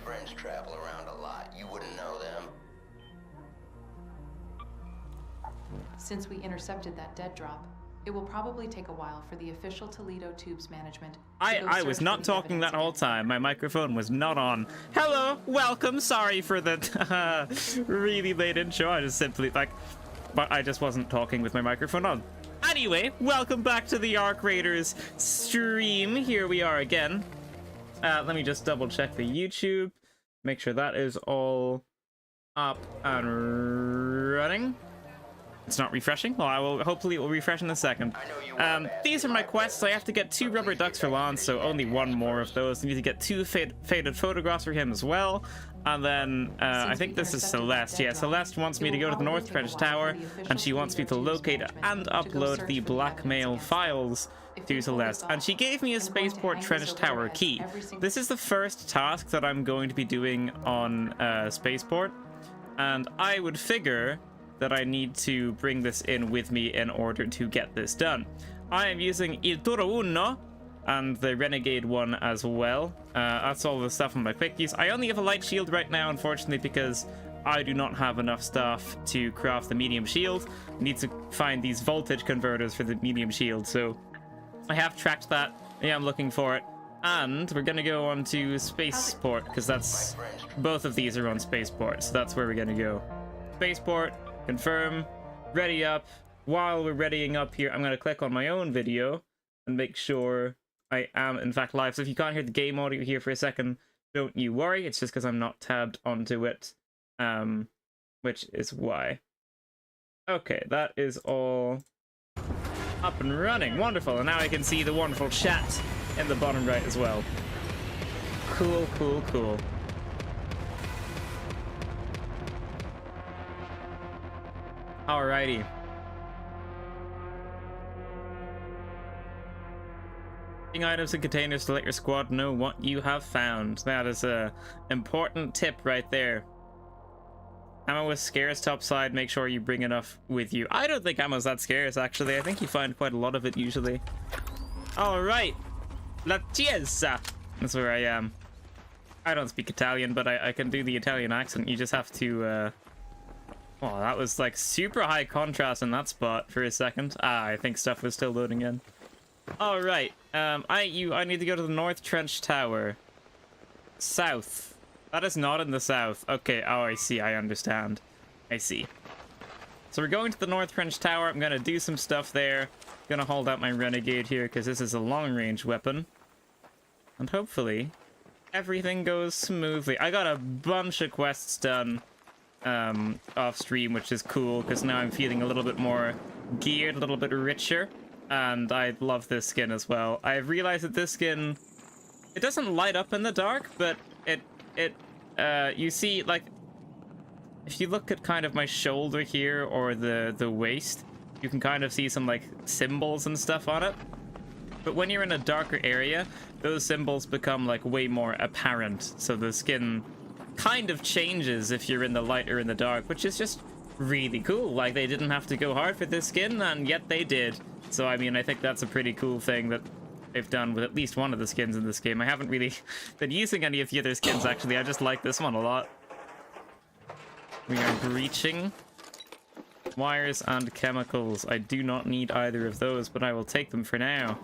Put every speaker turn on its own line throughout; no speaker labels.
friends travel around a lot. You wouldn't know them.
Since we intercepted that dead drop, it will probably take a while for the official Toledo Tubes management to
I was not talking that whole time. My microphone was not on. Hello, welcome. Sorry for the really late intro. I just simply but I just wasn't talking with my microphone on. Anyway, welcome back to the Arc Raiders stream. Here we are again. Let me just double check the YouTube. Make sure that is all up and running. It's not refreshing. Well, hopefully it will refresh in a second. These are my quests. I have to get 2 rubber ducks for Lance, so only 1 more of those. I need to get 2 faded photographs for him as well. And then I think this is Celeste. Yeah, Celeste wants me to go to the North Trench Tower, and she wants me to locate and upload the blackmail files to Celeste. And she gave me a Spaceport Trench Tower key. This is the first task that I'm going to be doing on Spaceport, and I would figure that I need to bring this in with me in order to get this done. I am using Il Toro Uno and the Renegade one as well. That's all the stuff on my quickies. I only have a light shield right now, unfortunately, because I do not have enough stuff to craft the medium shield. I need to find these voltage converters for the medium shield, so I have tracked that. Yeah, I'm looking for it. And we're gonna go on to Spaceport, because that's both of these are on Spaceport, so that's where we're gonna go. Spaceport. Confirm, ready up. While we're readying up here, I'm going to click on my own video and make sure I am in fact live. So if you can't hear the game audio here for a second, don't you worry. It's just because I'm not tabbed onto it, which is why. Okay, that is all up and running. Wonderful. And now I can see the wonderful chat in the bottom right as well. Cool, cool, cool. Alrighty. Items and containers to let your squad know what you have found. That is a important tip right there. Ammo is scarce topside. Make sure you bring enough with you. I don't think ammo's that scarce, actually. I think you find quite a lot of it usually. Alright. La Chiesa. That's where I am. I don't speak Italian, but I can do the Italian accent. You just have to oh, that was like super high contrast in that spot for a second. I think stuff was still loading in. All right. I need to go to the North Trench Tower. South. That is not in the south. Okay. Oh, I see. I understand. I see. So we're going to the North Trench Tower. I'm gonna do some stuff there. Gonna hold out my Renegade here because this is a long-range weapon, and hopefully everything goes smoothly. I got a bunch of quests done off stream, which is cool because now I'm feeling a little bit more geared, a little bit richer, and I love this skin as well. I've realized that this skin, it doesn't light up in the dark, but you see, like, if you look at kind of my shoulder here or the waist, you can kind of see some like symbols and stuff on it. But when you're in a darker area, those symbols become like way more apparent, so the skin kind of changes if you're in the light or in the dark, which is just really cool. Like, they didn't have to go hard for this skin, and yet they did. So I mean, I think that's a pretty cool thing that they've done with at least one of the skins in this game. I haven't really been using any of the other skins, actually. I just like this one a lot. We are breaching wires and chemicals. I do not need either of those, but I will take them for now.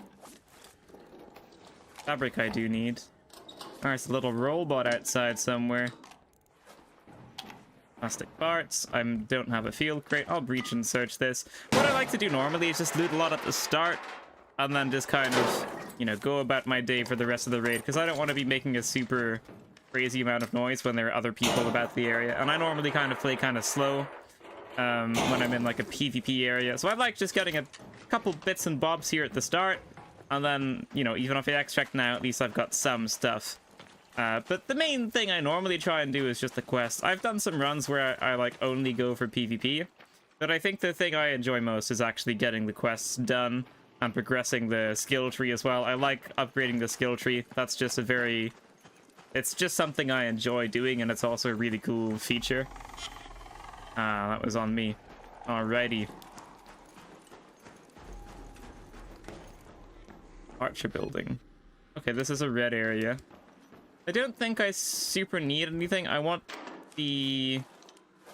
Fabric I do need. There's a little robot outside somewhere. Plastic parts. I don't have a field crate. I'll breach and search this. What I like to do normally is just loot a lot at the start, and then just kind of, you know, go about my day for the rest of the raid, because I don't want to be making a super crazy amount of noise when there are other people about the area. And I normally kind of play kind of slow when I'm in like a PvP area. So I like just getting a couple bits and bobs here at the start, and then, you know, even if I extract now, at least I've got some stuff. But the main thing I normally try and do is just the quest. I've done some runs where I like only go for PvP, but I think the thing I enjoy most is actually getting the quests done and progressing the skill tree as well. I like upgrading the skill tree. That's just a very... It's just something I enjoy doing, and it's also a really cool feature. Ah, that was on me. Alrighty. Archer building. Okay, this is a red area. I don't think I super need anything. I want the...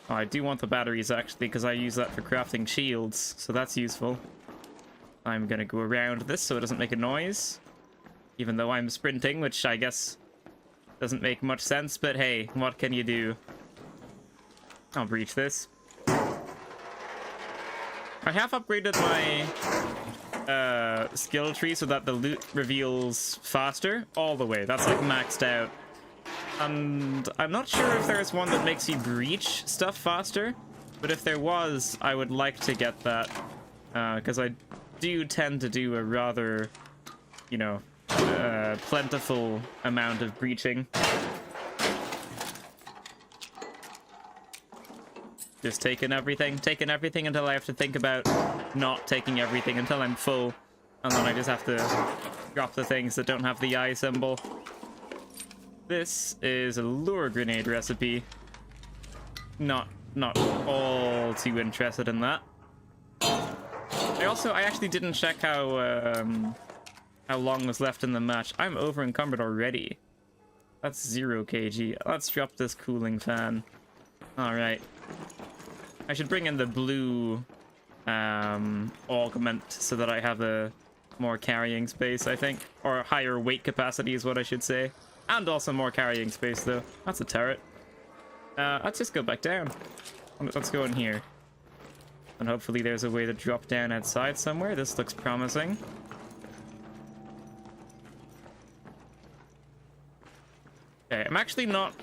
Oh, I do want the batteries, actually, because I use that for crafting shields, so that's useful. I'm gonna go around this so it doesn't make a noise. Even though I'm sprinting, which I guess doesn't make much sense, but hey, what can you do? I'll breach this. I have upgraded my skill tree so that the loot reveals faster all the way. That's like maxed out. And I'm not sure if there's one that makes you breach stuff faster, but if there was, I would like to get that, because I do tend to do a rather, you know, plentiful amount of breaching. Just taking everything until I have to think about not taking everything until I'm full, and then I just have to drop the things that don't have the eye symbol. This is a lure grenade recipe. Not all too interested in that. I actually didn't check how long was left in the match. I'm over encumbered already. That's 0 kg. Let's drop this cooling fan. All right. I should bring in the blue augment so that I have a more carrying space, I think, or higher weight capacity is what I should say. And also more carrying space, though. That's a turret. Let's just go back down. Let's go in here. And hopefully there's a way to drop down outside somewhere. This looks promising. Okay, I'm actually not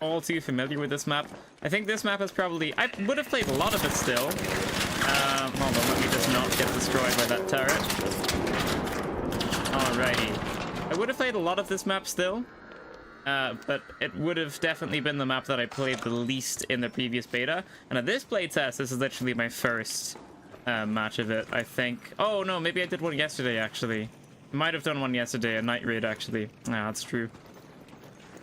all too familiar with this map. I think this map is probably... I would have played a lot of it still. Hold on, let me just not get destroyed by that turret. Alrighty. I would have played a lot of this map still, but it would have definitely been the map that I played the least in the previous beta. And at this playtest, this is literally my first match of it, I think. Oh, no, maybe I did one yesterday, actually. Might have done one yesterday, a night raid, actually. Ah, that's true.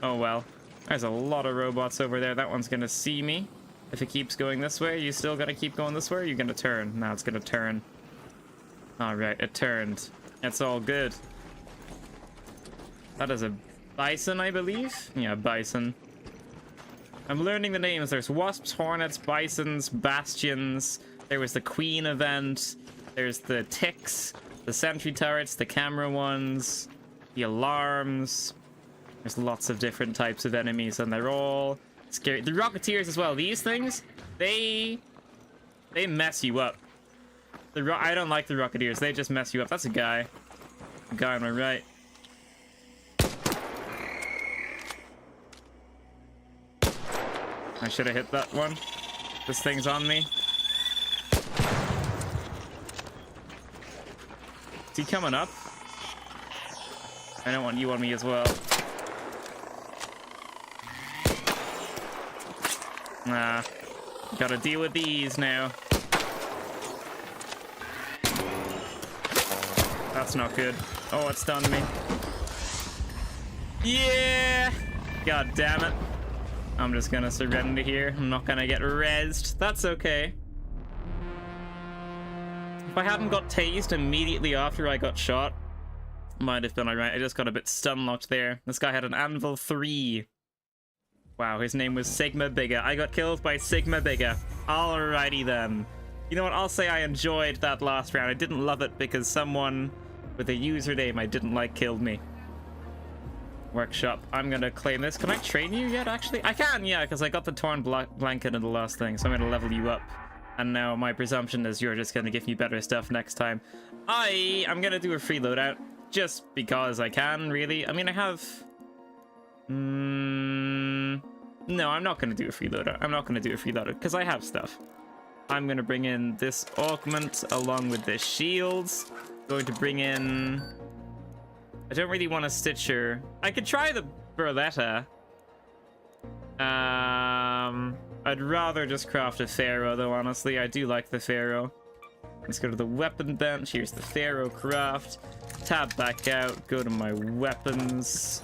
Oh, well. There's a lot of robots over there. That one's gonna see me. If it keeps going this way, you still gonna keep going this way, or are you gonna turn? Now it's gonna turn. Alright, it turned. It's all good. That is a bison, I believe? Yeah, bison. I'm learning the names. There's wasps, hornets, bisons, bastions. There was the queen event. There's the ticks, the sentry turrets, the camera ones, the alarms. There's lots of different types of enemies, and they're all scary. The rocketeers as well. These things, they mess you up. I don't like the rocketeers. They just mess you up. That's a guy. A guy on my right. I should have hit that one. This thing's on me. Is he coming up? I don't want you on me as well. Nah. Gotta deal with these now. That's not good. Oh, it stunned me. Yeah! God damn it. I'm just gonna surrender here. I'm not gonna get rezzed. That's okay. If I hadn't got tased immediately after I got shot, might have been alright. I just got a bit stun locked there. This guy had an Anvil 3. Wow, his name was Sigma Bigger. I got killed by Sigma Bigger. Alrighty then. You know what? I'll say I enjoyed that last round. I didn't love it because someone with a username I didn't like killed me. Workshop. I'm gonna claim this. Can I train you yet, actually? I can, yeah, because I got the torn blanket in the last thing, so I'm gonna level you up. And now my presumption is you're just gonna give me better stuff next time. I'm gonna do a free loadout, just because I can, really. I mean, I have... No, I'm not gonna do a free loadout. I'm not gonna do a free loadout, because I have stuff. I'm gonna bring in this augment along with the shields. Going to bring in... I don't really want a Stitcher. I could try the Berletta. I'd rather just craft a Pharaoh, though, honestly. I do like the Pharaoh. Let's go to the weapon bench. Here's the Pharaoh craft. Tab back out. Go to my weapons.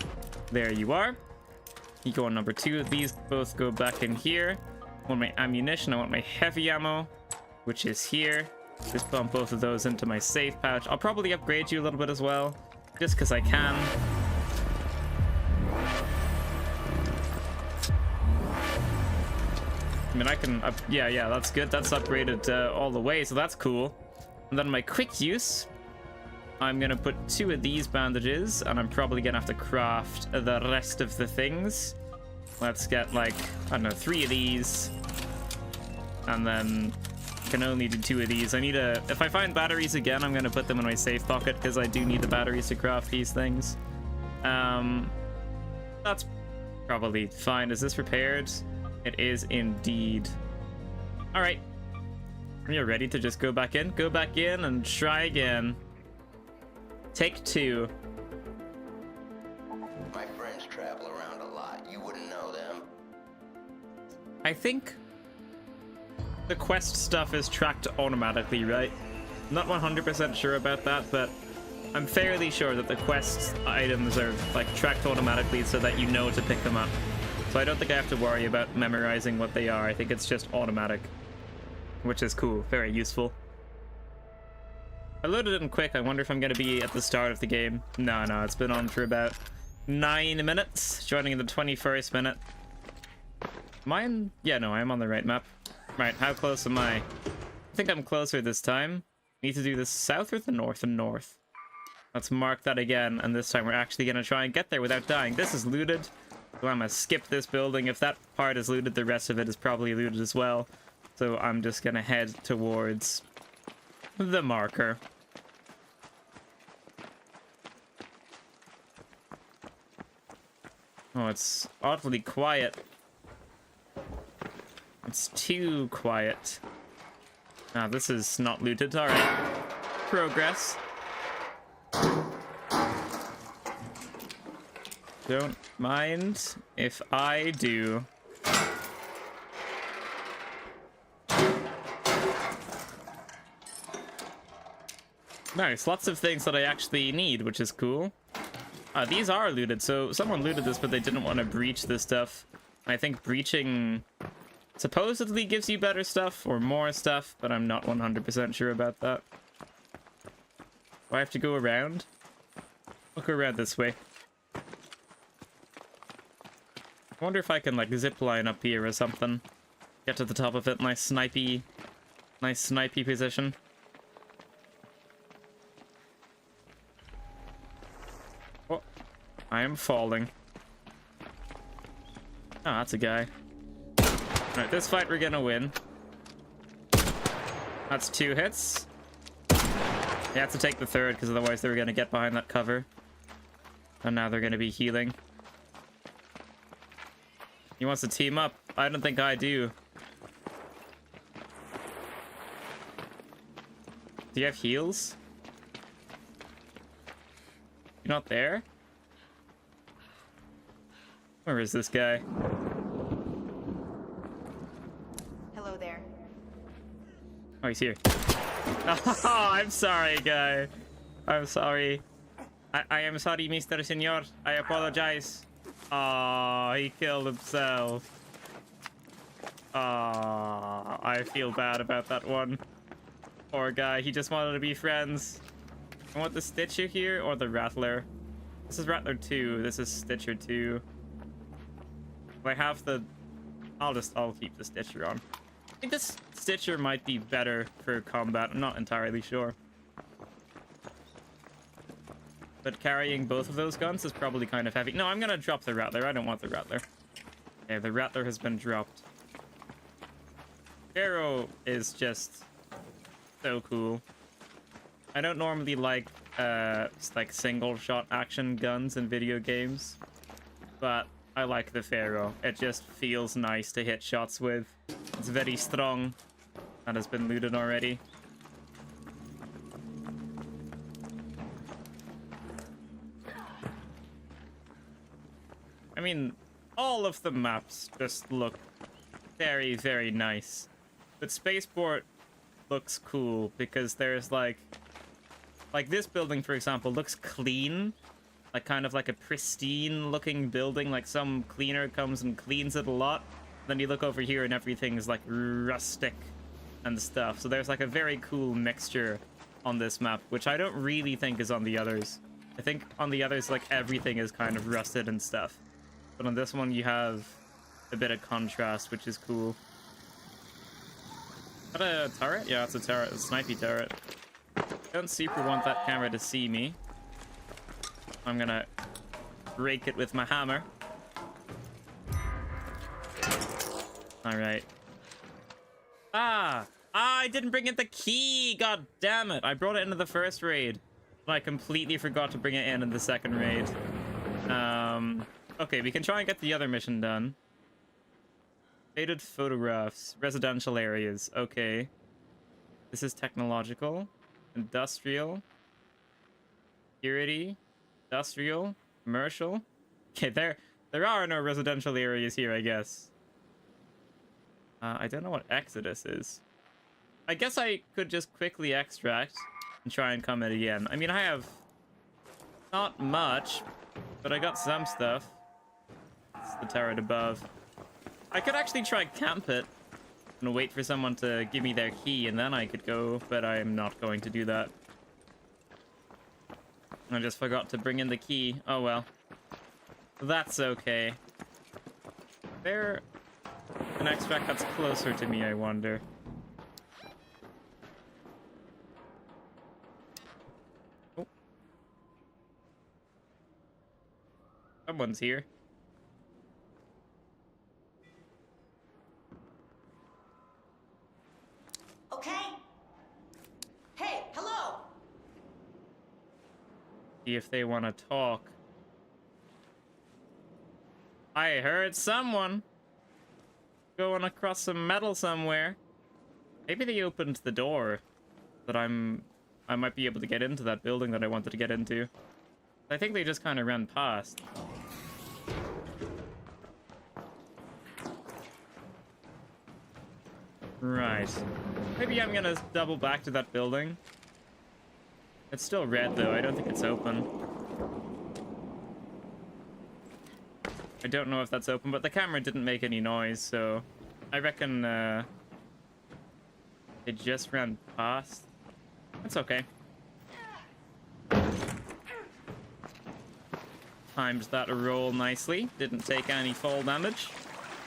There you are. You go on number 2. These both go back in here. I want my ammunition. I want my heavy ammo, which is here. Just bump both of those into my safe pouch. I'll probably upgrade you a little bit as well, just because I can. I mean, I can yeah, that's good. That's upgraded all the way, so that's cool. And then my quick use, I'm gonna put 2 of these bandages, and I'm probably gonna have to craft the rest of the things. Let's get, like, I don't know, 3 of these, and then can only do 2 of these. I need if I find batteries again, I'm gonna put them in my safe pocket, because I do need the batteries to craft these things. That's probably fine. Is this repaired? It is indeed. All right. Are you ready to just go back in? Go back in and try again. Take 2.
My friends travel around a lot. You wouldn't know them.
I think the quest stuff is tracked automatically, right? I'm not 100% sure about that, but I'm fairly sure that the quest items are, like, tracked automatically so that you know to pick them up. So I don't think I have to worry about memorizing what they are. I think it's just automatic, which is cool. Very useful. I loaded it in quick. I wonder if I'm going to be at the start of the game. No, it's been on for about 9 minutes, joining in the 21st minute. Am I in? Yeah, no, I'm on the right map. Right, how close am I? I think I'm closer this time. Need to do the south or the north and north. Let's mark that again, and this time we're actually going to try and get there without dying. This is looted, so I'm going to skip this building. If that part is looted, the rest of it is probably looted as well. So I'm just going to head towards the marker. Oh, it's oddly quiet. It's too quiet. Ah, this is not looted. All right. Progress. Don't mind if I do. Nice, lots of things that I actually need, which is cool. These are looted, so someone looted this, but they didn't want to breach this stuff. I think breaching supposedly gives you better stuff, or more stuff, but I'm not 100% sure about that. Do I have to go around? I'll go around this way. I wonder if I can, like, zip line up here or something. Get to the top of it, nice snipey position. Oh, I am falling. Oh, that's a guy. Alright, this fight we're gonna win. That's 2 hits. You have to take the 3rd, because otherwise they were gonna get behind that cover. And now they're gonna be healing. He wants to team up. I don't think I do. Do you have heals? You're not there? Where is this guy?
Hello there.
Oh, he's here. Oh, I'm sorry, guy. I'm sorry. I am sorry, Mr. Senor. I apologize. Oh, he killed himself. Oh, I feel bad about that one. Poor guy. He just wanted to be friends. I want the Stitcher here or the Rattler. This is Rattler 2. This is Stitcher 2. If I have the... I'll keep the Stitcher on. I think this Stitcher might be better for combat. I'm not entirely sure. But carrying both of those guns is probably kind of heavy. No, I'm gonna drop the Rattler. I don't want the Rattler. Okay, the Rattler has been dropped. Arrow is just so cool. I don't normally like single shot action guns in video games, but I like the Pharaoh. It just feels nice to hit shots with. It's very strong. That has been looted already. I mean, all of the maps just look very, very nice. But Spaceport looks cool because there's like this building, for example, looks clean. Like kind of like a pristine looking building, like some cleaner comes and cleans it a lot. Then you look over here and everything's like rustic and stuff. So there's like a very cool mixture on this map, which I don't really think is on the others. I think on the others, like everything is kind of rusted and stuff. But on this one, you have a bit of contrast, which is cool. Is that a turret? Yeah, it's a turret. A snipey turret. Don't super want that camera to see me. I'm gonna break it with my hammer. Alright. I didn't bring in the key! God damn it! I brought it into the first raid. But I completely forgot to bring it in the second raid. Okay, we can try and get the other mission done. Faded photographs. Residential areas. Okay. This is technological. Industrial. Security. Industrial. Commercial. Okay, there are no residential areas here, I guess. I don't know what Exodus is. I guess I could just quickly extract and try and come in again. I mean, I have not much, but I got some stuff. It's the turret above. I could actually try camp it and wait for someone to give me their key, and then I could go, but I am not going to do that. I just forgot to bring in the key. Oh well. That's okay. There an extract that's closer to me, I wonder. Oh. Someone's here.
Okay. Hey, hello.
See if they want to talk. I heard someone going across some metal somewhere. Maybe they opened the door that I might be able to get into that building that I wanted to get into. I think they just kind of ran past. Right. Maybe I'm gonna double back to that building. It's still red though, I don't think it's open. I don't know if that's open, but the camera didn't make any noise, so I reckon it just ran past. That's okay. Timed that roll nicely. Didn't take any fall damage.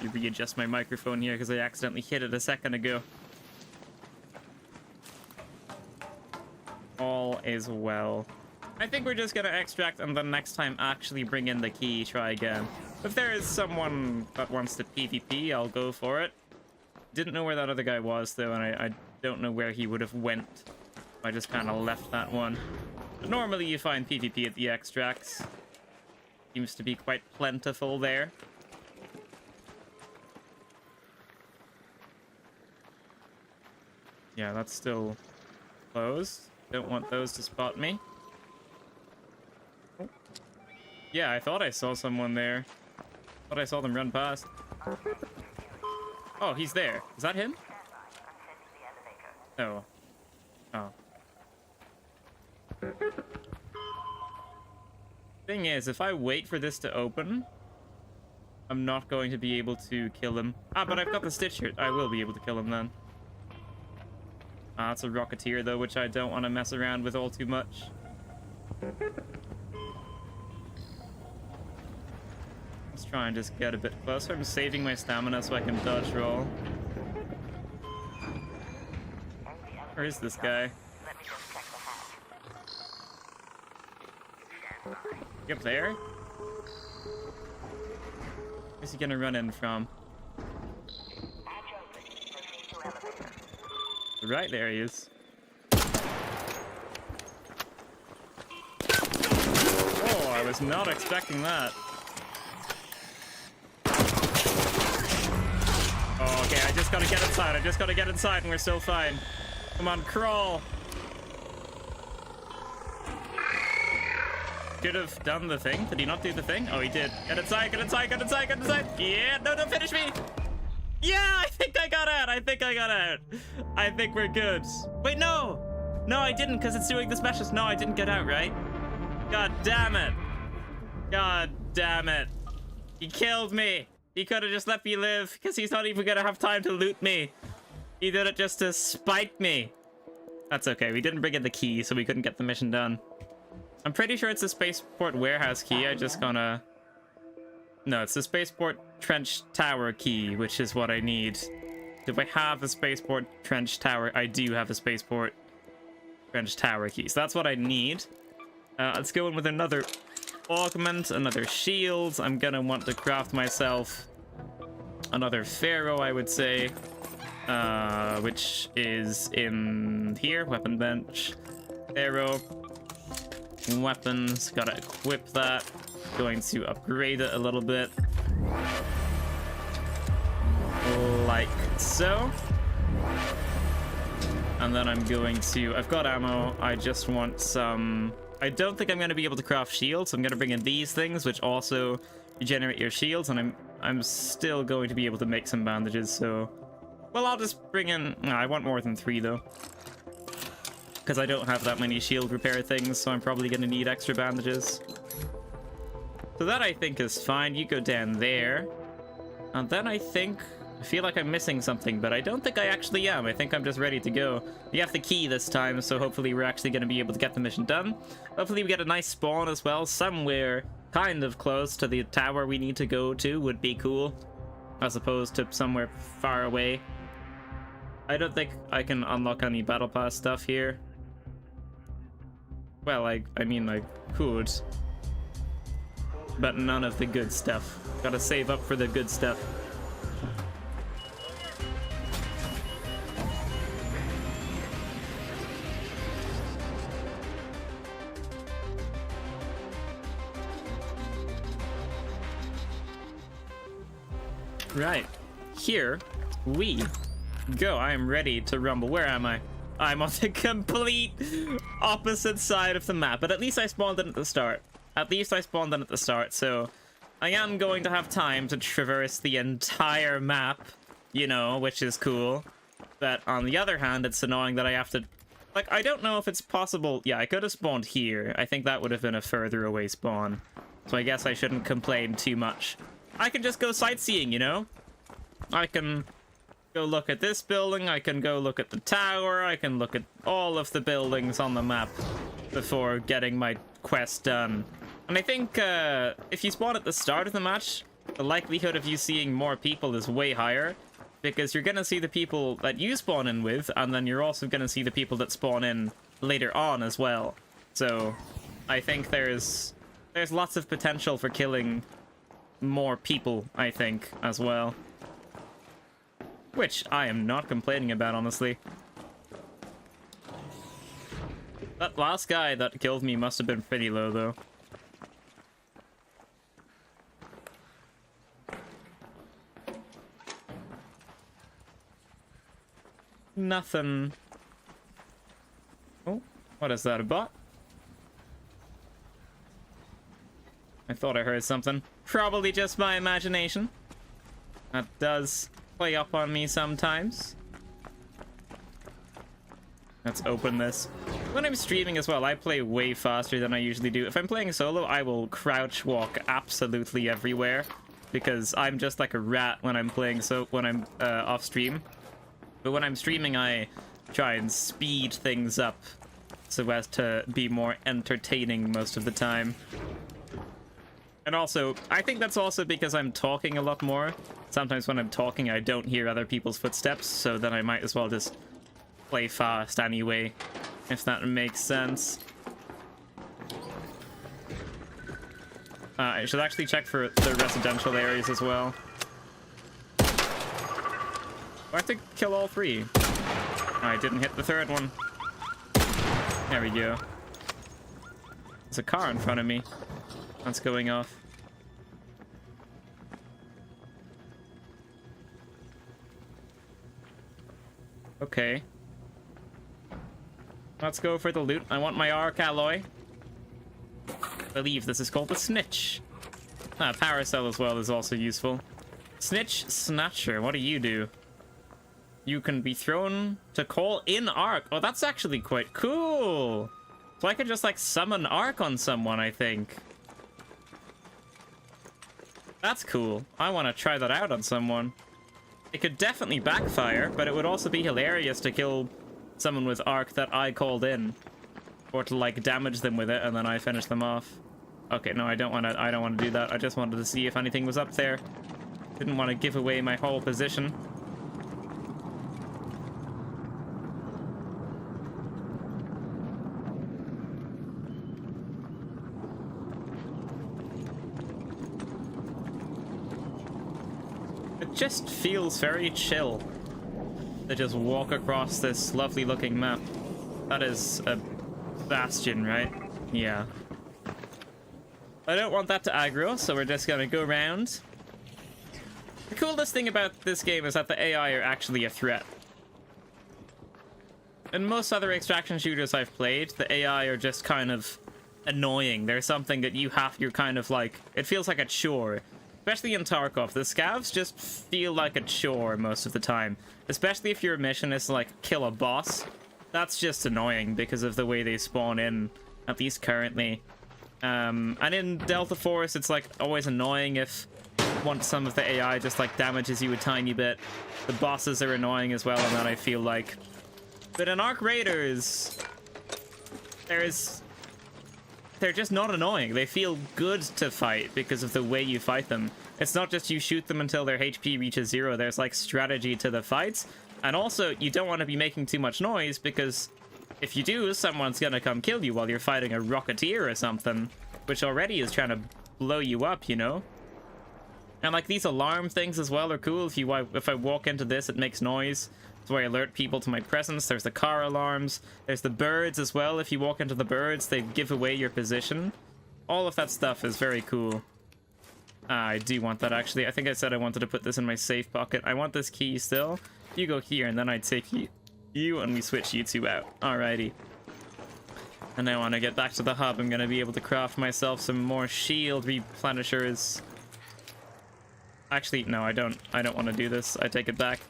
You readjust my microphone here because I accidentally hit it a second ago. All is well. I think we're just gonna extract and then next time actually bring in the key, try again. If there is someone that wants to PvP, I'll go for it. Didn't know where that other guy was though, and I don't know where he would have went. I just kind of left that one. But normally you find PvP at the extracts. Seems to be quite plentiful there. Yeah, that's still closed. Don't want those to spot me. Oh. Yeah, I thought I saw someone there. Thought I saw them run past. Oh, he's there. Is that him? No. Oh. Thing is, if I wait for this to open, I'm not going to be able to kill him. Ah, but I've got the Stitch shirt. I will be able to kill him then. Ah, it's a Rocketeer though, which I don't want to mess around with all too much. Let's try and just get a bit closer. I'm saving my stamina so I can dodge roll. Where is this guy? You up there? Where's he gonna run in from? Right, there he is. Oh, I was not expecting that. Oh, okay, I just gotta get inside. I just gotta get inside and we're still fine. Come on, crawl. Should have done the thing. Did he not do the thing? Oh, he did. Get inside, get inside, get inside, get inside. Yeah, no, don't finish me. Yeah, I think I got out. I think I got out. I think we're good. Wait, no. No, I didn't because it's doing the specials. No, I didn't get out, right? God damn it. God damn it. He killed me. He could have just let me live because he's not even going to have time to loot me. He did it just to spite me. That's okay. We didn't bring in the key, so we couldn't get the mission done. I'm pretty sure it's a spaceport warehouse key. I just gonna... No, it's the spaceport trench tower key, which is what I need. Do I have a spaceport trench tower? I do have a spaceport trench tower key. So that's what I need. Let's go in with another augment, another shield. I'm gonna want to craft myself another pharaoh, I would say. Which is in here. Weapon bench. Pharaoh. Weapons. Gotta equip that. Going to upgrade it a little bit. Like so. And then I'm going to... I've got ammo. I just want some... I don't think I'm going to be able to craft shields. So I'm going to bring in these things, which also regenerate your shields. And I'm still going to be able to make some bandages, so... Well, I'll just bring in... No, I want more than 3, though. Because I don't have that many shield repair things, so I'm probably going to need extra bandages. So that, I think, is fine. You go down there. And then I think... I feel like I'm missing something, but I don't think I actually am. I think I'm just ready to go. We have the key this time, so hopefully we're actually going to be able to get the mission done. Hopefully we get a nice spawn as well, somewhere kind of close to the tower we need to go to would be cool. As opposed to somewhere far away. I don't think I can unlock any battle pass stuff here. Well, I mean, I could. But none of the good stuff. Gotta save up for the good stuff. Right, here we go. I am ready to rumble. Where am I? I'm on the complete opposite side of the map, but at least I spawned in at the start. At least I spawned in at the start, so I am going to have time to traverse the entire map, you know, which is cool. But on the other hand, it's annoying that I have to... Like, I don't know if it's possible... Yeah, I could have spawned here. I think that would have been a further away spawn. So I guess I shouldn't complain too much. I can just go sightseeing, you know? I can go look at this building, I can go look at the tower, I can look at all of the buildings on the map before getting my quest done. And I think if you spawn at the start of the match, the likelihood of you seeing more people is way higher, because you're gonna see the people that you spawn in with, and then you're also gonna see the people that spawn in later on as well. So I think there's lots of potential for killing more people, I think, as well. Which I am not complaining about, honestly. That last guy that killed me must have been pretty low, though. Nothing. Oh, what is that, a bot? I thought I heard something. Probably just my imagination. That does play up on me sometimes. Let's open this. When I'm streaming as well, I play way faster than I usually do. If I'm playing solo, I will crouch walk absolutely everywhere, because I'm just like a rat when I'm playing, so when I'm off stream. But when I'm streaming, I try and speed things up so as to be more entertaining most of the time. And also, I think that's also because I'm talking a lot more. Sometimes when I'm talking, I don't hear other people's footsteps, so then I might as well just play fast anyway, if that makes sense. I should actually check for the residential areas as well. Do I have to kill all 3? I didn't hit the 3rd one. There we go. There's a car in front of me. That's going off. Okay. Let's go for the loot. I want my arc alloy. I believe this is called the snitch. Paracel as well is also useful. Snitch Snatcher, what do you do? You can be thrown to call in arc. Oh, that's actually quite cool. So I could just like summon arc on someone, I think. That's cool. I want to try that out on someone. It could definitely backfire, but it would also be hilarious to kill someone with arc that I called in, or to like damage them with it and then I finish them off. Okay, no, I don't want to do that. I just wanted to see if anything was up there. Didn't want to give away my whole position. It just feels very chill to just walk across this lovely looking map. That is a bastion, right? Yeah. I don't want that to aggro, so we're just gonna go around. The coolest thing about this game is that the AI are actually a threat. In most other extraction shooters I've played, the AI are just kind of annoying. They're something that you're kind of like, it feels like a chore. Especially in Tarkov, the scavs just feel like a chore most of the time. Especially if your mission is to, like, kill a boss. That's just annoying because of the way they spawn in, at least currently. And in Delta Force, it's, like, always annoying if once some of the AI just, like, damages you a tiny bit. The bosses are annoying as well, and then I feel like... But in Arc Raiders, they're just not annoying. They feel good to fight because of the way you fight them. It's not just you shoot them until their HP reaches 0. There's like strategy to the fights. And also, you don't want to be making too much noise because if you do, someone's gonna come kill you while you're fighting a Rocketeer or something, which already is trying to blow you up, you know? And like these alarm things as well are cool. If I walk into this, it makes noise. So I alert people to my presence. There's the car alarms. There's the birds as well. If you walk into the birds, they give away your position. All of that stuff is very cool. I do want that, actually. I think I said I wanted to put this in my safe pocket. I want this key still. You go here, and then I take you and we switch you two out. Alrighty. And now when I get back to the hub, I'm going to be able to craft myself some more shield replenishers. Actually, no, I don't want to do this. I take it back.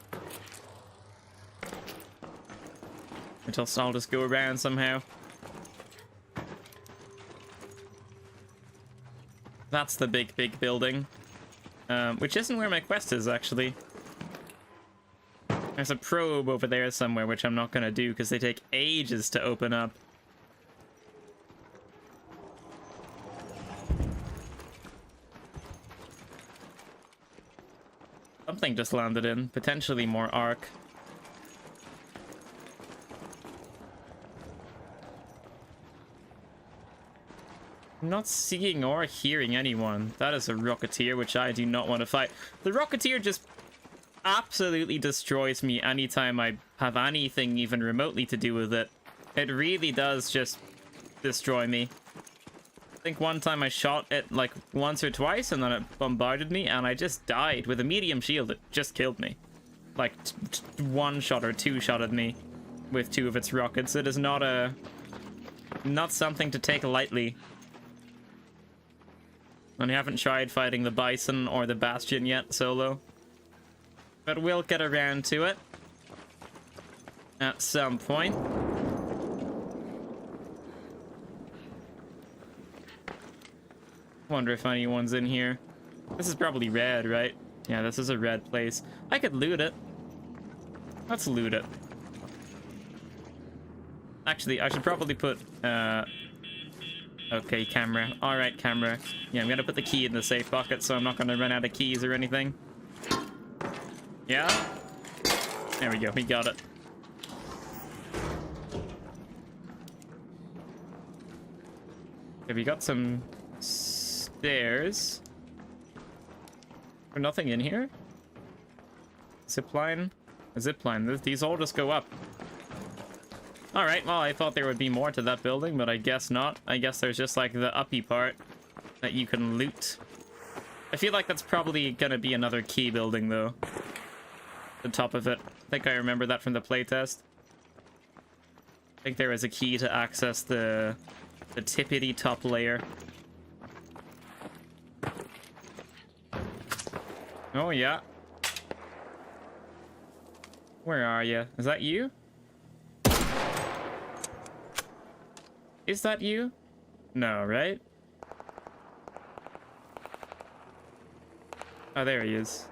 I'll just go around somehow. That's the big building. Which isn't where my quest is, actually. There's a probe over there somewhere, which I'm not gonna do because they take ages to open up. Something just landed in. Potentially more arc. I'm not seeing or hearing anyone. That is a Rocketeer, which I do not want to fight. The Rocketeer just absolutely destroys me anytime I have anything even remotely to do with it. It really does just destroy me. I think one time I shot it like once or twice and then it bombarded me and I just died. With a medium shield, it just killed me. Like one shot or two shotted me with 2 of its rockets. It is not something to take lightly. And I haven't tried fighting the Bison or the Bastion yet, solo. But we'll get around to it. At some point. Wonder if anyone's in here. This is probably red, right? Yeah, this is a red place. I could loot it. Let's loot it. Actually, I should probably put, okay, camera. Alright, camera. Yeah, I'm gonna put the key in the safe pocket so I'm not gonna run out of keys or anything. Yeah? There we go, we got it. Have we got some stairs? There's nothing in here? Zipline? A zipline. These all just go up. Alright, well, I thought there would be more to that building, but I guess not. I guess there's just, like, the uppy part that you can loot. I feel like that's probably gonna be another key building, though. The top of it. I think I remember that from the playtest. I think there is a key to access the tippity top layer. Oh, yeah. Where are you? Is that you? Is that you? No, right? Oh, there he is.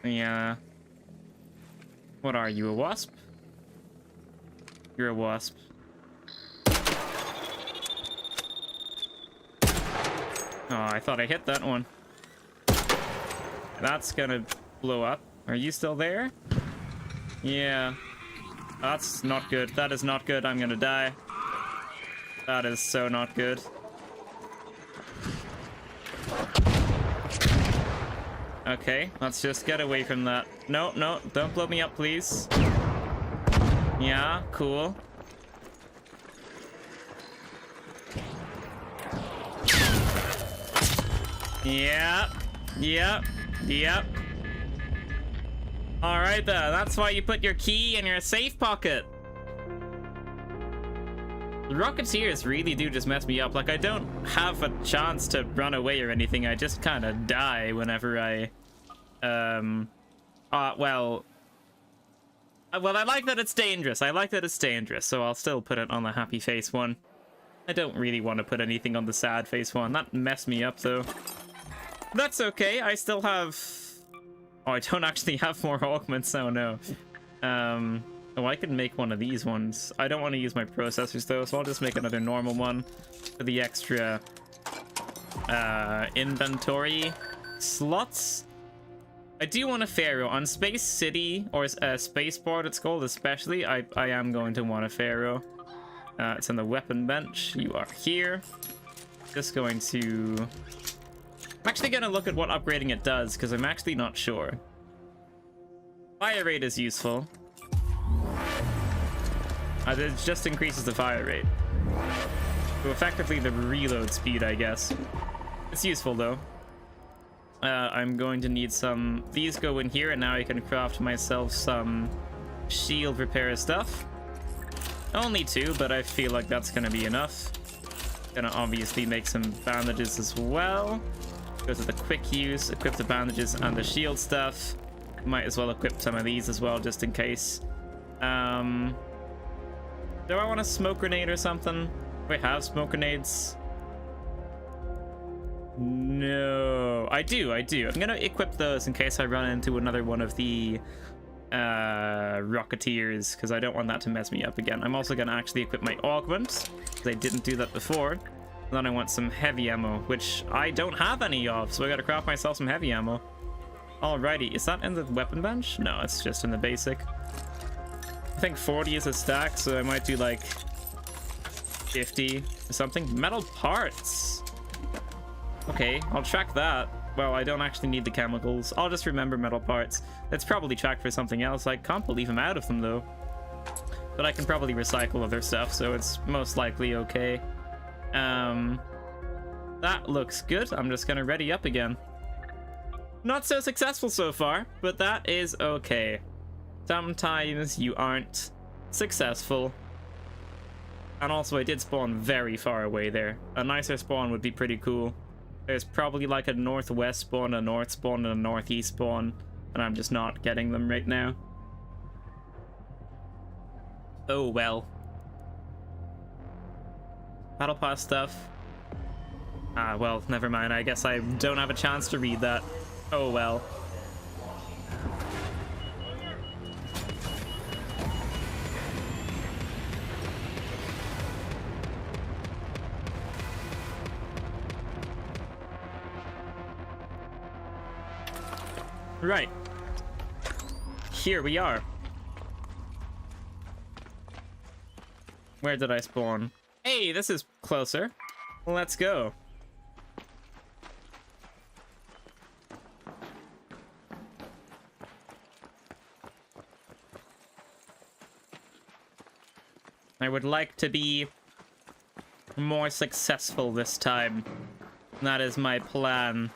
Yeah. What are you, a wasp? You're a wasp. Oh, I thought I hit that one. That's gonna blow up. Are you still there? Yeah. That's not good. That is not good. I'm gonna die. That is so not good. Okay, let's just get away from that. No, no, don't blow me up, please. Yeah, cool. Yep, yep, yep. Alright then, that's why you put your key in your safe pocket. The Rocketeers really do just mess me up. Like, I don't have a chance to run away or anything. I just kind of die whenever I... well, I like that it's dangerous. I like that it's dangerous, so I'll still put it on the happy face one. I don't really want to put anything on the sad face one. That messed me up, though. That's okay. I still have... Oh, I don't actually have more augments. Oh, no. Oh, I can make one of these ones. I don't want to use my processors, though, so I'll just make another normal one for the extra inventory slots. I do want a Pharaoh. On Space City, or Spaceport it's called especially, I am going to want a Pharaoh. It's on the weapon bench. You are here. Just going to... I'm actually going to look at what upgrading it does, because I'm actually not sure. Fire rate is useful. It just increases the fire rate. So effectively the reload speed, I guess. It's useful, though. I'm going to need some... These go in here, and now I can craft myself some shield repair stuff. Only 2, but I feel like that's going to be enough. Gonna obviously make some bandages as well. Go to the quick use, equip the bandages and the shield stuff. Might as well equip some of these as well, just in case. Do I want a smoke grenade or something? Do I have smoke grenades? No, I do. I'm gonna equip those in case I run into another one of the Rocketeers, because I don't want that to mess me up again. I'm also gonna actually equip my augment, because I didn't do that before. And then I want some heavy ammo, which I don't have any of, so I gotta craft myself some heavy ammo. Alrighty, is that in the weapon bench? No, it's just in the basic. I think 40 is a stack, so I might do like 50 or something. Metal parts. Okay, I'll track that. Well, I don't actually need the chemicals. I'll just remember metal parts. It's probably tracked for something else. I can't believe I'm out of them, though. But I can probably recycle other stuff, so it's most likely okay. That looks good. I'm just gonna ready up again. Not so successful so far, but that is okay. Sometimes you aren't successful. And also, I did spawn very far away there. A nicer spawn would be pretty cool. There's probably like a northwest spawn, a north spawn, and a northeast spawn, and I'm just not getting them right now. Oh well. Battle pass stuff. Ah, well, never mind. I guess I don't have a chance to read that. Oh well. Right. Here we are. Where did I spawn? Hey, this is closer. Let's go. I would like to be more successful this time. That is my plan.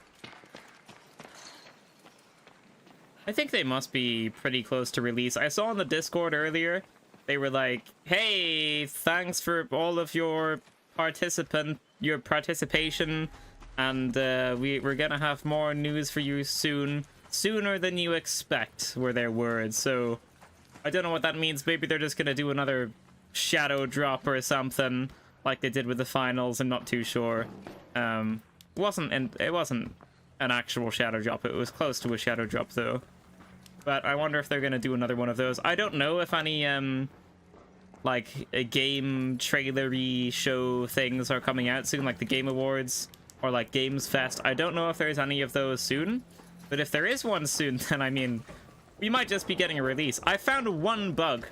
I think they must be pretty close to release. I saw on the Discord earlier, they were like, hey, thanks for all of your participation, and we're gonna have more news for you soon. Sooner than you expect, were their words. So, I don't know what that means. Maybe they're just gonna do another shadow drop or something, like they did with the finals. I'm not too sure. It wasn't an actual shadow drop. It was close to a shadow drop, though. But I wonder if they're gonna do another one of those. I don't know if any like a game trailery show things are coming out soon, like the Game Awards or like Games Fest. I don't know if there's any of those soon, but if there is one soon, then I mean, we might just be getting a release. I found one bug.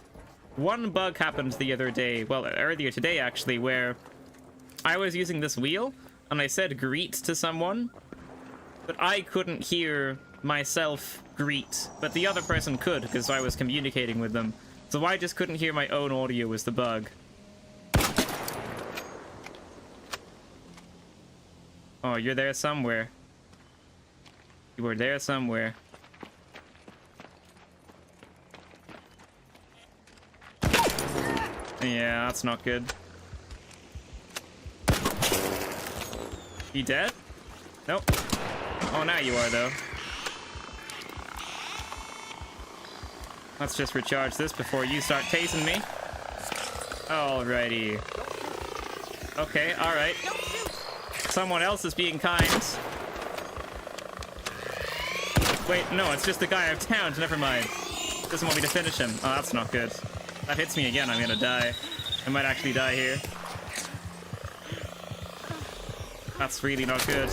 One bug happened the other day, well, earlier today actually, where I was using this wheel and I said greet to someone, but I couldn't hear myself greet, but the other person could because I was communicating with them. So I just couldn't hear my own audio was the bug. Oh, you're there somewhere. You were there somewhere. Yeah, that's not good. You dead? Nope. Oh, now you are, though. Let's just recharge this before you start tasing me. Alrighty. Okay, alright. Someone else is being kind. Wait, no, it's just the guy I've downed. Never mind. Doesn't want me to finish him. Oh, that's not good. That hits me again, I'm gonna die. I might actually die here. That's really not good.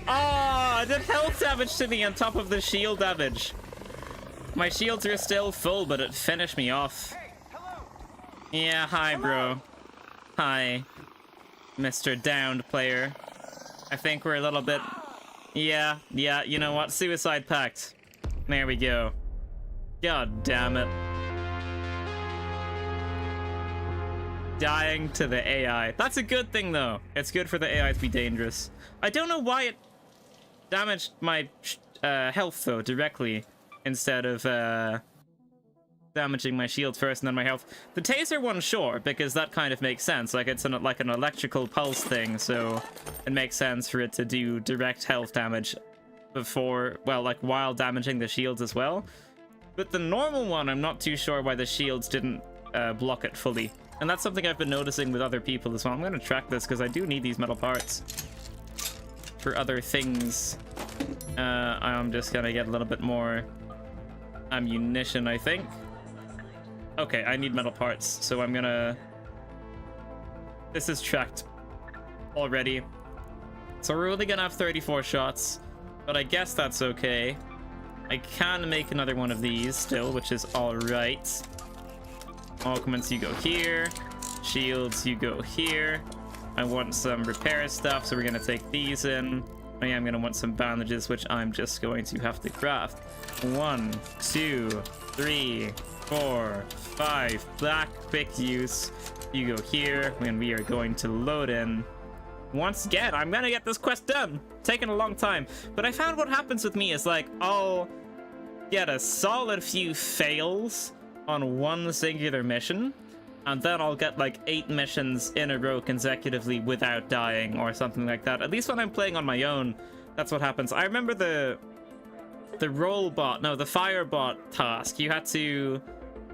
Ah, it did health damage to me on top of the shield damage. My shields are still full, but it finished me off. Yeah, hi, bro. Hi, Mr. Downed player. I think we're a little bit... Yeah, you know what? Suicide Pact. There we go. God damn it. Dying to the AI. That's a good thing, though. It's good for the AI to be dangerous. I don't know why it damaged my health, though, directly, instead of damaging my shield first and then my health. The taser one, sure, because that kind of makes sense. Like, it's like an electrical pulse thing, so it makes sense for it to do direct health damage before, well, like, while damaging the shields as well. But the normal one, I'm not too sure why the shields didn't block it fully. And that's something I've been noticing with other people as well. I'm going to track this because I do need these metal parts for other things. I'm just going to get a little bit more ammunition, I think. Okay, I need metal parts, so I'm going to... This is tracked already. So we're only going to have 34 shots, but I guess that's okay. I can make another one of these still, which is all right. Augments, you go here. Shields, you go here. I want some repair stuff, so we're going to take these in. I am going to want some bandages, which I'm just going to have to craft. 1, 2, 3, 4, 5. Black, quick use. You go here, and we are going to load in. Once again, I'm going to get this quest done. Taking a long time. But I found what happens with me is, like, I'll get a solid few fails on one singular mission, and then I'll get like 8 missions in a row consecutively without dying or something like that. At least when I'm playing on my own, that's what happens. I remember the firebot task. You had to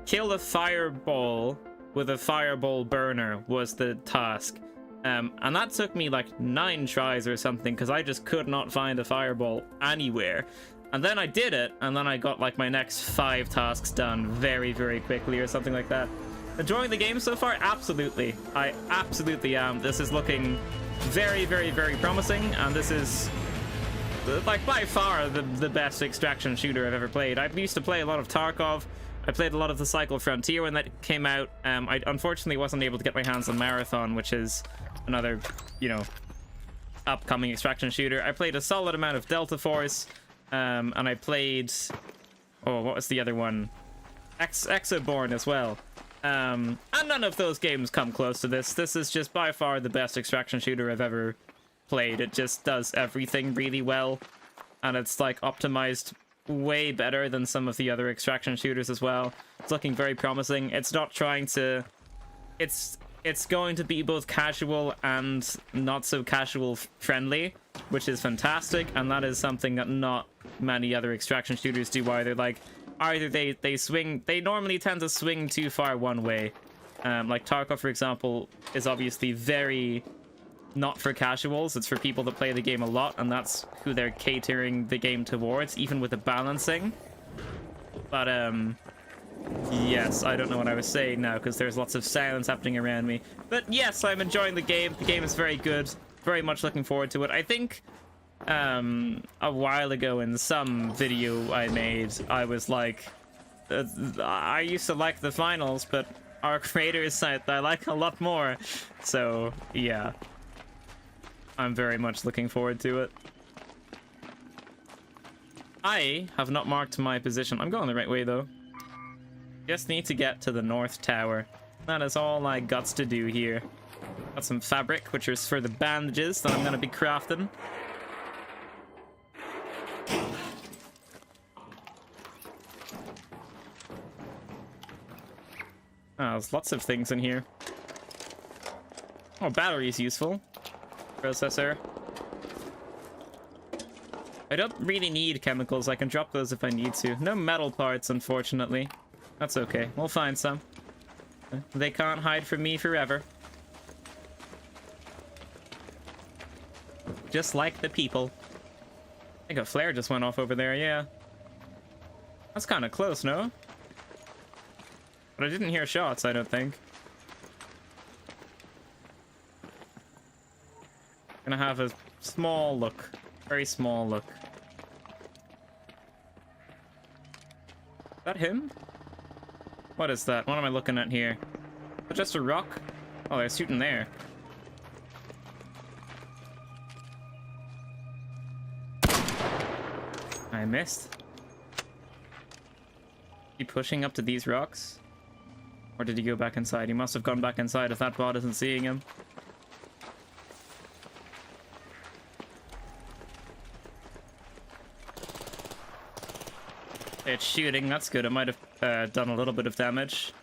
kill a fireball with a fireball burner was the task. And that took me like 9 tries or something because I just could not find a fireball anywhere. And then I did it, and then I got like my next 5 tasks done very, very quickly or something like that. Enjoying the game so far? Absolutely. I absolutely am. This is looking very, very, very promising, and this is like by far the best extraction shooter I've ever played. I used to play a lot of Tarkov. I played a lot of the Cycle Frontier when that came out. I unfortunately wasn't able to get my hands on Marathon, which is another, you know, upcoming extraction shooter. I played a solid amount of Delta Force. And I played... Oh, what was the other one? Exoborn as well. And none of those games come close to this. This is just by far the best extraction shooter I've ever played. It just does everything really well. And it's, like, optimized way better than some of the other extraction shooters as well. It's looking very promising. It's not trying to... It's going to be both casual and not so casual friendly, which is fantastic, and that is something that not many other extraction shooters do either. Like, either they normally tend to swing too far one way. Like Tarkov, for example, is obviously very not for casuals. It's for people that play the game a lot, and that's who they're catering the game towards, even with the balancing. But yes, I don't know what I was saying now because there's lots of silence happening around me. But yes, I'm enjoying the game. The game is very good. Very much looking forward to it. I think a while ago in some video I made, I was like, I used to like the finals, but our creators site I like a lot more. So yeah, I'm very much looking forward to it. I have not marked my position. I'm going the right way, though. Just need to get to the North Tower. That is all I got to do here. Got some fabric, which is for the bandages that I'm going to be crafting. Oh, there's lots of things in here. Oh, battery's useful. Processor. I don't really need chemicals. I can drop those if I need to. No metal parts, unfortunately. That's okay. We'll find some. They can't hide from me forever. Just like the people. I think a flare just went off over there, yeah. That's kind of close, no? But I didn't hear shots, I don't think. Gonna have a small look. Very small look. Is that him? What is that? What am I looking at here? Is that just a rock? Oh, they're shooting there. I missed. He pushing up to these rocks? Or did he go back inside? He must have gone back inside if that bot isn't seeing him. It's shooting, that's good. It might have done a little bit of damage.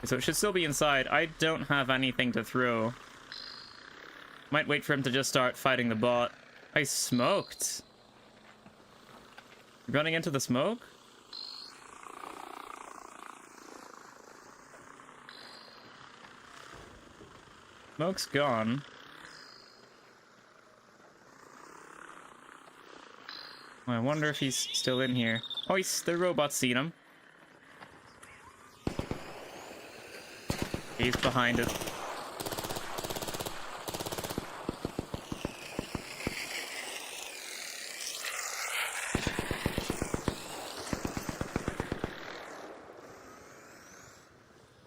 So it should still be inside. I don't have anything to throw. Might wait for him to just start fighting the bot. I smoked. Running into the smoke? Smoke's gone. I wonder if he's still in here. Oh, the robot's seen him. He's behind it.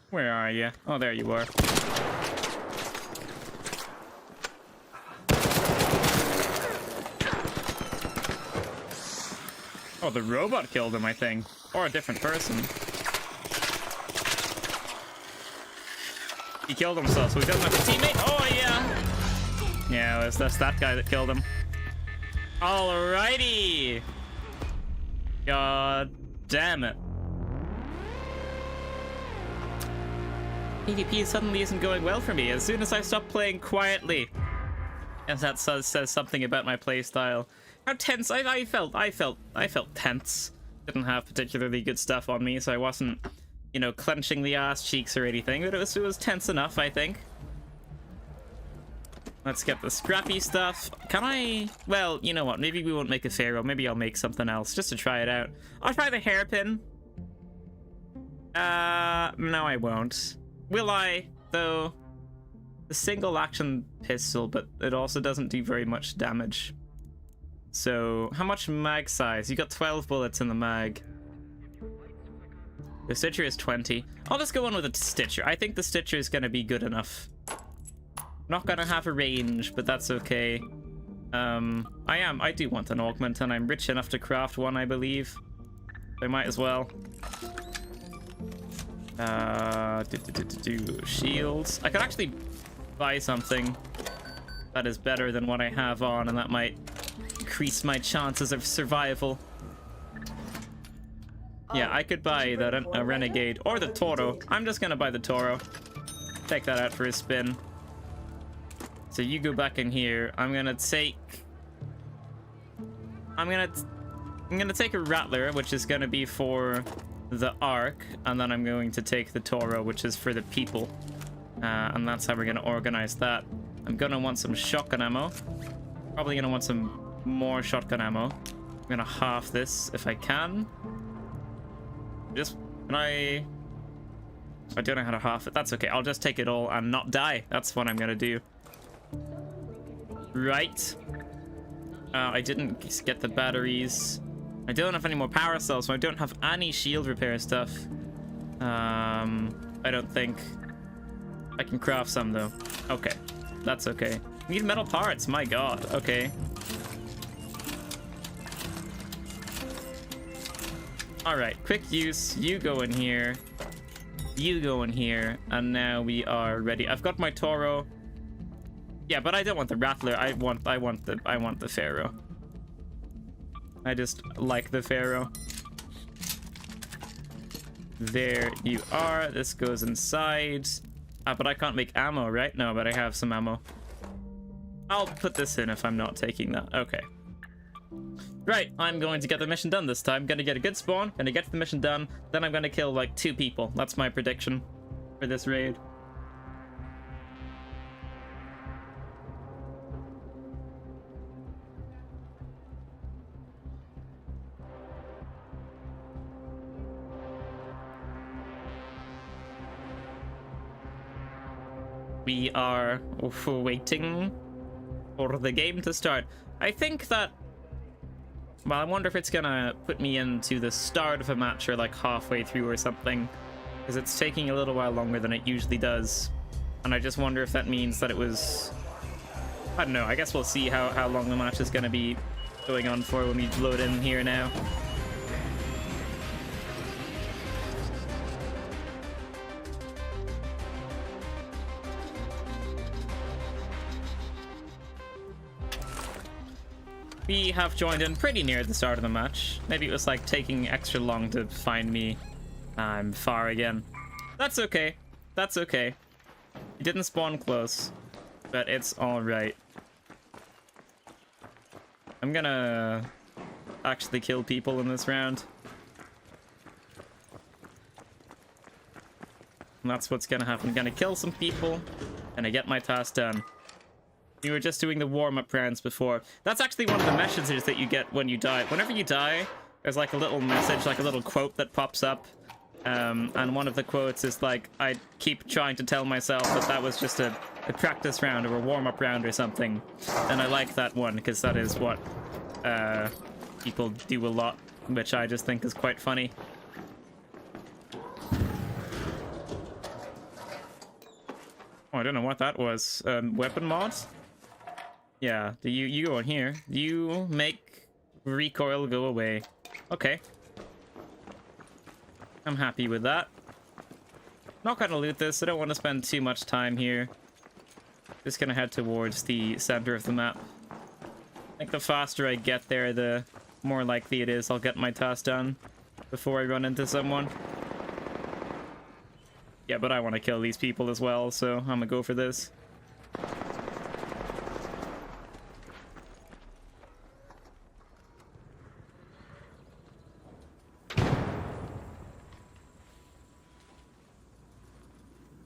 Where are you? Oh, there you are. Oh, the robot killed him, I think. Or a different person. He killed himself, so he doesn't have a teammate. Oh, yeah. Yeah, that's that guy that killed him. Alrighty. God damn it. PvP suddenly isn't going well for me. As soon as I stop playing quietly. And that says something about my playstyle. How tense I felt tense. Didn't have particularly good stuff on me, so I wasn't, you know, clenching the ass cheeks or anything, but it was tense enough, I think. Let's get the scrappy stuff. Can I? Well, you know what? Maybe we won't make a pharaoh. Maybe I'll make something else just to try it out. I'll try the hairpin. No, I won't. Will I, though? The single action pistol, but it also doesn't do very much damage. So, how much mag size? You got 12 bullets in the mag. The Stitcher is 20. I'll just go on with a Stitcher. I think the Stitcher is going to be good enough. Not going to have a range, but that's okay. I do want an augment, and I'm rich enough to craft one, I believe. I might as well. Shields. I could actually buy something that is better than what I have on, and that might increase my chances of survival. Yeah, I could buy a Renegade or the Toro. I'm just gonna buy the Toro. Take that out for a spin. So you go back in here. I'm gonna take a Rattler, which is gonna be for the Ark, and then I'm going to take the Toro, which is for the people. And that's how we're gonna organize that. I'm gonna want some shotgun ammo. Probably gonna want some more shotgun ammo. I'm gonna half this if I can. I don't know how to half it. That's okay. I'll just take it all and not die. That's what I'm gonna do. Right. I didn't get the batteries. I don't have any more power cells, so I don't have any shield repair stuff. I don't think I can craft some though. Okay. That's okay. Need metal parts, my god. Okay. Alright, quick use. You go in here. You go in here. And now we are ready. I've got my Toro. Yeah, but I don't want the Rattler. I want the Pharaoh. I just like the Pharaoh. There you are. This goes inside. But I can't make ammo, right? No, but I have some ammo. I'll put this in if I'm not taking that. Okay. Right, I'm going to get the mission done this time. Gonna get a good spawn, gonna get the mission done, then I'm gonna kill like 2 people. That's my prediction for this raid. We are waiting for the game to start. I think that... Well, I wonder if it's gonna put me into the start of a match or like halfway through or something. Because it's taking a little while longer than it usually does. And I just wonder if that means that it was... I don't know, I guess we'll see how long the match is gonna be going on for when we load in here now. We have joined in pretty near the start of the match. Maybe it was like taking extra long to find me. I'm far again. That's okay. That's okay. You didn't spawn close, but it's alright. I'm gonna actually kill people in this round. And that's what's gonna happen. I'm gonna kill some people, and I get my task done. You were just doing the warm-up rounds before. That's actually one of the messages that you get when you die. Whenever you die, there's like a little message, like a little quote that pops up. And one of the quotes is like, I keep trying to tell myself that that was just a practice round or a warm-up round or something. And I like that one, because that is what people do a lot, which I just think is quite funny. Oh, I don't know what that was. Weapon mods? Yeah, you go in here. You make recoil go away. Okay. I'm happy with that. Not gonna loot this. I don't want to spend too much time here. Just gonna head towards the center of the map. I think the faster I get there, the more likely it is I'll get my task done before I run into someone. Yeah, but I want to kill these people as well, so I'm gonna go for this.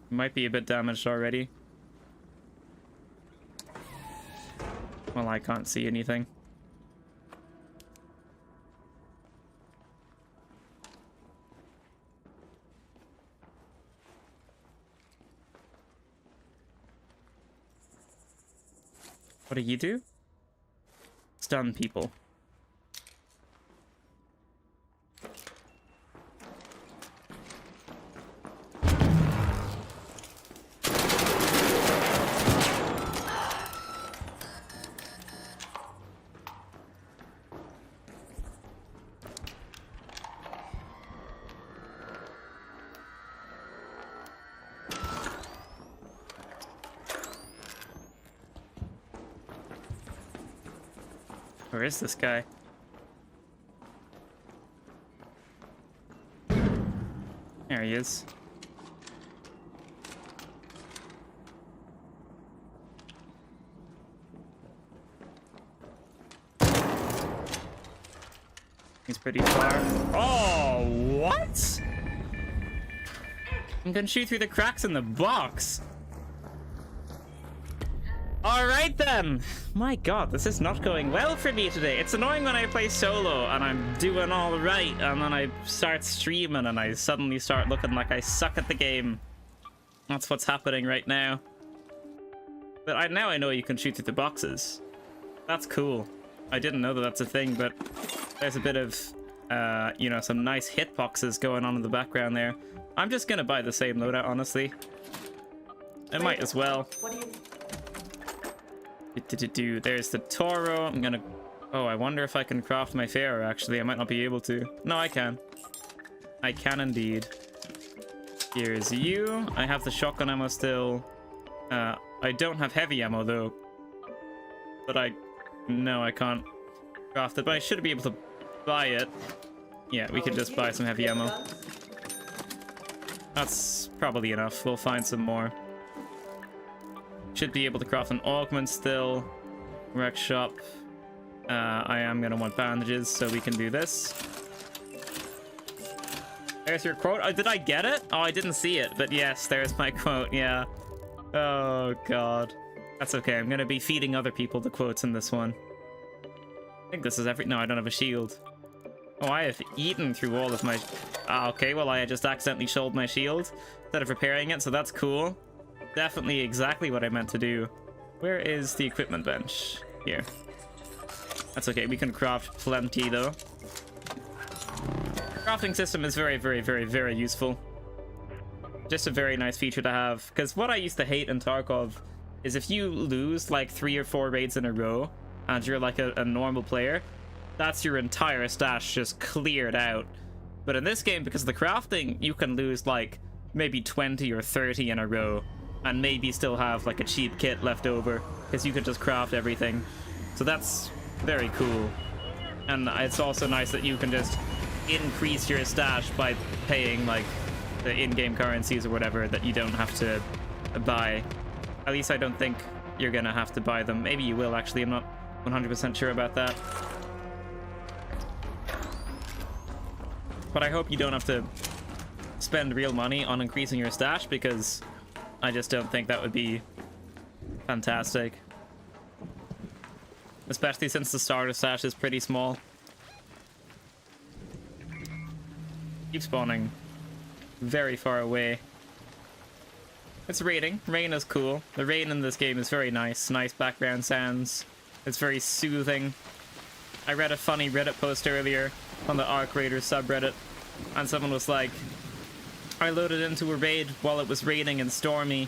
Might be a bit damaged already. Well, I can't see anything. What do you do? Stun people. Where is this guy? There he is. He's pretty far. Oh, what? I'm gonna shoot through the cracks in the box. Alright then! My god, this is not going well for me today. It's annoying when I play solo and I'm doing alright and then I start streaming and I suddenly start looking like I suck at the game. That's what's happening right now. But now I know you can shoot through the boxes. That's cool. I didn't know that that's a thing, but there's a bit of, you know, some nice hitboxes going on in the background there. I'm just gonna buy the same loadout, honestly. I might as well.
What do you...
There's the Toro. I'm gonna... Oh, I wonder if I can craft my Pharaoh, actually. I might not be able to. No, I can. I can indeed. Here's you. I have the shotgun ammo still. I don't have heavy ammo, though. But no, I can't craft it. But I should be able to buy it. Yeah, we could just buy some heavy ammo. That's probably enough. We'll find some more. Should be able to craft an augment still. Rec shop. I am going to want bandages, so we can do this. There's your quote. Oh, did I get it? Oh, I didn't see it, but yes, there's my quote, yeah. Oh, God. That's okay. I'm going to be feeding other people the quotes in this one. I think this is every... No, I don't have a shield. Oh, I have eaten through all of my... Ah, okay, well, I just accidentally sold my shield instead of repairing it, so that's cool. Definitely exactly what I meant to do. Where is the equipment bench? Here. That's okay. We can craft plenty, though. Crafting system is very, very, very, very useful. Just a very nice feature to have. Because what I used to hate in Tarkov is if you lose like 3 or 4 raids in a row and you're like a normal player, that's your entire stash just cleared out. But in this game, because of the crafting, you can lose like maybe 20 or 30 in a row and maybe still have like a cheap kit left over because you can just craft everything. So that's very cool. And it's also nice that you can just increase your stash by paying like the in-game currencies or whatever that you don't have to buy. At least I don't think you're gonna have to buy them. Maybe you will, actually. I'm not 100% sure about that. But I hope you don't have to spend real money on increasing your stash, because I just don't think that would be fantastic. Especially since the starter stash is pretty small. Keep spawning very far away. It's raining. Rain is cool. The rain in this game is very nice. Nice background sounds. It's very soothing. I read a funny Reddit post earlier on the Arc Raiders subreddit, and someone was like, I loaded into a raid while it was raining and stormy,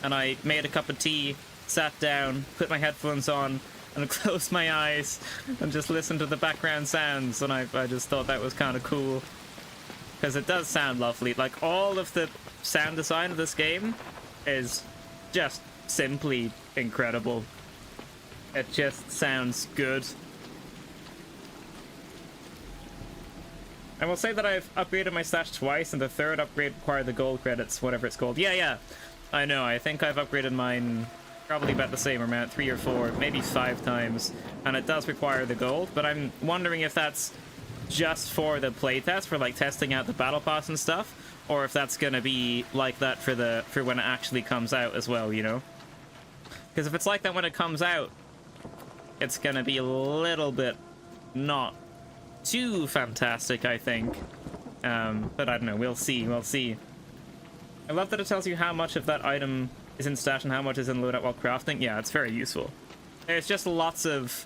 and I made a cup of tea, sat down, put my headphones on, and closed my eyes and just listened to the background sounds. And I just thought that was kind of cool, because it does sound lovely. Like, all of the sound design of this game is just simply incredible. It just sounds good. I will say that I've upgraded my stash twice, and the third upgrade required the gold credits, whatever it's called. Yeah, I know. I think I've upgraded mine probably about the same amount, 3 or 4, maybe 5 times, and it does require the gold, but I'm wondering if that's just for the playtest, for like testing out the battle pass and stuff, or if that's gonna be like that for when it actually comes out as well, you know? Because if it's like that when it comes out, it's gonna be a little bit not too fantastic, I think. But I don't know, we'll see. I love that it tells you how much of that item is in stash and how much is in loadout while crafting. Yeah, it's very useful. There's just lots of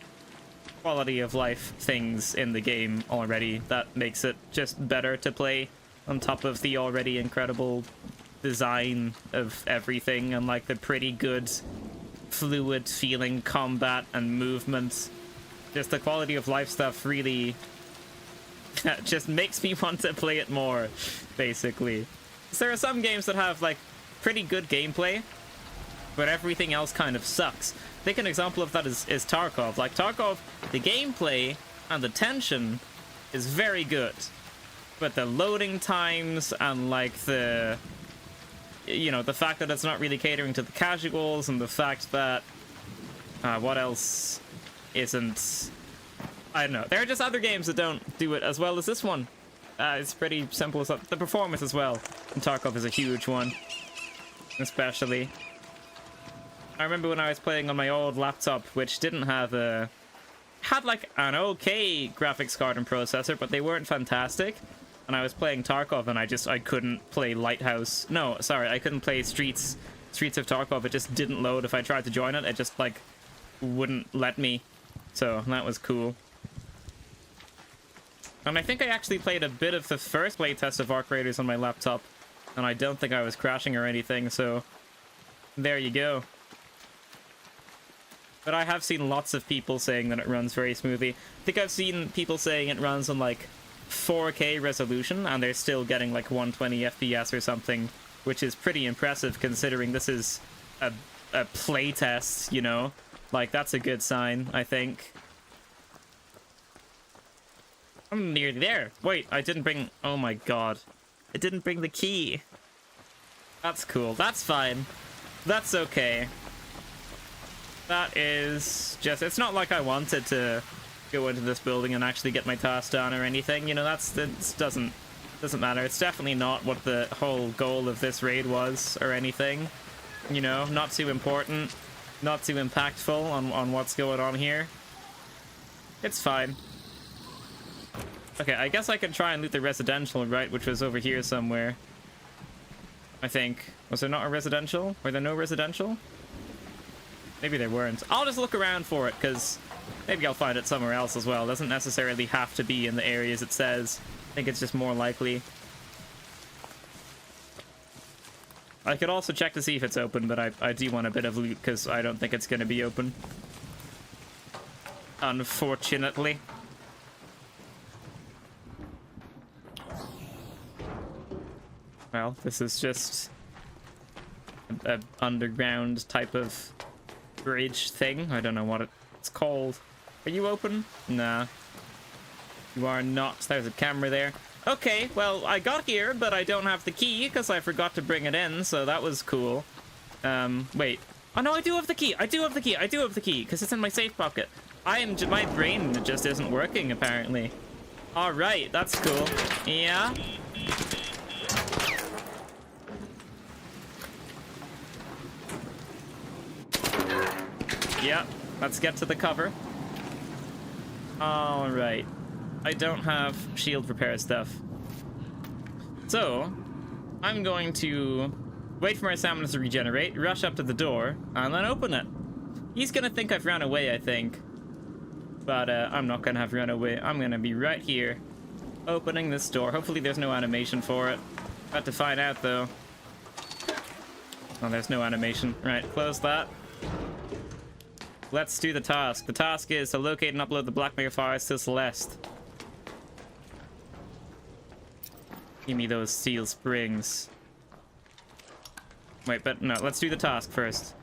quality of life things in the game already that makes it just better to play, on top of the already incredible design of everything and like the pretty good fluid feeling combat and movement. Just the quality of life stuff really just makes me want to play it more, basically. So there are some games that have like pretty good gameplay, but everything else kind of sucks. I think an example of that is Tarkov. Like, Tarkov, the gameplay and the tension is very good, but the loading times and like the, you know, the fact that it's not really catering to the casuals, and the fact that what else isn't, I don't know. There are just other games that don't do it as well as this one. It's pretty simple stuff. The performance as well in Tarkov is a huge one, especially. I remember when I was playing on my old laptop, which didn't have had like an okay graphics card and processor, but they weren't fantastic. And I was playing Tarkov, and I couldn't play Lighthouse. No, sorry, I couldn't play Streets of Tarkov. It just didn't load. If I tried to join it, it just like wouldn't let me. So that was cool. And I think I actually played a bit of the first playtest of Arc Raiders on my laptop, and I don't think I was crashing or anything, so there you go. But I have seen lots of people saying that it runs very smoothly. I think I've seen people saying it runs on like 4K resolution and they're still getting like 120 FPS or something, which is pretty impressive considering this is a play test, you know? Like, that's a good sign, I think. I'm nearly there. Wait, I didn't bring... Oh my god. I didn't bring the key. That's cool. That's fine. That's okay. That is just... It's not like I wanted to go into this building and actually get my task done or anything. You know, that doesn't matter. It's definitely not what the whole goal of this raid was or anything. You know, not too important. Not too impactful on what's going on here. It's fine. Okay, I guess I could try and loot the residential, right? Which was over here somewhere. I think. Was there not a residential? Were there no residential? Maybe there weren't. I'll just look around for it, because maybe I'll find it somewhere else as well. It doesn't necessarily have to be in the areas it says. I think it's just more likely. I could also check to see if it's open, but I do want a bit of loot, because I don't think it's going to be open. Unfortunately. Well, this is just an underground type of bridge thing. I don't know what it's called. Are you open? Nah. You are not. There's a camera there. Okay, well, I got here, but I don't have the key because I forgot to bring it in, so that was cool. Wait. Oh, no, I do have the key. I do have the key because it's in my safe pocket. My brain just isn't working, apparently. All right, that's cool. Yeah. Yeah, let's get to the cover. All right. I don't have shield repair stuff. So, I'm going to wait for my stamina to regenerate, rush up to the door, and then open it. He's gonna think I've run away, I think. But I'm not gonna have run away. I'm gonna be right here, opening this door. Hopefully there's no animation for it. About to find out, though. Oh, there's no animation. Right, close that. Let's do the task. The task is to locate and upload the Black Mega files to Celeste. Give me those steel springs. Wait, but no, let's do the task first.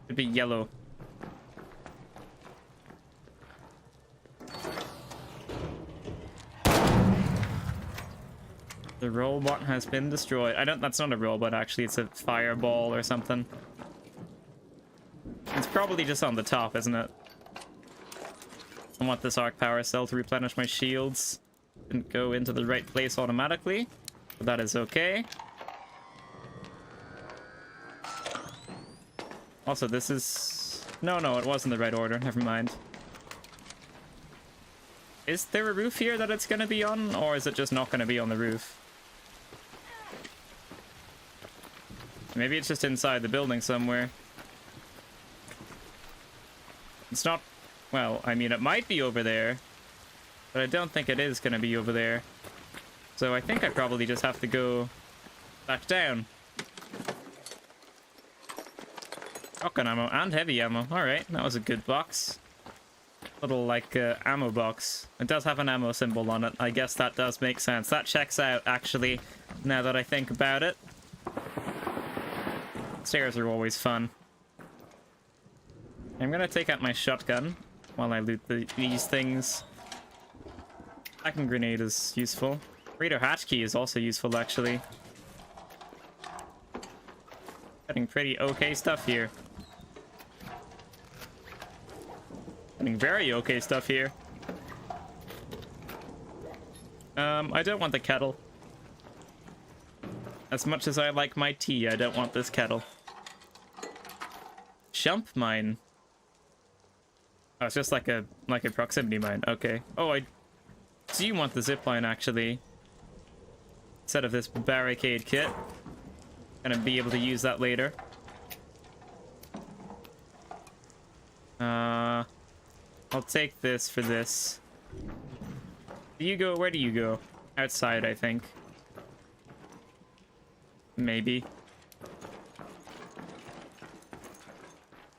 It'd be yellow. The robot has been destroyed. That's not a robot, actually. It's a fireball or something. It's probably just on the top, isn't it? I want this arc power cell to replenish my shields. Didn't go into the right place automatically, but that is okay. Also, this is... No, it wasn't the right order. Never mind. Is there a roof here that it's going to be on, or is it just not going to be on the roof? Maybe it's just inside the building somewhere. It's not... Well, I mean, it might be over there, but I don't think it is going to be over there. So I think I probably just have to go back down. Shotgun ammo and heavy ammo. Alright, that was a good box. Little, like, ammo box. It does have an ammo symbol on it. I guess that does make sense. That checks out, actually, now that I think about it. Stairs are always fun. I'm gonna take out my shotgun while I loot these things. Hacking grenade is useful. Radar hatch key is also useful, actually. Getting pretty okay stuff here. Getting very okay stuff here. I don't want the kettle. As much as I like my tea, I don't want this kettle. Jump mine. Oh, it's just like a proximity mine. Okay. Oh, I do want the zipline, actually. Instead of this barricade kit. Gonna be able to use that later. I'll take this for this. Where do you go? Outside, I think. Maybe.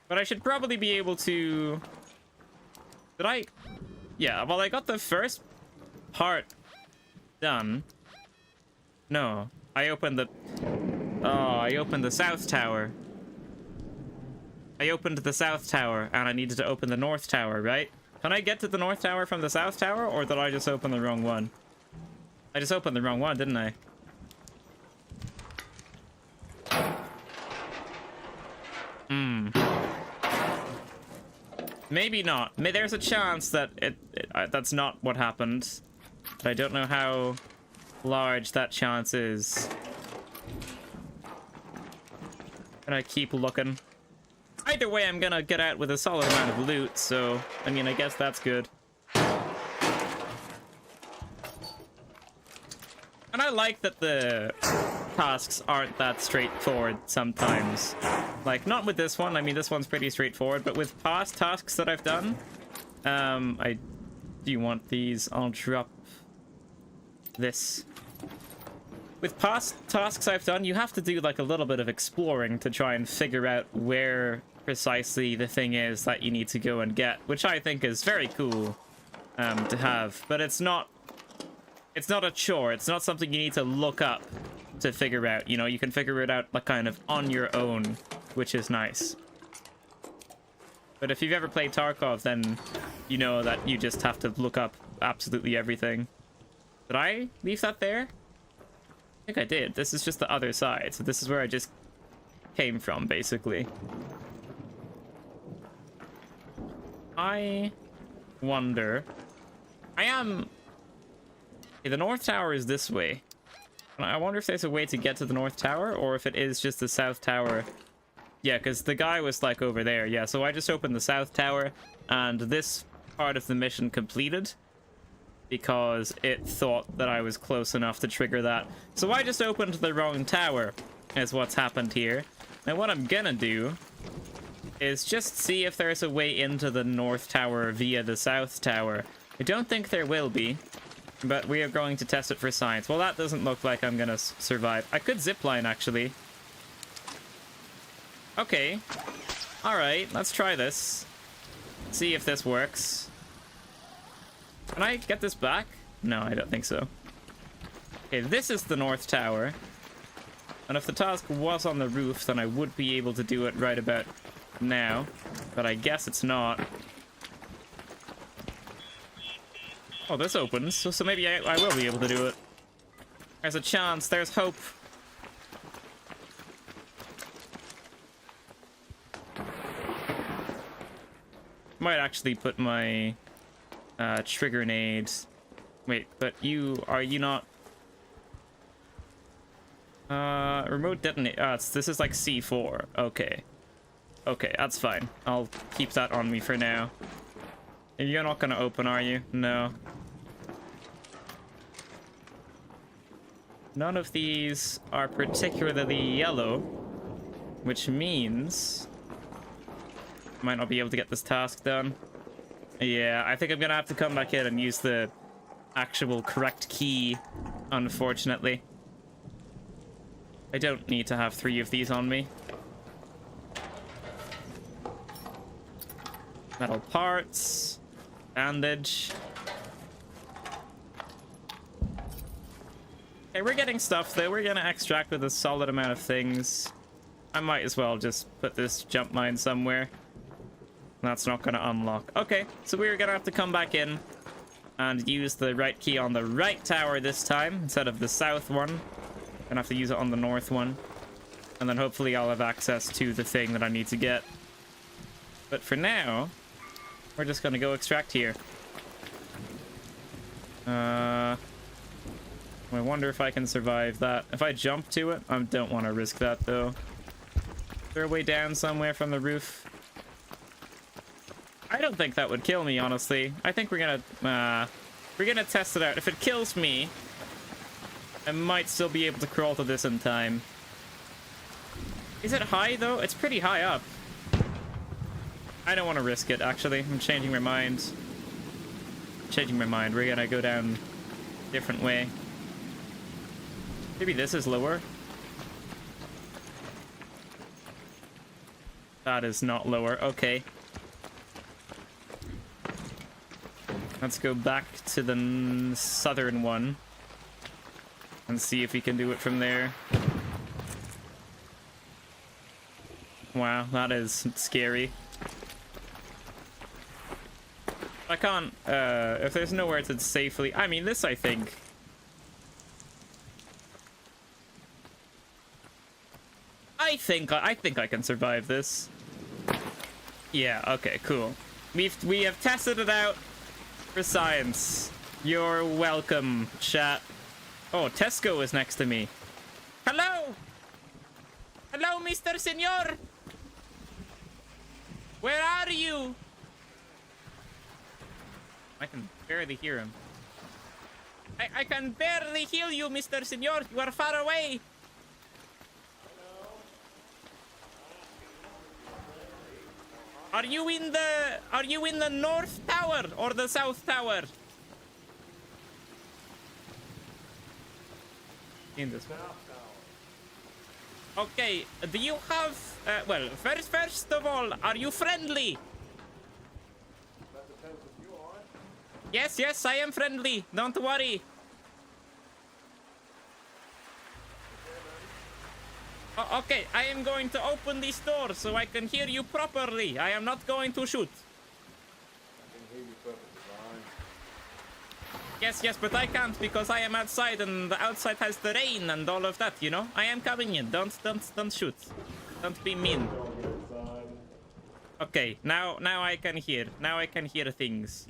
But I should probably be able to... Did I... Yeah, well, I got the first part done. No, I opened the... Oh, I opened the south tower. I opened the south tower, and I needed to open the north tower, right? Can I get to the north tower from the south tower, or did I just open the wrong one? I just opened the wrong one, didn't I? Maybe not. There's a chance that that's not what happened. But I don't know how large that chance is. Gonna keep looking. Either way, I'm gonna get out with a solid amount of loot, so, I mean, I guess that's good. And I like that the tasks aren't that straightforward sometimes. Like, not with this one. I mean, this one's pretty straightforward, but with past tasks that I've done, do you want these? I'll drop this. With past tasks I've done, you have to do, like, a little bit of exploring to try and figure out where precisely the thing is that you need to go and get, which I think is very cool to have. But it's not a chore. It's not something you need to look up to figure out. You know, you can figure it out, like, kind of on your own, which is nice. But if you've ever played Tarkov, then you know that you just have to look up absolutely everything. Did I leave that there? I think I did. This is just the other side, so this is where I just came from, basically. I wonder... Okay, the North Tower is this way. I wonder if there's a way to get to the North Tower, or if it is just the South Tower. Yeah, because the guy was, like, over there. Yeah, so I just opened the South Tower, and this part of the mission completed, because it thought that I was close enough to trigger that. So I just opened the wrong tower, is what's happened here. And what I'm gonna do is just see if there's a way into the North Tower via the South Tower. I don't think there will be, but we are going to test it for science. Well, that doesn't look like I'm gonna survive. I could zipline, actually. Okay. Alright, let's try this. See if this works. Can I get this back? No, I don't think so. Okay, this is the North Tower. And if the task was on the roof, then I would be able to do it right about now. But I guess it's not. Oh, this opens, so maybe I will be able to do it. There's a chance, there's hope. Might actually put my trigger nade. Wait, but are you not? Remote detonate. This is like C4. Okay. Okay, that's fine. I'll keep that on me for now. You're not gonna open, are you? No. None of these are particularly yellow, which means I might not be able to get this task done. Yeah, I think I'm gonna have to come back in and use the actual correct key, unfortunately. I don't need to have 3 of these on me. Metal parts, bandage. Okay, we're getting stuff though. We're gonna extract with a solid amount of things. I might as well just put this jump mine somewhere. That's not gonna unlock. Okay, so we're gonna have to come back in and use the right key on the right tower this time instead of the south one. Gonna have to use it on the north one. And then hopefully I'll have access to the thing that I need to get. But for now, we're just gonna go extract here. I wonder if I can survive that. If I jump to it, I don't want to risk that though. Is there a way down somewhere from the roof? I don't think that would kill me, honestly. I think we're gonna test it out. If it kills me, I might still be able to crawl to this in time. Is it high though? It's pretty high up. I don't want to risk it, actually. I'm changing my mind. We're gonna go down a different way. Maybe this is lower. That is not lower. Okay. Let's go back to the southern one and see if we can do it from there. Wow, that is scary. I can't, if there's nowhere to safely... I mean, this, I think... I think I can survive this. Yeah, okay, cool. We have tested it out for science. You're welcome, chat. Oh, Tesco is next to me. Hello! Hello, Mr. Senor! Where are you? I can barely hear him. I can barely hear you, Mr. Senor. You are far away. Are you in the North Tower or the South Tower? In this one. Okay, do you have well, first of all, are you friendly? Yes, I am friendly. Don't worry. Okay, I am going to open this door so I can hear you properly. I am not going to shoot.
I can hear you perfectly fine.
Yes, but I can't because I am outside and the outside has the rain and all of that, you know? I am coming in. Don't shoot. Don't be mean.
Don't get inside.
Okay, now I can hear. Now I can hear things.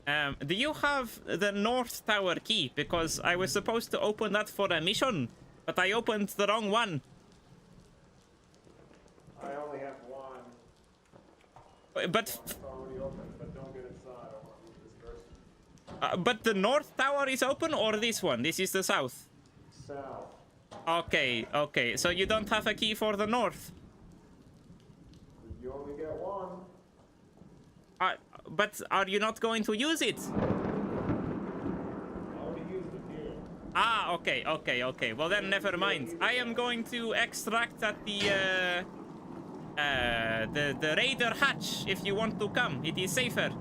Do you have the North Tower key? Because I was supposed to open that for a mission, but I opened the wrong one.
I only have one.
But
It's already open, but don't get inside. I want to move this person.
but the North Tower is open, or this one? This is the South.
South.
Okay. So you don't have a key for the North.
You only get one.
But are you not going to use it?
I already used it here.
Ah, okay. Well then, never mind. I am going to extract at the Raider hatch if you want to come. It is safer.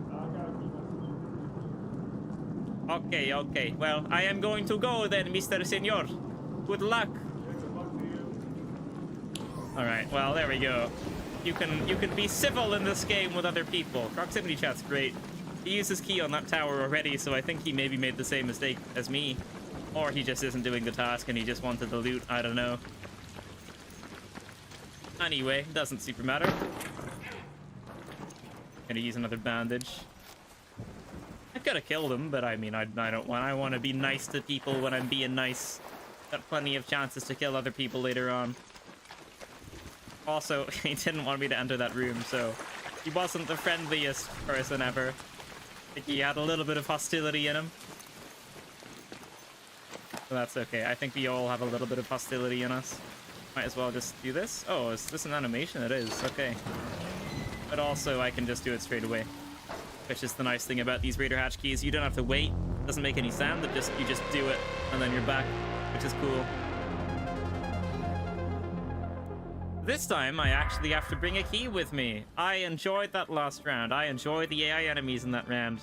I gotta keep it.
Okay. Well, I am going to go then, Mr. Senor. Good luck.
It's a luck to you.
All right. Well, there we go. You can be civil in this game with other people. Proximity chat's great. He used his key on that tower already, so I think he maybe made the same mistake as me. Or he just isn't doing the task and he just wanted the loot. I don't know. Anyway, doesn't super matter. Gonna use another bandage. I could have killed him, but I mean, I don't want. I want to be nice to people when I'm being nice. Got plenty of chances to kill other people later on. Also, he didn't want me to enter that room, so he wasn't the friendliest person ever. I think he had a little bit of hostility in him. So that's okay. I think we all have a little bit of hostility in us. Might as well just do this. Oh, is this an animation? It is. Okay. But also, I can just do it straight away. Which is the nice thing about these Raider hatch keys. You don't have to wait. It doesn't make any sound. You just do it, and then you're back, which is cool. This time, I actually have to bring a key with me. I enjoyed that last round. I enjoyed the AI enemies in that round.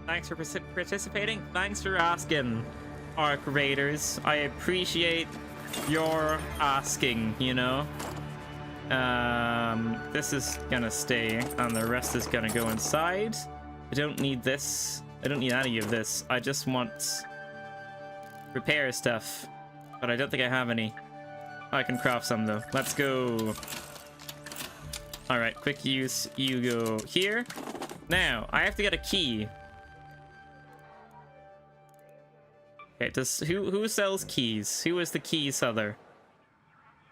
Thanks for participating. Thanks for asking, Arc Raiders. I appreciate your asking, you know? This is gonna stay, and the rest is gonna go inside. I don't need this. I don't need any of this. I just want repair stuff, but I don't think I have any. I can craft some though. Let's go. All right, quick use. You go here. Now I have to get a key. Okay, who sells keys? Who is the key seller?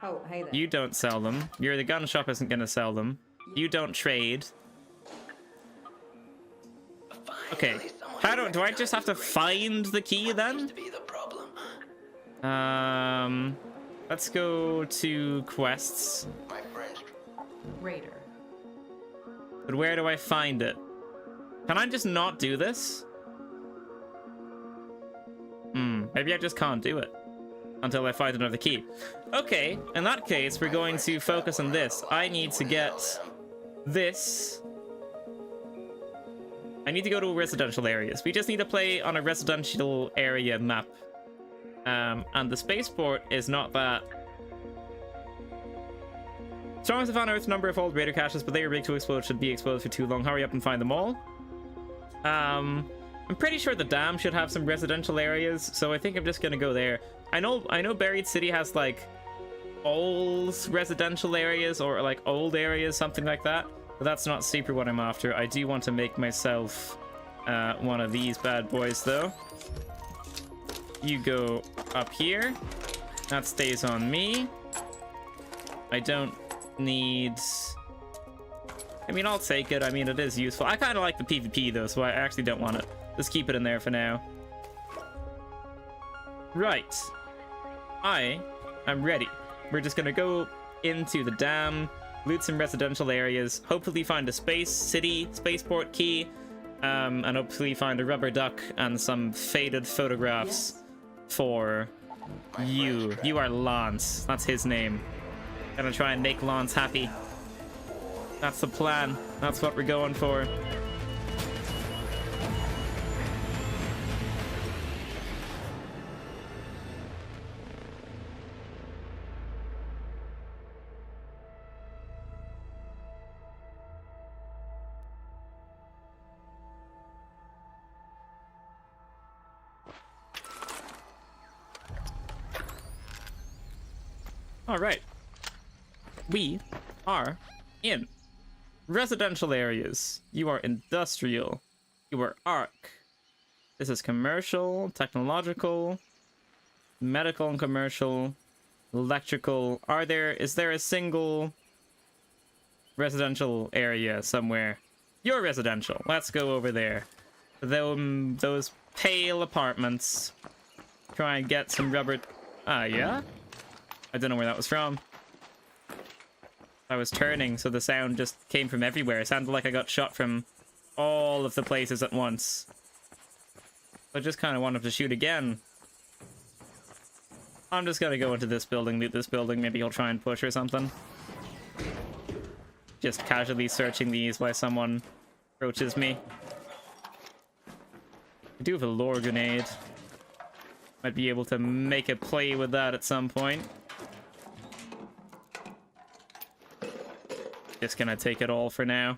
Oh, hey there.
You don't sell them. The gun shop isn't gonna sell them. You don't trade. Okay. Do I just have to find the key then?
To be the problem.
Let's go to quests.
My friends.
Raider.
But where do I find it? Can I just not do this? Maybe I just can't do it. until I find another key. Okay, in that case, we're going to focus on this. I need to get this. I need to go to residential areas. We just need to play on a residential area map. And the spaceport is not that... Strongest of on Earth, number of old raider caches, but they are big to explode, should be exposed for too long. Hurry up and find them all. I'm pretty sure the dam should have some residential areas, so I think I'm just gonna go there. I know Buried City has like old residential areas or like old areas, something like that, but that's not super what I'm after. I do want to make myself one of these bad boys though. You go up here. That stays on me. I don't need... I mean, I'll take it. I mean, it is useful. I kind of like the PvP though, so I actually don't want it. Just keep it in there for now. Right. I am ready. We're just gonna go into the dam, loot some residential areas, hopefully find a spaceport key, and hopefully find a rubber duck and some faded photographs for you. You are Lance. That's his name. Gonna try and make Lance happy. That's the plan. That's what we're going for. All right. We are in residential areas. You are industrial. You are arc. This is commercial, technological, medical and commercial, electrical. Is there a single residential area somewhere? You're residential. Let's go over there. Those pale apartments. Try and get some rubber. Ah, yeah? I don't know where that was from. I was turning, so the sound just came from everywhere. It sounded like I got shot from all of the places at once. I just kind of wanted to shoot again. I'm just gonna go into this building, loot this building. Maybe he'll try and push or something. Just casually searching these while someone approaches me. I do have a lore grenade. Might be able to make a play with that at some point. Just gonna take it all for now.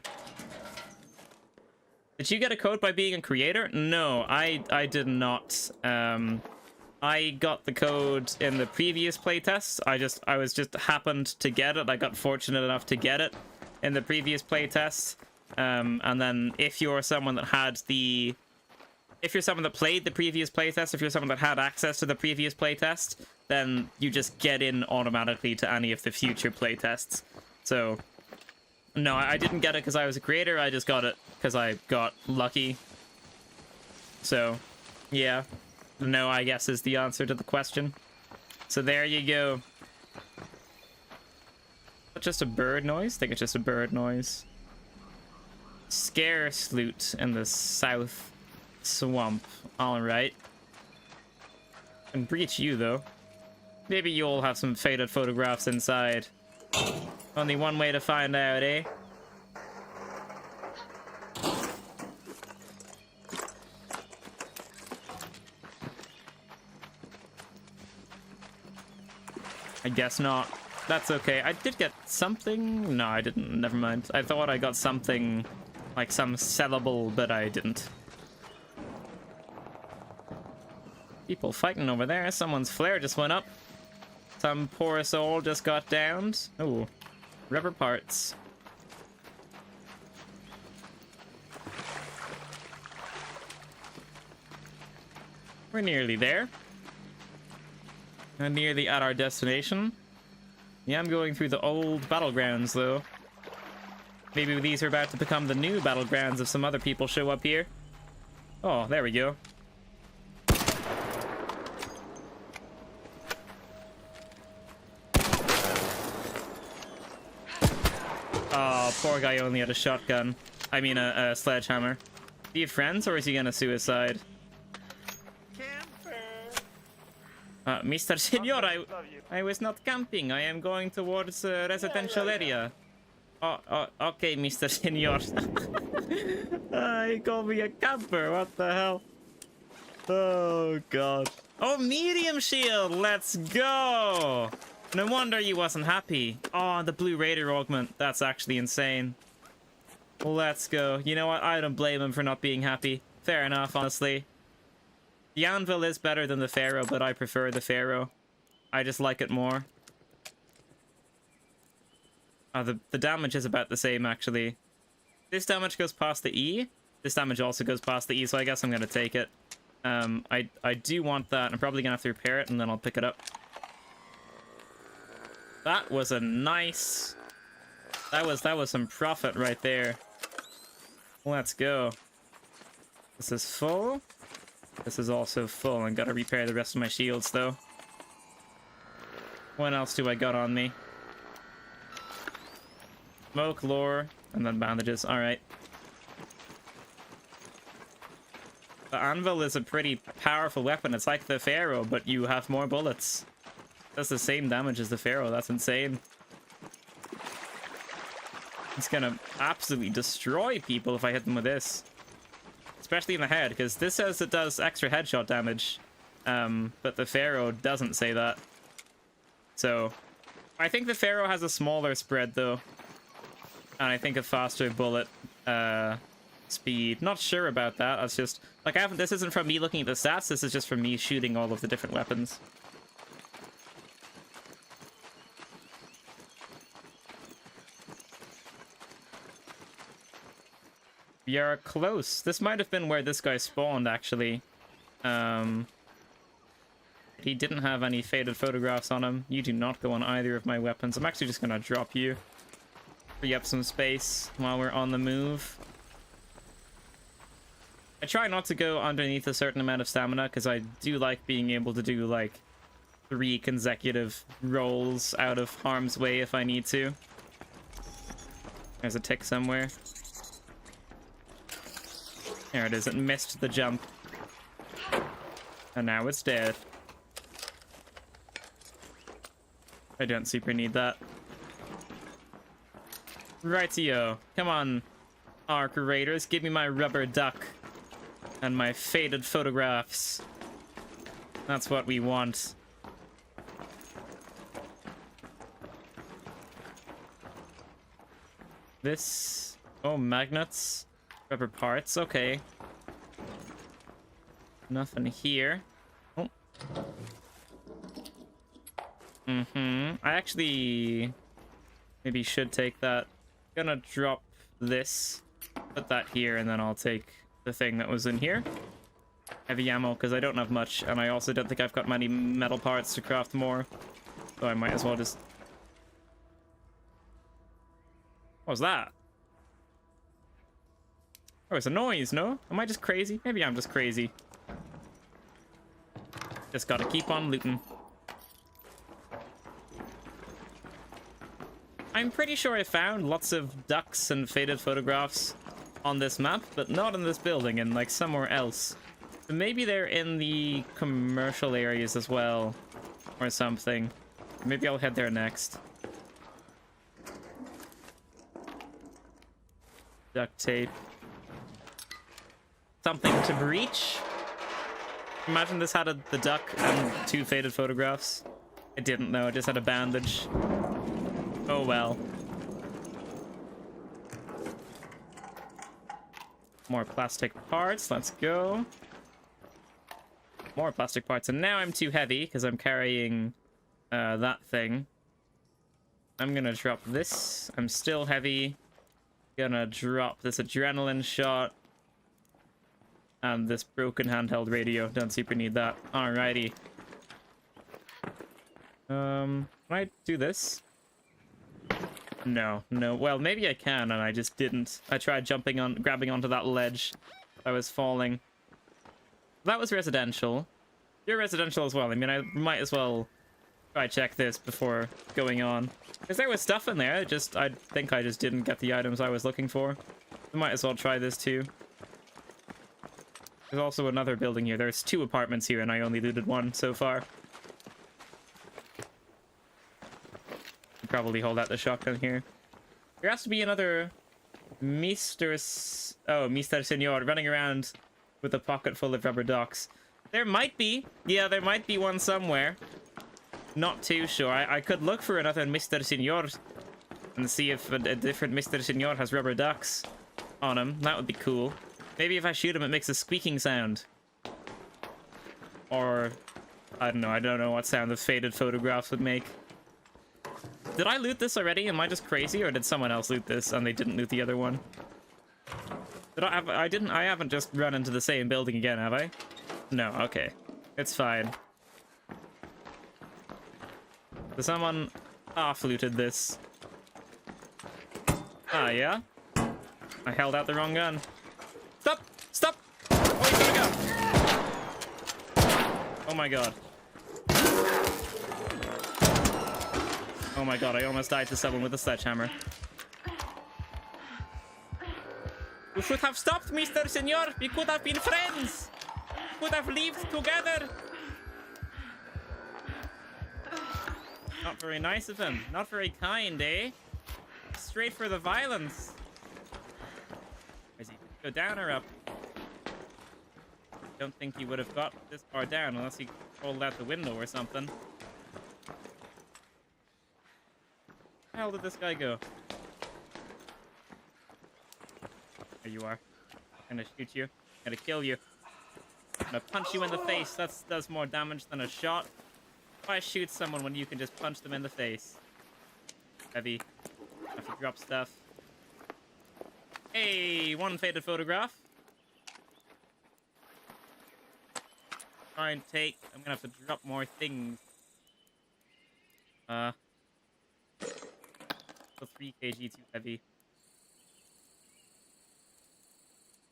Did you get a code by being a creator? No, I did not. I got the code in the previous playtest. I was just happened to get it. I got fortunate enough to get it in the previous playtest. And then if you're someone that had the... If you're someone that played the previous playtest, if you're someone that had access to the previous playtest, then you just get in automatically to any of the future playtests. So... No, I didn't get it because I was a creator. I just got it because I got lucky. So, yeah. No, I guess is the answer to the question. So there you go. Just a bird noise? I think it's just a bird noise. Scarce loot in the south swamp. Alright. Can breach you, though. Maybe you'll have some faded photographs inside. Only one way to find out, eh? I guess not. That's okay. I did get something. No, I didn't. Never mind. I thought I got something, like some sellable, but I didn't. People fighting over there. Someone's flare just went up. Some poor soul just got downed. Oh, rubber parts. We're nearly there. And nearly at our destination. Yeah, I'm going through the old battlegrounds, though. Maybe these are about to become the new battlegrounds if some other people show up here. Oh, there we go. Oh, poor guy only had a shotgun. I mean, a sledgehammer. Do you have friends, or is he gonna suicide? Mr. Senor, I was not camping. I am going towards a residential area. Oh, okay, Mr. Senor. He called me a camper. What the hell? Oh, God. Oh, medium shield. Let's go. No wonder you wasn't happy. Oh, the Blue Raider augment. That's actually insane. Let's go. You know what? I don't blame him for not being happy. Fair enough, honestly. The Anvil is better than the Pharaoh, but I prefer the Pharaoh. I just like it more. The damage is about the same, actually. This damage goes past the E. This damage also goes past the E, so I guess I'm going to take it. I do want that. I'm probably going to have to repair it, and then I'll pick it up. That was a nice... That was some profit right there. Let's go. This is full. This is also full, and gotta repair the rest of my shields, though. What else do I got on me? Smoke, lore, and then bandages. Alright. The Anvil is a pretty powerful weapon. It's like the Pharaoh, but you have more bullets. That's the same damage as the Pharaoh. That's insane. It's gonna absolutely destroy people if I hit them with this. Especially in the head, because this says it does extra headshot damage. But the Pharaoh doesn't say that. So, I think the Pharaoh has a smaller spread, though. And I think a faster bullet speed. Not sure about that. That's just... Like, this isn't from me looking at the stats. This is just from me shooting all of the different weapons. We are close. This might have been where this guy spawned, actually. He didn't have any faded photographs on him. You do not go on either of my weapons. I'm actually just gonna drop you. Free up some space while we're on the move. I try not to go underneath a certain amount of stamina, because I do like being able to do, like, 3 consecutive rolls out of harm's way if I need to. There's a tick somewhere. There it is, it missed the jump. And now it's dead. I don't super need that. Rightio. Come on, Arc Raiders, give me my rubber duck. And my faded photographs. That's what we want. This... Oh, magnets. Rubber parts, okay. Nothing here. Oh. I actually maybe should take that. Gonna drop this, put that here, and then I'll take the thing that was in here. Heavy ammo, because I don't have much, and I also don't think I've got many metal parts to craft more. So I might as well just... What was that? Oh, it's a noise, no? Am I just crazy? Maybe I'm just crazy. Just gotta keep on looting. I'm pretty sure I found lots of ducks and faded photographs on this map, but not in this building, and like somewhere else. So maybe they're in the commercial areas as well, or something. Maybe I'll head there next. Duct tape. Something to breach? Imagine this had the duck and 2 faded photographs. It didn't though, it just had a bandage. Oh well. More plastic parts, let's go. More plastic parts, and now I'm too heavy because I'm carrying that thing. I'm gonna drop this. I'm still heavy. Gonna drop this adrenaline shot. And this broken handheld radio. Don't super need that. Alrighty. Can I do this? No. Well, maybe I can, and I just didn't. I tried grabbing onto that ledge. I was falling. That was residential. You're residential as well. I mean, I might as well try check this before going on. Because there was stuff in there. I think I just didn't get the items I was looking for. I might as well try this too. There's also another building here. There's 2 apartments here, and I only looted 1 so far. probably hold out the shotgun here. There has to be another Mr. Mr. Senor running around with a pocket full of rubber ducks. There might be. Yeah, there might be one somewhere. Not too sure. I could look for another Mr. Senor and see if a different Mr. Senor has rubber ducks on him. That would be cool. Maybe if I shoot him, it makes a squeaking sound. Or, I don't know. I don't know what sound the faded photographs would make. Did I loot this already? Am I just crazy, or did someone else loot this and they didn't loot the other one? Did I have? I haven't just run into the same building again, have I? No. Okay, it's fine. So someone off-looted this. Ah, yeah? I held out the wrong gun. Stop! Stop! Oh, he's gonna go! Oh my god. Oh my god, I almost died to someone with a sledgehammer. You should have stopped, Mr. Senor! We could have been friends! We could have lived together! Not very nice of him. Not very kind, eh? Straight for the violence. Is he go down or up? Don't think he would have got this far down unless he rolled out the window or something. Where the hell did this guy go? There you are. I'm gonna shoot you. I'm gonna kill you. I'm gonna punch you in the face. That does more damage than a shot. Why shoot someone when you can just punch them in the face? Heavy. Have to drop stuff. Hey, one faded photograph. Try and take. I'm gonna have to drop more things. So 3 kg too heavy.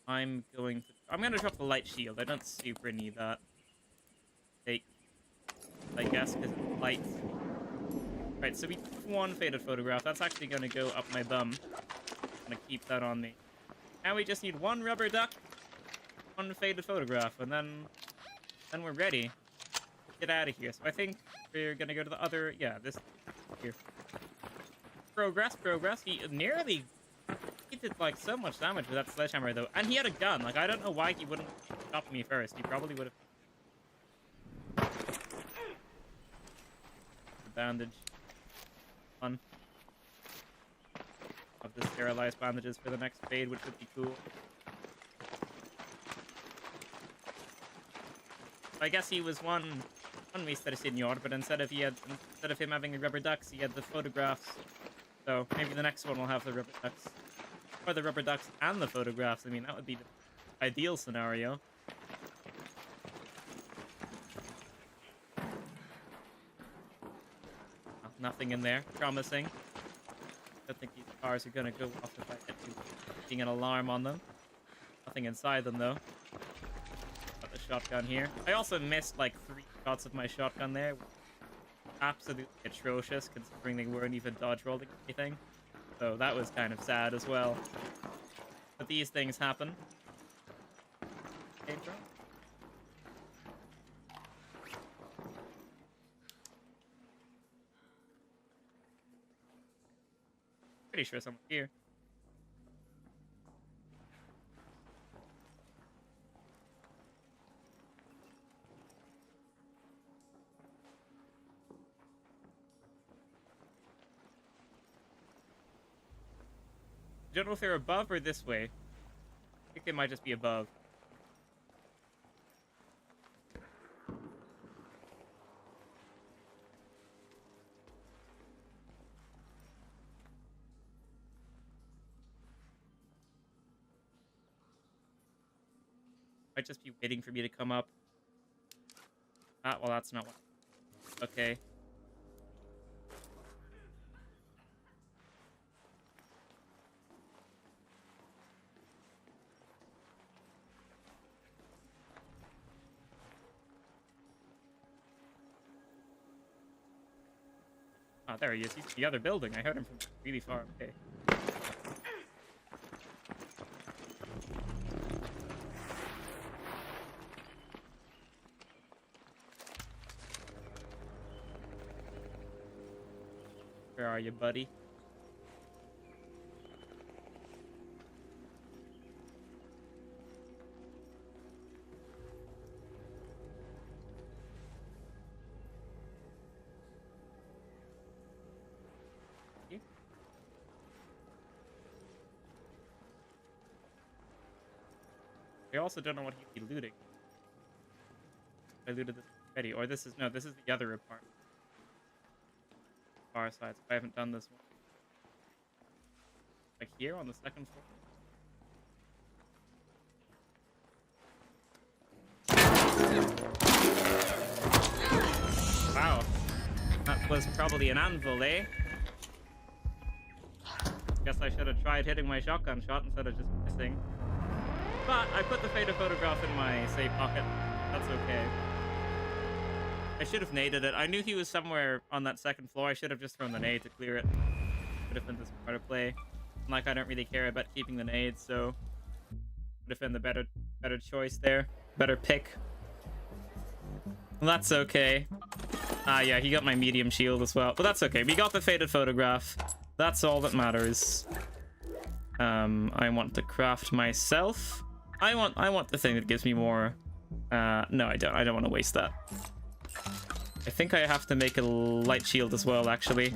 I'm gonna drop the light shield. I don't super need that. Take, I guess, because it's light. Right, so we have one faded photograph. That's actually gonna go up my bum. I'm gonna keep that on me. Now we just need one rubber duck, one faded photograph, and then we're ready. Get out of here. So I think we're gonna go to the other. Yeah, this here. Progress. He nearly. He did like so much damage with that sledgehammer though, and he had a gun. Like I don't know why he wouldn't stop me first. He probably would have. Bandage. Fun. Of the sterilized bandages for the next fade, which would be cool. I guess he was one Mr. Senor, but instead of him having the rubber ducks, he had the photographs. So maybe the next one will have the rubber ducks. Or the rubber ducks and the photographs. I mean, that would be the ideal scenario. Oh, nothing in there. Promising. I think these cars are gonna go off if I get to being an alarm on them. Nothing inside them, though. Got the shotgun here. I also missed, like, 3 shots of my shotgun there. Absolutely atrocious, considering they weren't even dodge rolling anything. So that was kind of sad as well. But these things happen. Okay, bro. Pretty sure someone's here. I don't know if they're above or this way. I think they might just be above. Might just be waiting for me to come up. Ah, well, that's not what. Okay. Ah, there he is. He's the other building. I heard him from really far away. Where are you, buddy? I also don't know what he'd be looting. I looted this already, or this is the other apartment. Far side, so I haven't done this one. Like here on the second floor. Wow. That was probably an anvil, eh? Guess I should have tried hitting my shotgun shot instead of just missing. But I put the faded photograph in my safe pocket. That's okay. I should have naded it. I knew he was somewhere on that second floor. I should have just thrown the nade to clear it. Would have been the smarter play. Like, I don't really care about keeping the nade, so would have been the better choice there. Better pick. Well, that's okay. Yeah, he got my medium shield as well. But that's okay. We got the faded photograph. That's all that matters. I want to craft myself. I want the thing that gives me more. No, I don't. I don't want to waste that. I think I have to make a light shield as well, actually.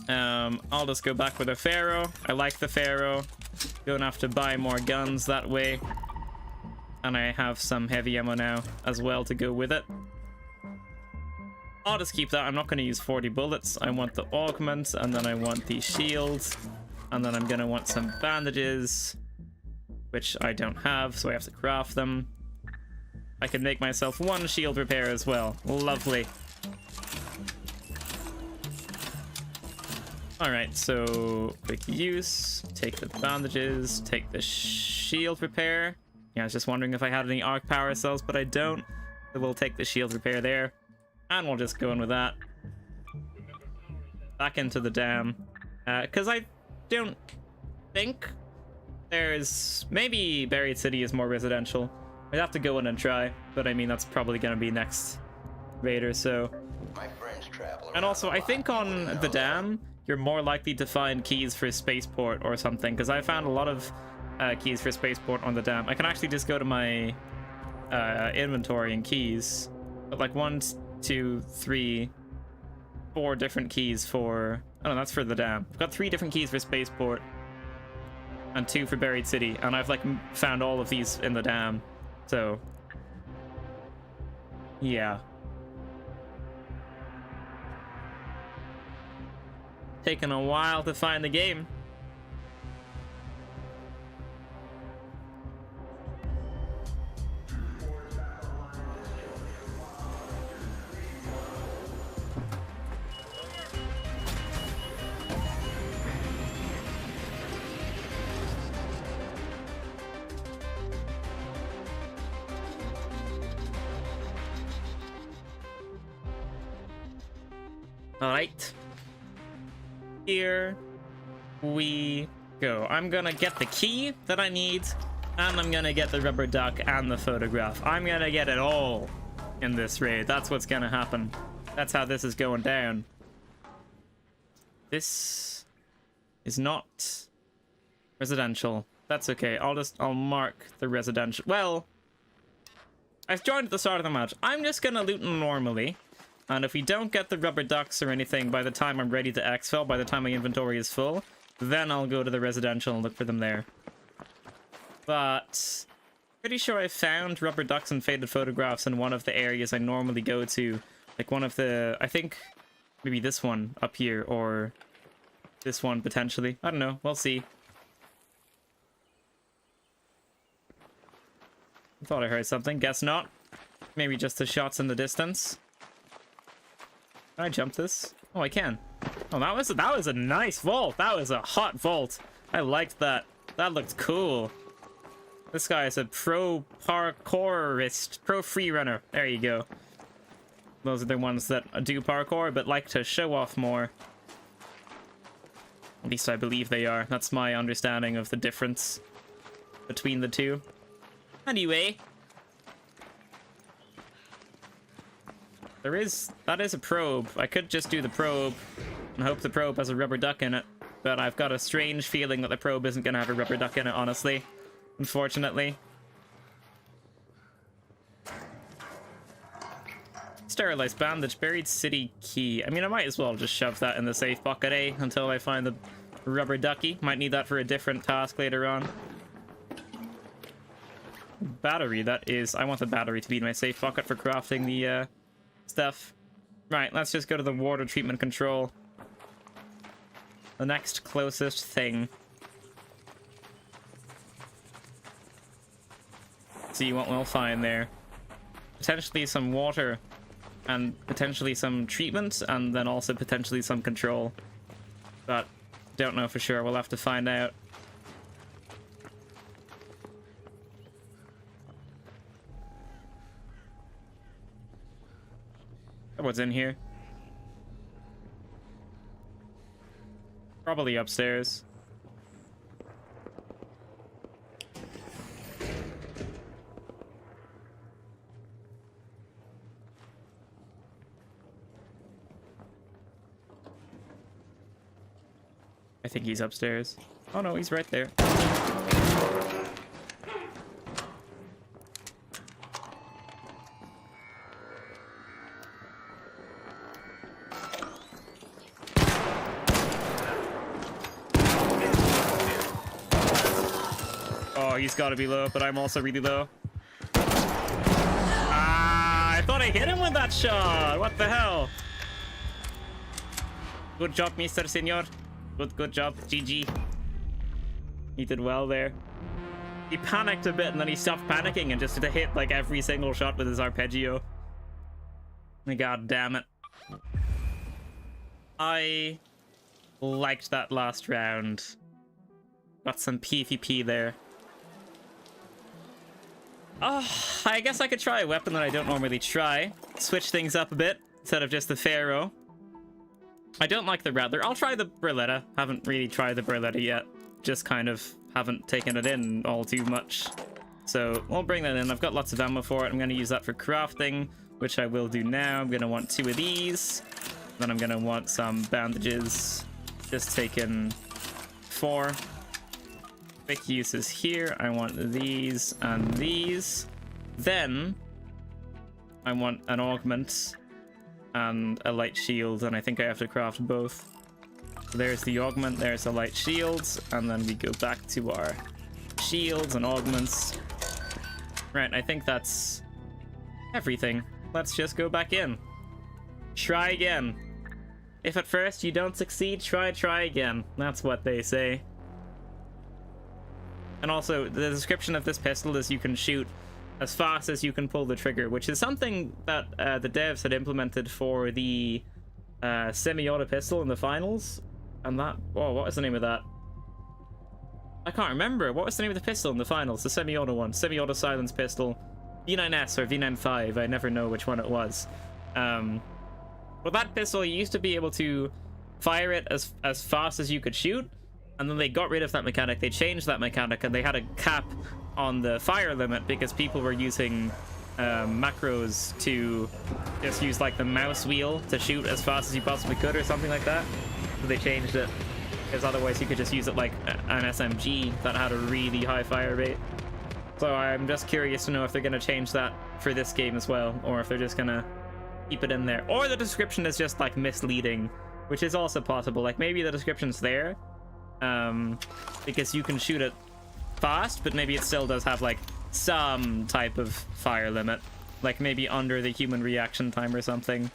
I'll just go back with a Pharaoh. I like the Pharaoh. Don't have to buy more guns that way. And I have some heavy ammo now as well to go with it. I'll just keep that. I'm not going to use 40 bullets. I want the augment, and then I want the shields. And then I'm going to want some bandages, which I don't have, so I have to craft them. I can make myself one shield repair as well. Lovely. Alright, so quick use. Take the bandages. Take the shield repair. Yeah, I was just wondering if I had any arc power cells, but I don't. So we'll take the shield repair there. And we'll just go in with that. Back into the dam. Because I don't think there's... Maybe Buried City is more residential. I'd have to go in and try, but I mean, that's probably going to be next Raider, so...
My friends travel
And also,
around a
I
lot.
think
You
on
wouldn't
the
know
dam, you're more likely to find keys for Spaceport or something, because I found a lot of keys for Spaceport on the dam. I can actually just go to my inventory and keys, but like 1, 2, 3, 4 different keys for... Oh, no, that's for the dam. I've got 3 different keys for Spaceport and 2 for Buried City, and I've like found all of these in the dam. So, yeah. Taking a while to find the game. Alright. Here we go. I'm gonna get the key that I need, and I'm gonna get the rubber duck and the photograph. I'm gonna get it all in this raid. That's what's gonna happen. That's how this is going down. This is not residential. That's okay. I'll mark the residential. Well, I've joined at the start of the match. I'm just gonna loot normally. And if we don't get the rubber ducks or anything by the time I'm ready to exfil, by the time my inventory is full, then I'll go to the residential and look for them there. But pretty sure I found rubber ducks and faded photographs in one of the areas I normally go to. Like one of the, I think maybe this one up here, or this one potentially. I don't know. We'll see. I thought I heard something. Guess not. Maybe just the shots in the distance. Can I jump this? Oh, I can. Oh, that was a nice vault. That was a hot vault. I liked that. That looked cool. This guy is a pro parkourist, pro free runner. There you go. Those are the ones that do parkour but like to show off more. At least I believe they are. That's my understanding of the difference between the two. Anyway. That is a probe. I could just do the probe and hope the probe has a rubber duck in it. But I've got a strange feeling that the probe isn't going to have a rubber duck in it, honestly. Unfortunately. Sterilized bandage, buried city key. I mean, I might as well just shove that in the safe pocket, eh? Until I find the rubber ducky. Might need that for a different task later on. Battery, that is... I want the battery to be in my safe pocket for crafting the stuff. Right, let's just go to the water treatment control. The next closest thing. See what we'll find there. Potentially some water. And potentially some treatment. And then also potentially some control. But don't know for sure. We'll have to find out. What's in here? Probably upstairs. I think he's upstairs. Oh no, he's right there. Oh, he's got to be low, but I'm also really low. Ah, I thought I hit him with that shot. What the hell? Good job, Mr. Senor. Good job. GG. He did well there. He panicked a bit and then he stopped panicking and just hit like every single shot with his arpeggio. God damn it. I liked that last round. Got some PvP there. Oh, I guess I could try a weapon that I don't normally try. Switch things up a bit instead of just the Pharaoh. I don't like the Rattler. I'll try the Berletta. Haven't really tried the Berletta yet. Just kind of haven't taken it in all too much. So we'll bring that in. I've got lots of ammo for it. I'm going to use that for crafting, which I will do now. I'm going to want 2 of these. Then I'm going to want some bandages. Just taking 4. Quick uses here. I want these and these. Then I want an augment and a light shield, and I think I have to craft both. So there's the augment, there's a light shield, and then we go back to our shields and augments. Right, I think that's everything. Let's just go back in. Try again. If at first you don't succeed, try again. That's what they say. And also, the description of this pistol is you can shoot as fast as you can pull the trigger, which is something that the devs had implemented for the semi-auto pistol in the finals. And that... Oh, what was the name of that? I can't remember. What was the name of the pistol in the finals? The semi-auto one. Semi-auto silence pistol. V9S or V95. I never know which one it was. But that pistol, you used to be able to fire it as fast as you could shoot. And then they got rid of that mechanic. They changed that mechanic, and they had a cap on the fire limit because people were using macros to just use like the mouse wheel to shoot as fast as you possibly could or something like that. So they changed it because otherwise you could just use it like an SMG that had a really high fire rate. So I'm just curious to know if they're going to change that for this game as well, or if they're just going to keep it in there, or the description is just like misleading, which is also possible. Like maybe the description's there because you can shoot it fast, but maybe it still does have like some type of fire limit, like maybe under the human reaction time or something,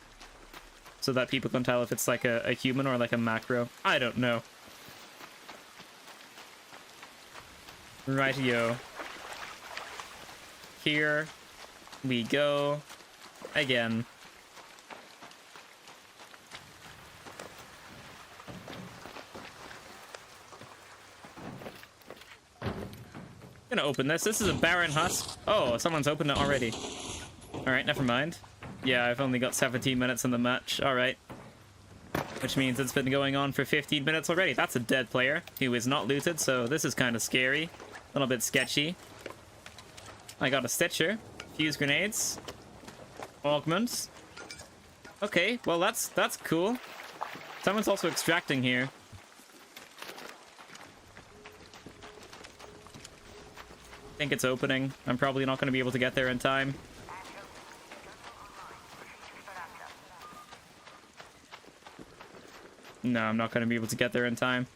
so that people can tell if it's like a human or like a macro. I don't know. Rightio. Here we go again. I'm gonna open this. This is a barren husk. Oh, someone's opened it already. Alright, never mind. Yeah, I've only got 17 minutes in the match. Alright. Which means it's been going on for 15 minutes already. That's a dead player who is not looted, so this is kind of scary. A little bit sketchy. I got a Stitcher. Fuse grenades. Augments. Okay, well that's cool. Someone's also extracting here. I think it's opening. I'm probably not going to be able to get there in time. No, I'm not going to be able to get there in time.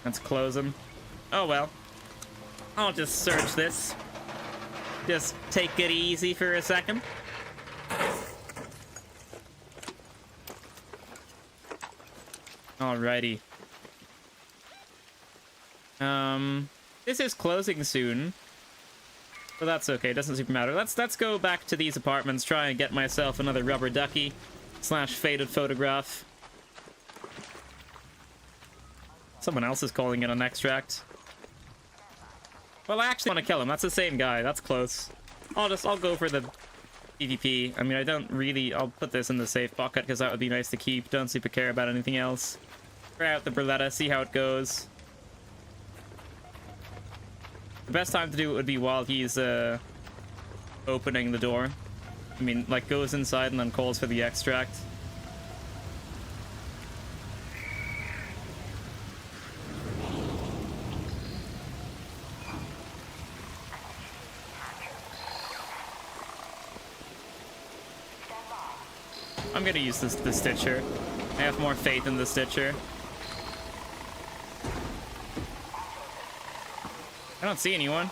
Let's close them. Oh well. I'll just search this. Just take it easy for a second. Alrighty. This is closing soon. But that's okay, it doesn't super matter. Let's go back to these apartments, try and get myself another rubber ducky / faded photograph. Someone else is calling in an extract. Well, I actually want to kill him. That's the same guy. That's close. I'll go for the PvP. I mean, I don't really... I'll put this in the safe pocket because that would be nice to keep. Don't super care about anything else. Try out the Berletta, see how it goes. The best time to do it would be while he's opening the door. I mean, like, goes inside and then calls for the extract. I'm gonna use the Stitcher. I have more faith in the Stitcher. I don't see anyone.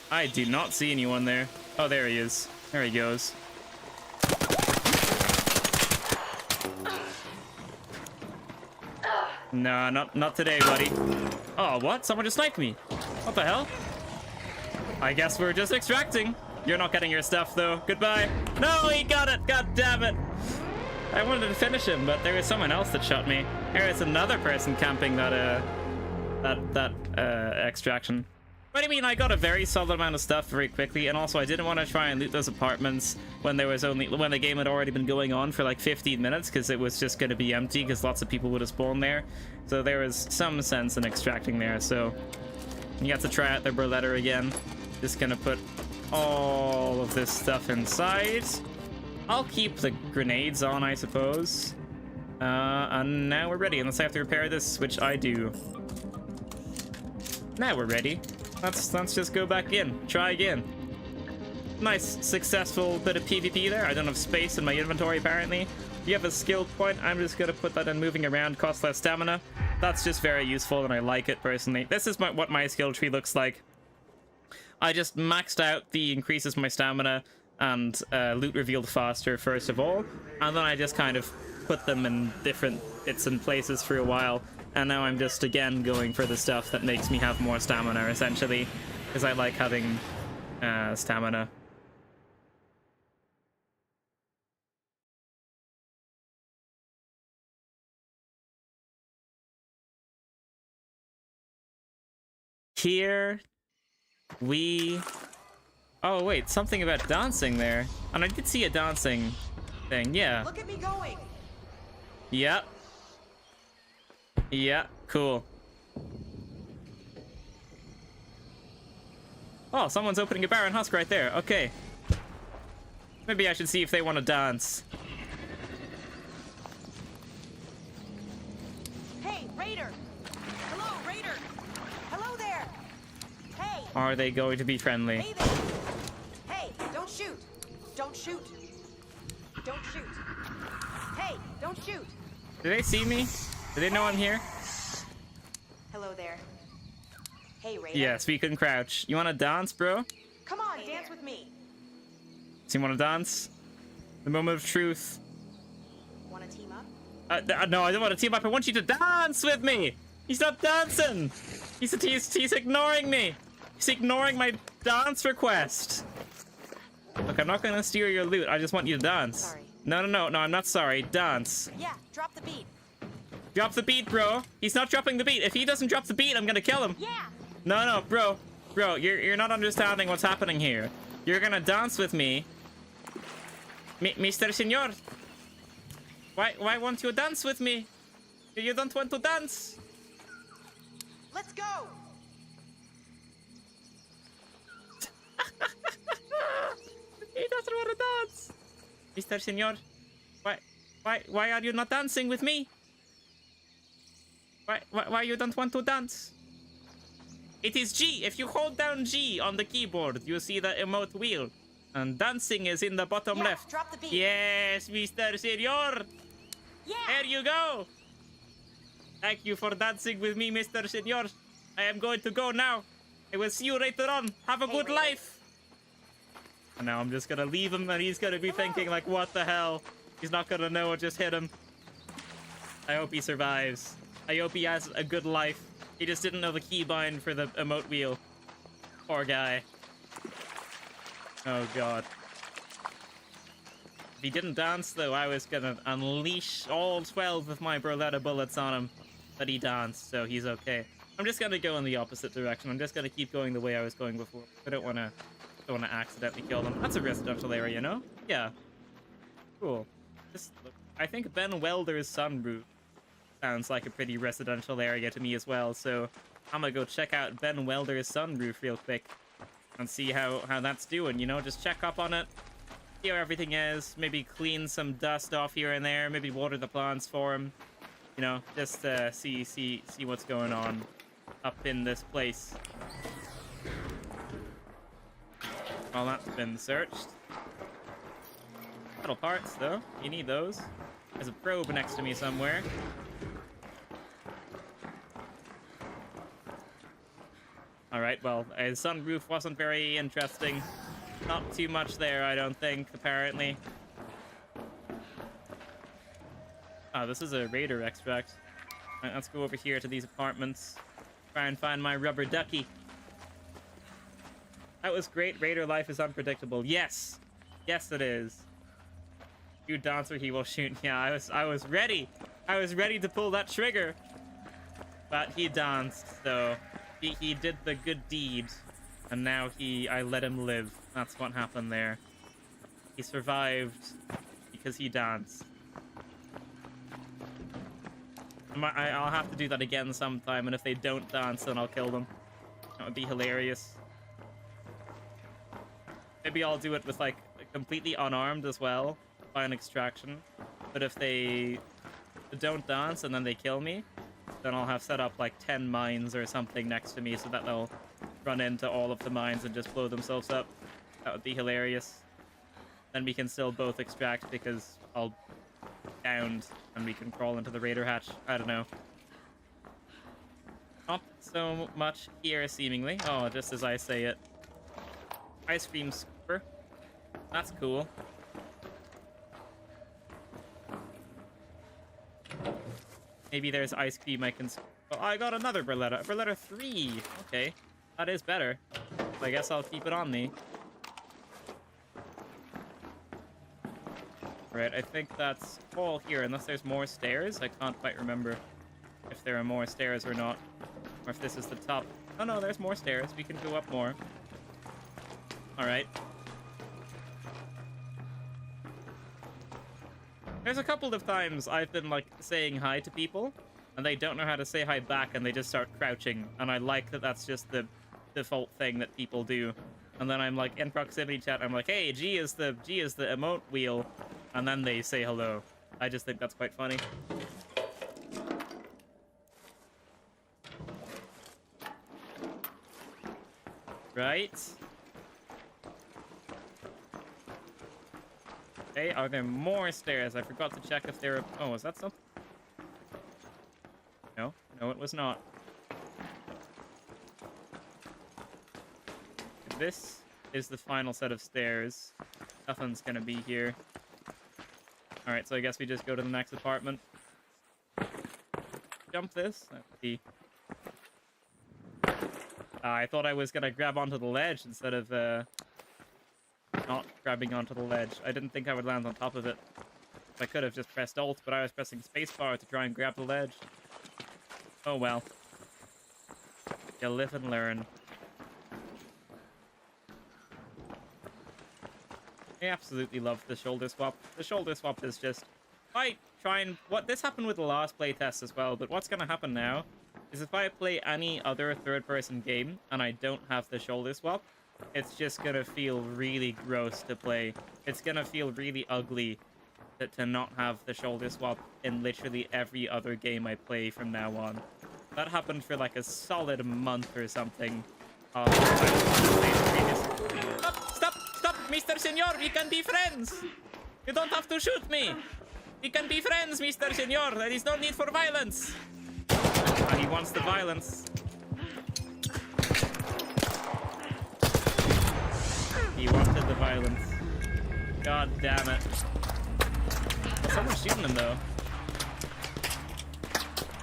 I do not see anyone there. Oh, there he is. There he goes. Nah, not today, buddy. Oh, what? Someone just sniped me. What the hell? I guess we're just extracting. You're not getting your stuff, though. Goodbye. No, he got it. God damn it. I wanted to finish him, but there was someone else that shot me. There is another person camping that extraction. What do you mean? I got a very solid amount of stuff very quickly, and also I didn't want to try and loot those apartments when the game had already been going on for like 15 minutes, because it was just going to be empty because lots of people would have spawned there. So there was some sense in extracting there. So you have to try out the Berletta again. Just gonna put all of this stuff inside. I'll keep the grenades on, I suppose. And now we're ready, unless I have to repair this, which I do. Now we're ready. Let's just go back in. Try again. Nice, successful bit of PvP there. I don't have space in my inventory, apparently. You have a skill point. I'm just gonna put that in moving around, cost less stamina. That's just very useful, and I like it, personally. This is what my skill tree looks like. I just maxed out the increases my stamina and loot revealed faster, first of all. And then I just kind of put them in different bits and places for a while. And now I'm just, again, going for the stuff that makes me have more stamina, essentially. Because I like having stamina. Here we... Oh, wait, something about dancing there. And I did see a dancing thing, yeah.
Look at me going.
Yep. Yeah, cool. Oh, someone's opening a Baron Husk right there. Okay. Maybe I should see if they want to dance.
Hey, Raider. Hello, Raider. Hello there. Hey.
Are they going to be friendly?
Hey there. Hey, don't shoot. Don't shoot. Don't shoot. Hey, don't shoot.
Do they see me? Do they know I'm here?
Hello there. Hey, Raider.
Yes, we can crouch. You want to dance, bro?
Come on, dance with me.
So you want to dance? The moment of truth.
Want to team up?
No, I don't want to team up. I want you to dance with me. He's not dancing. He's ignoring me. He's ignoring my dance request. Look, I'm not going to steal your loot. I just want you to dance.
Sorry.
No, I'm not sorry. Dance.
Yeah, drop the beat.
Drop the beat, bro. He's not dropping the beat. If he doesn't drop the beat, I'm gonna kill him.
Yeah.
No, bro. Bro, you're not understanding what's happening here. You're gonna dance with me. Mr. Senor. Why won't you dance with me? You don't want to dance?
Let's go.
He doesn't want to dance. Mr. Senor, why are you not dancing with me? Why you don't want to dance? It is G. If you hold down G on the keyboard, you see the emote wheel. And dancing is in the bottom
Yeah,
left.
drop the beat.
Yes, Mr. Senor.
Yeah.
There you go. Thank you for dancing with me, Mr. Senor. I am going to go now. I will see you later on. Have a good
Raider.
life. And now I'm just gonna leave him, and he's gonna be thinking like, what the hell? He's not gonna know what just hit him. I hope he survives. I hope he has a good life. He just didn't know the keybind for the emote wheel. Poor guy. Oh god. If he didn't dance though, I was gonna unleash all 12 of my Berletta bullets on him. But he danced, so he's okay. I'm just gonna go in the opposite direction. I'm just gonna keep going the way I was going before. I don't wanna accidentally kill them. That's a residential area, you know? Yeah. Cool. Just look. I think Ben Welder's sunroof sounds like a pretty residential area to me as well, so I'm gonna go check out Ben Welder's sunroof real quick and see how that's doing, you know? Just check up on it, see how everything is, maybe clean some dust off here and there, maybe water the plants for him, you know, just see what's going on up in this place. Well, that's been searched. Metal parts, though. You need those. There's a probe next to me somewhere. Alright, well, a sunroof wasn't very interesting. Not too much there, I don't think, apparently. Oh, this is a raider extract. Alright, let's go over here to these apartments. Try and find my rubber ducky. That was great. Raider life is unpredictable. Yes! Yes, it is. You dance or he will shoot. Yeah, I was ready. I was ready to pull that trigger. But he danced, so he did the good deed. And now I let him live. That's what happened there. He survived because he danced. I'll have to do that again sometime, and if they don't dance, then I'll kill them. That would be hilarious. Maybe I'll do it with, like, completely unarmed as well, by an extraction. But if they don't dance and then they kill me, then I'll have set up, like, 10 mines or something next to me so that they'll run into all of the mines and just blow themselves up. That would be hilarious. Then we can still both extract because I'll downed and we can crawl into the raider hatch. I don't know. Not so much here, seemingly. Oh, just as I say it. Ice cream scooper. That's cool. Maybe there's ice cream I can... Oh, I got another Berletta. Berletta 3. Okay. That is better. So I guess I'll keep it on me. Right, I think that's all here, unless there's more stairs. I can't quite remember if there are more stairs or not. Or if this is the top. Oh no, there's more stairs. We can go up more. Alright. There's a couple of times I've been, like, saying hi to people, and they don't know how to say hi back, and they just start crouching. And I like that that's just the default thing that people do. And then I'm like, in proximity chat, I'm like, hey, G is the emote wheel. And then they say hello. I just think that's quite funny. Right. Okay, are there more stairs? I forgot to check if there are... Oh, was that something? No, it was not. This is the final set of stairs. Nothing's gonna be here. Alright, so I guess we just go to the next apartment. Jump this. That would be... I thought I was gonna grab onto the ledge instead of not grabbing onto the ledge. I didn't think I would land on top of it. I could have just pressed Alt, but I was pressing spacebar to try and grab the ledge. Oh well. You live and learn. I absolutely love the shoulder swap. The shoulder swap is just quite try and... This happened with the last playtest as well, but what's going to happen now is if I play any other third-person game and I don't have the shoulder swap, it's just going to feel really gross to play. It's going to feel really ugly to not have the shoulder swap in literally every other game I play from now on. That happened for like a solid month or something. Stop, Mr. Senor, we can be friends. You don't have to shoot me. We can be friends, Mr. Senor. There is no need for violence. He wants the violence. He wanted the violence. God damn it. Someone's shooting him though.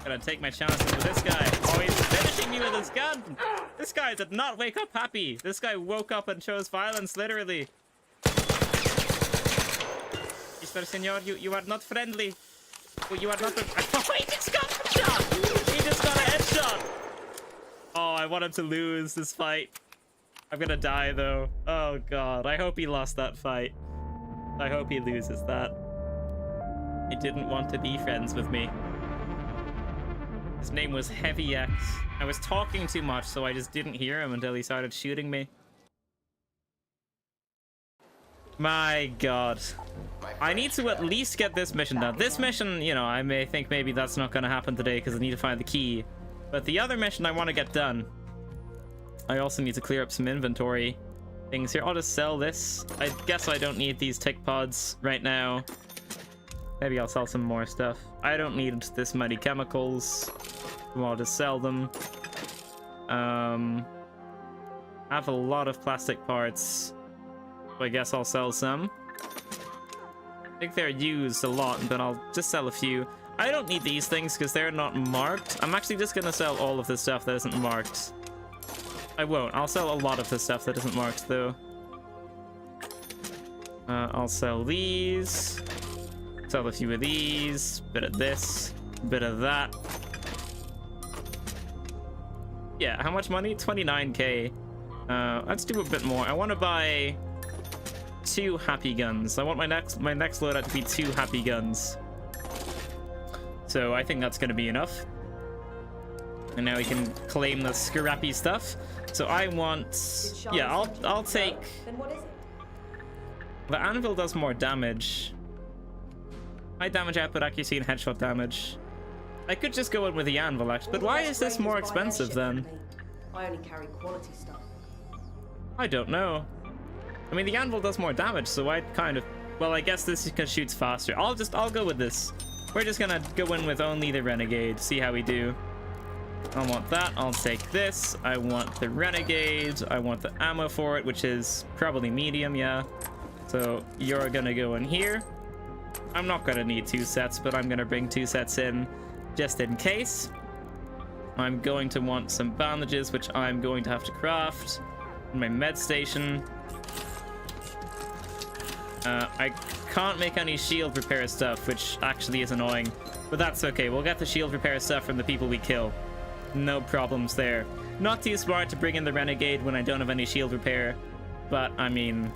Gotta take my chances with this guy. Oh, he's finishing me with his gun. This guy did not wake up happy. This guy woke up and chose violence, literally. Mr. Senor, you are not friendly. You are not... Oh, he just got a shot. He just got a headshot. Oh, I want him to lose this fight. I'm gonna die, though. Oh, God. I hope he lost that fight. I hope he loses that. He didn't want to be friends with me. His name was Heavy X. I was talking too much, so I just didn't hear him until he started shooting me. My God. I need to at least get this mission done. This mission, you know, I may think maybe that's not going to happen today because I need to find the key. But the other mission I want to get done. I also need to clear up some inventory things here. I'll just sell this. I guess I don't need these tick pods right now. Maybe I'll sell some more stuff. I don't need this many chemicals. I'll just sell them. I have a lot of plastic parts. So I guess I'll sell some. I think they're used a lot, but I'll just sell a few. I don't need these things because they're not marked. I'm actually just going to sell all of the stuff that isn't marked. I won't. I'll sell a lot of the stuff that isn't marked, though. I'll sell these. Sell a few of these. Bit of this. Bit of that. Yeah, how much money? 29k. Let's do a bit more. I want to buy 2 happy guns. I want my next loadout to be 2 happy guns. So I think that's going to be enough. And now we can claim the scrappy stuff. So I want... Yeah, I'll take...
Then what is it?
The anvil does more damage. High damage output, accuracy, and headshot damage. I could just go in with the anvil, actually. But why is this more expensive then?
I only carry quality stuff.
I don't know. I mean, the anvil does more damage, so I kind of... Well, I guess this shoots faster. I'll go with this. We're just gonna go in with only the renegade, see how we do. I want that. I'll take this. I want the renegade. I want the ammo for it, which is probably medium, yeah. So you're gonna go in here. I'm not gonna need 2 sets, but I'm gonna bring 2 sets in just in case. I'm going to want some bandages, which I'm going to have to craft. My med station. I can't make any shield repair stuff, which actually is annoying, but that's okay. We'll get the shield repair stuff from the people we kill. No problems there. Not too smart to bring in the renegade when I don't have any shield repair, but I mean,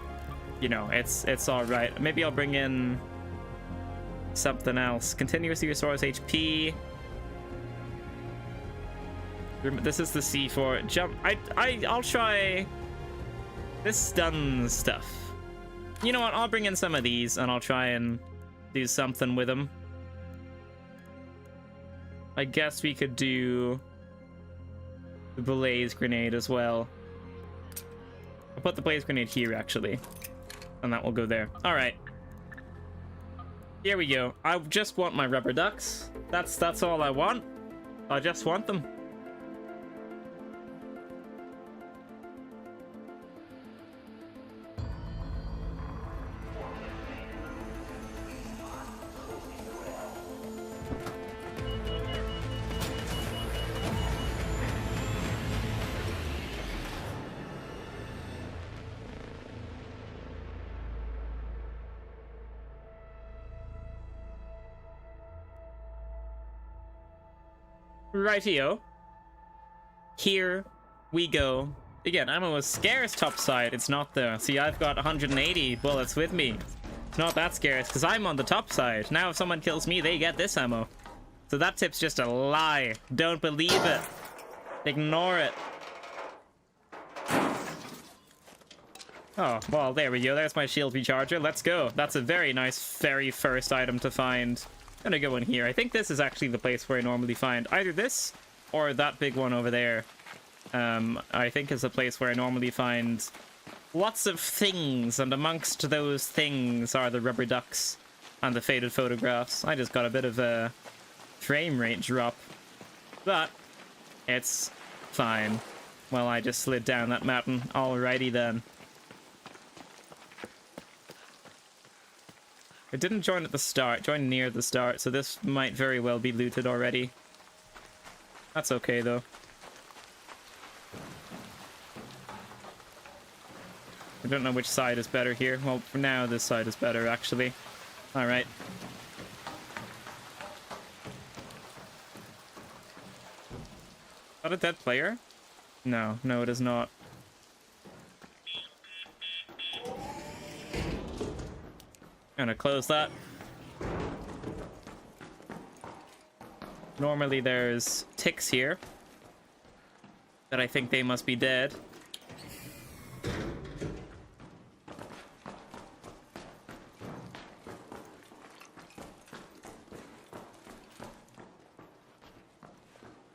you know, it's all right. Maybe I'll bring in something else. Continuously restores HP. This is the C4 jump. I'll try this stun stuff. You know what? I'll bring in some of these and I'll try and do something with them. I guess we could do the blaze grenade as well. I'll put the blaze grenade here actually, and that will go there. All right. Here we go. I just want my rubber ducks. That's all I want. I just want them. Rightio. Here we go. Again, ammo is scarce topside. It's not though. See, I've got 180 bullets with me. It's not that scarce, because I'm on the top side. Now if someone kills me, they get this ammo. So that tip's just a lie. Don't believe it. Ignore it. Oh, well, there we go. There's my shield recharger. Let's go. That's a very nice, very first item to find. I'm gonna go in here. I think this is actually the place where I normally find either this or that big one over there. I think is a place where I normally find lots of things, and amongst those things are the rubber ducks and the faded photographs. I just got a bit of a frame rate drop, but it's fine. Well, I just slid down that mountain. Alrighty then. It didn't join at the start, joined near the start, so this might very well be looted already. That's okay though. I don't know which side is better here. Well, for now, this side is better, actually. Alright. Is that a dead player? No, no, it is not. Gonna close that. Normally there's ticks here, but I think they must be dead.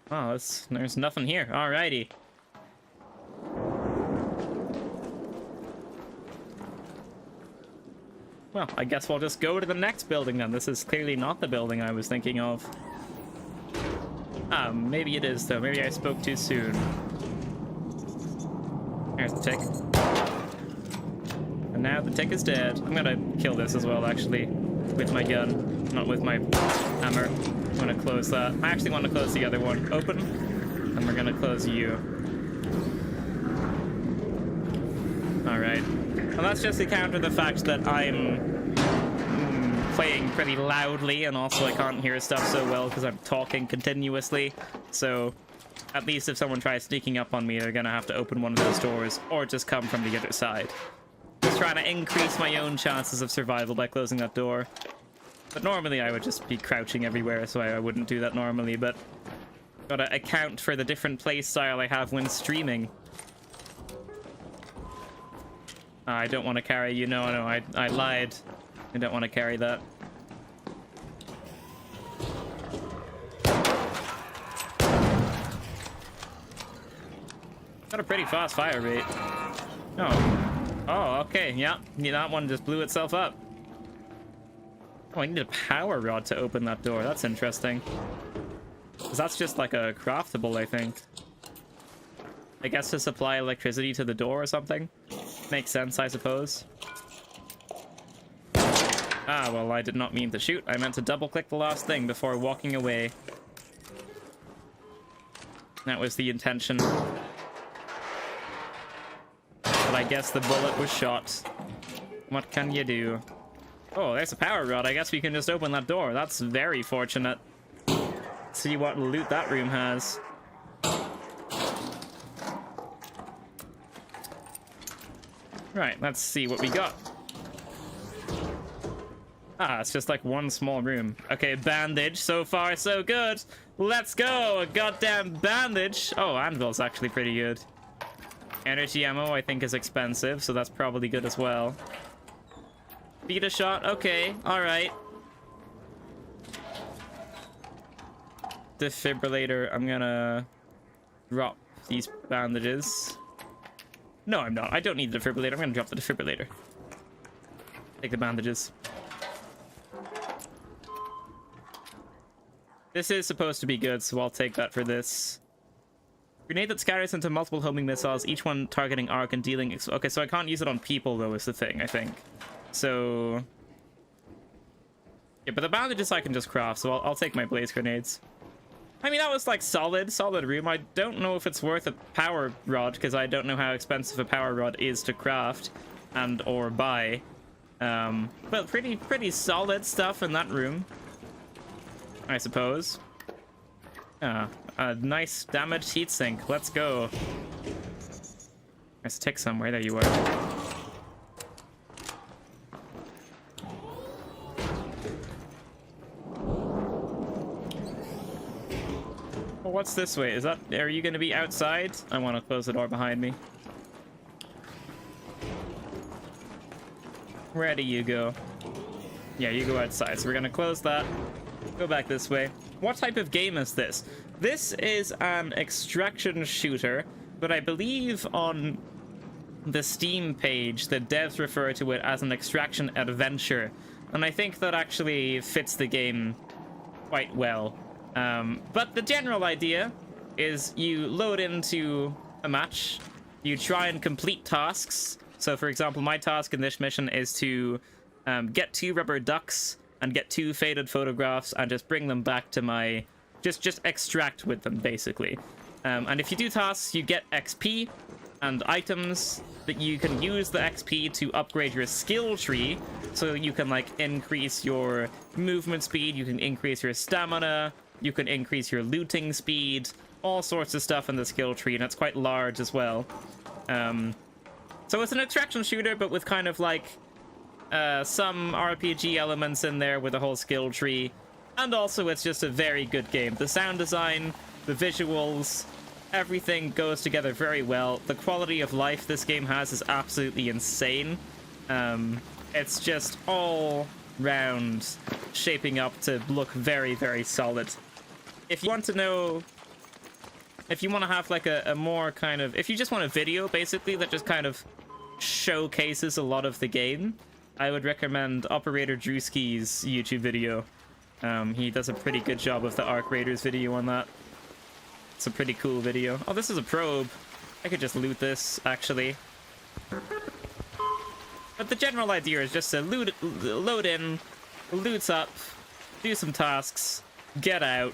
Oh, there's nothing here. Alrighty. Well, I guess we'll just go to the next building then. This is clearly not the building I was thinking of. Maybe it is though. Maybe I spoke too soon. There's the tick. And now the tick is dead. I'm gonna kill this as well, actually. With my gun, not with my hammer. I'm gonna close that. I actually want to close the other one. Open. And we're gonna close you. Alright. Well, that's just to counter the fact that I'm playing pretty loudly, and also I can't hear stuff so well because I'm talking continuously. So at least if someone tries sneaking up on me, they're gonna have to open one of those doors or just come from the other side. Just trying to increase my own chances of survival by closing that door. But normally I would just be crouching everywhere, so I wouldn't do that normally, but gotta account for the different play style I have when streaming. I don't want to carry you. No, I lied. I don't want to carry that. Got a pretty fast fire rate. Oh, okay, yeah. That one just blew itself up. Oh, I need a power rod to open that door. That's interesting. Because that's just like a craftable, I think. I guess to supply electricity to the door or something. Makes sense, I suppose. Ah, well, I did not mean to shoot. I meant to double-click the last thing before walking away. That was the intention. But I guess the bullet was shot. What can you do? Oh, there's a power rod. I guess we can just open that door. That's very fortunate. See what loot that room has. Right, let's see what we got. Ah, it's just like one small room. Okay, bandage. So far, so good. Let's go. A goddamn bandage. Oh, anvil's actually pretty good. Energy ammo, I think, is expensive, so that's probably good as well. Beta shot. Okay, alright. Defibrillator. I'm gonna drop these bandages. No, I'm not. I don't need the defibrillator. I'm gonna drop the defibrillator. Take the bandages. This is supposed to be good, so I'll take that for this. Grenade that scatters into multiple homing missiles, each one targeting arc and dealing... Okay, so I can't use it on people, though, is the thing, I think. So... yeah, but the bandages I can just craft, so I'll take my blaze grenades. I mean, that was, like, solid room. I don't know if it's worth a power rod, because I don't know how expensive a power rod is to craft and or buy. But pretty solid stuff in that room, I suppose. A nice damaged heatsink. Let's go. There's a tick somewhere. There you are. what's this way? Is that... Are you going to be outside? I want to close the door behind me. Where do you go? Yeah, you go outside. So we're going to close that. Go back this way. What type of game is this? This is an extraction shooter, but I believe on the Steam page, the devs refer to it as an extraction adventure. And I think that actually fits the game quite well. But the general idea is you load into a match, you try and complete tasks. So for example, my task in this mission is to get 2 rubber ducks and get 2 faded photographs and just bring them back to my... Just extract with them, basically. And if you do tasks, you get XP and items that you can use the XP to upgrade your skill tree. So you can, like, increase your movement speed, you can increase your stamina, you can increase your looting speed, all sorts of stuff in the skill tree, and it's quite large as well. So it's an extraction shooter, but with kind of, like, some RPG elements in there with a whole skill tree. And also, it's just a very good game. The sound design, the visuals, everything goes together very well. The quality of life this game has is absolutely insane. It's just all round shaping up to look very, very solid. If you want to know... If you want to have, like, a more kind of... If you just want a video, basically, that just kind of showcases a lot of the game, I would recommend Operator Drewski's YouTube video. He does a pretty good job of the Arc Raiders video on that. It's a pretty cool video. Oh, this is a probe. I could just loot this, actually. But the general idea is just to load in, loot up, do some tasks, get out,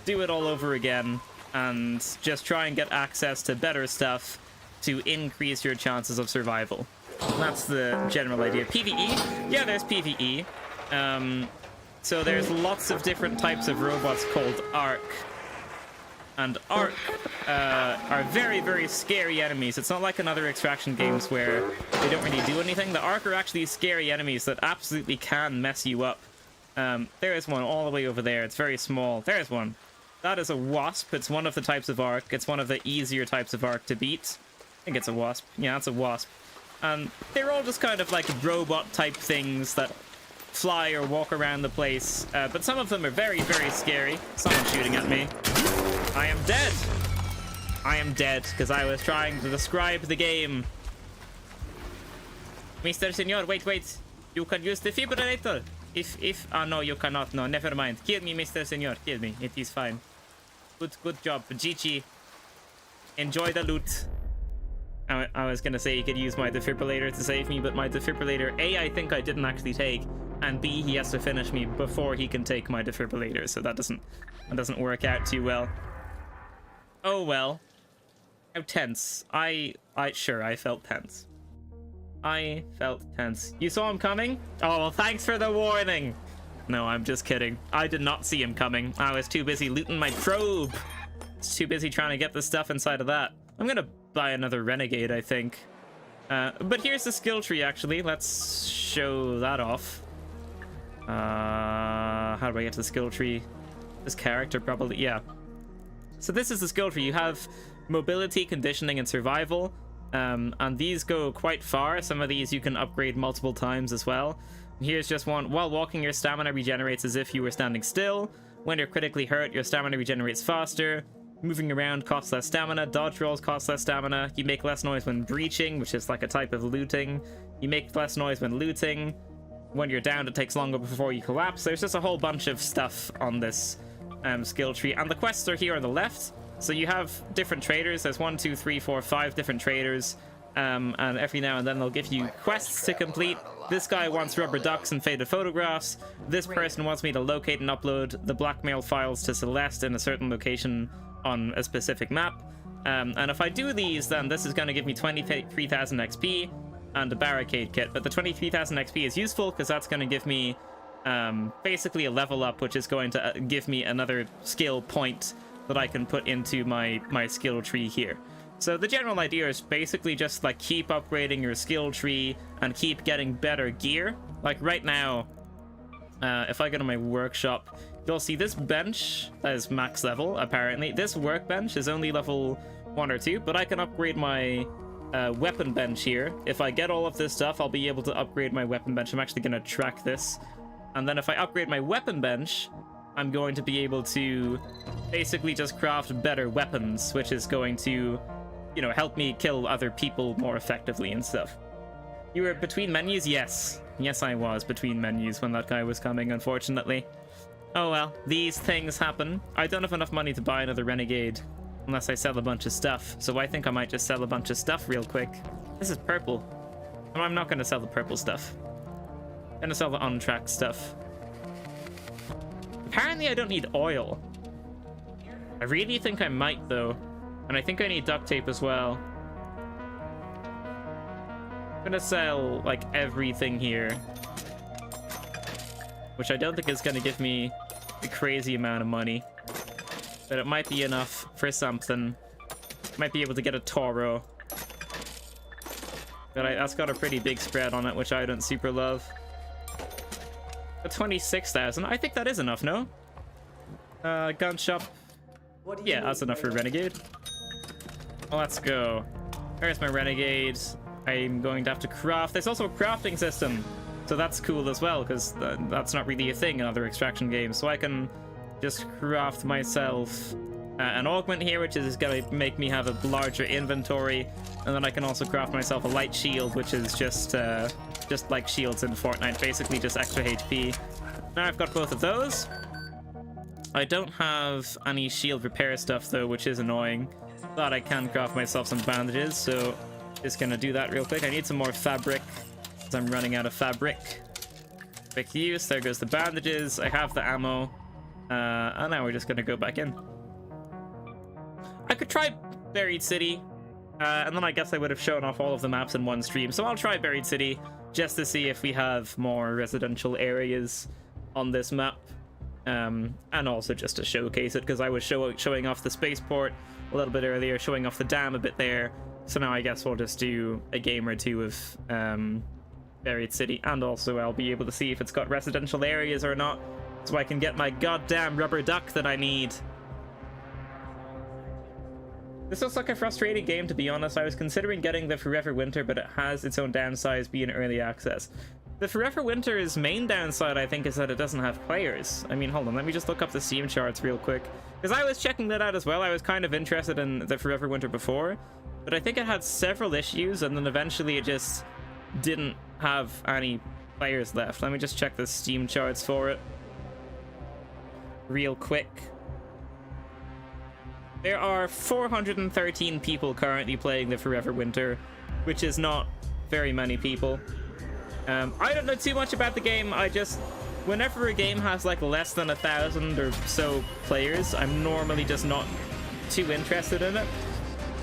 do it all over again, and just try and get access to better stuff to increase your chances of survival. That's the general idea. PvE? Yeah, there's PvE. So there's lots of different types of robots called Arc. And Arc are very, very scary enemies. It's not like in other extraction games where they don't really do anything. The Arc are actually scary enemies that absolutely can mess you up. There is one all the way over there. It's very small. There's one. That is a wasp. It's one of the types of Arc. It's one of the easier types of Arc to beat. I think it's a wasp. Yeah, it's a wasp. And they're all just kind of like robot-type things that fly or walk around the place. But some of them are very, very scary. Someone's shooting at me. I am dead. I am dead because I was trying to describe the game. Mr. Senor, wait. You can use the defibrillator. Oh no, you cannot. No, never mind. Kill me, Mr. Senor. Kill me. It is fine. Good job. GG. Enjoy the loot. I was gonna say you could use my defibrillator to save me, but my defibrillator, A, I think I didn't actually take, and B, he has to finish me before he can take my defibrillator, so that doesn't work out too well. Oh well. How tense. Sure, I felt tense. I felt tense. You saw him coming? Oh, well, thanks for the warning. No, I'm just kidding. I did not see him coming. I was too busy looting my probe. I was too busy trying to get the stuff inside of that. I'm gonna buy another Renegade, I think. But here's the skill tree, actually. Let's show that off. How do I get to the skill tree? This character, probably. Yeah. So this is the skill tree. You have mobility, conditioning, and survival. And these go quite far. Some of these you can upgrade multiple times as well. Here's just one. While walking, your stamina regenerates as if you were standing still. When you're critically hurt, your stamina regenerates faster. Moving around costs less stamina. Dodge rolls cost less stamina. You make less noise when breaching, which is like a type of looting. You make less noise when looting. When you're downed, it takes longer before you collapse. There's just a whole bunch of stuff on this skill tree. And the quests are here on the left. So you have different traders. There's 1, 2, 3, 4, 5 different traders. And every now and then they'll give you quests to complete. This guy wants rubber ducks and faded photographs. This person wants me to locate and upload the blackmail files to Celeste in a certain location on a specific map. And if I do these, then this is going to give me 23,000 XP and a barricade kit. But the 23,000 XP is useful because that's going to give me basically a level up, which is going to give me another skill point that I can put into my skill tree here. So the general idea is basically just like keep upgrading your skill tree and keep getting better gear. Like right now, if I go to my workshop, you'll see this bench that is max level, apparently. This workbench is only level 1 or 2, but I can upgrade my weapon bench here. If I get all of this stuff, I'll be able to upgrade my weapon bench. I'm actually going to track this. And then if I upgrade my weapon bench, I'm going to be able to basically just craft better weapons, which is going to, you know, help me kill other people more effectively and stuff. You were between menus? Yes. Yes, I was between menus when that guy was coming, unfortunately. Oh well, these things happen. I don't have enough money to buy another renegade unless I sell a bunch of stuff, so I think I might just sell a bunch of stuff real quick. This is purple. No, I'm not going to sell the purple stuff. I'm going to sell the on-track stuff. Apparently I don't need oil. I really think I might, though. And I think I need duct tape as well. I'm going to sell, like, everything here. Which I don't think is going to give me a crazy amount of money. But it might be enough for something. Might be able to get a Toro. But that's got a pretty big spread on it, which I don't super love. But 26,000, I think that is enough, no? Gun shop. Yeah, that's enough for Renegade. Well, let's go. There's my Renegade. I'm going to have to craft. There's also a crafting system. So that's cool as well, because that's not really a thing in other extraction games. So I can just craft myself an augment here, which is going to make me have a larger inventory. And then I can also craft myself a light shield, which is just like shields in Fortnite, basically just extra HP. Now I've got both of those. I don't have any shield repair stuff, though, which is annoying. But I can craft myself some bandages, so just going to do that real quick. I need some more fabric, because I'm running out of fabric. Quick use. There goes the bandages. I have the ammo. And now we're just going to go back in. I could try Buried City, and then I guess I would have shown off all of the maps in one stream. So I'll try Buried City just to see if we have more residential areas on this map. And also just to showcase it, because I was showing off the spaceport a little bit earlier, showing off the dam a bit there. So now I guess we'll just do a game or two of Buried City, and also I'll be able to see if it's got residential areas or not, so I can get my goddamn rubber duck that I need. This looks like a frustrating game, to be honest. I was considering getting the Forever Winter, but it has its own downsides being early access. The Forever Winter's main downside, I think, is that it doesn't have players. I mean, hold on, let me just look up the Steam charts real quick, because I was checking that out as well. I was kind of interested in the Forever Winter before, but I think it had several issues, and then eventually it just didn't have any players left. Let me just check the Steam charts for it real quick. There are 413 people currently playing the Forever Winter, which is not very many people. I don't know too much about the game. Whenever a game has like less than 1,000 or so players, I'm normally just not too interested in it,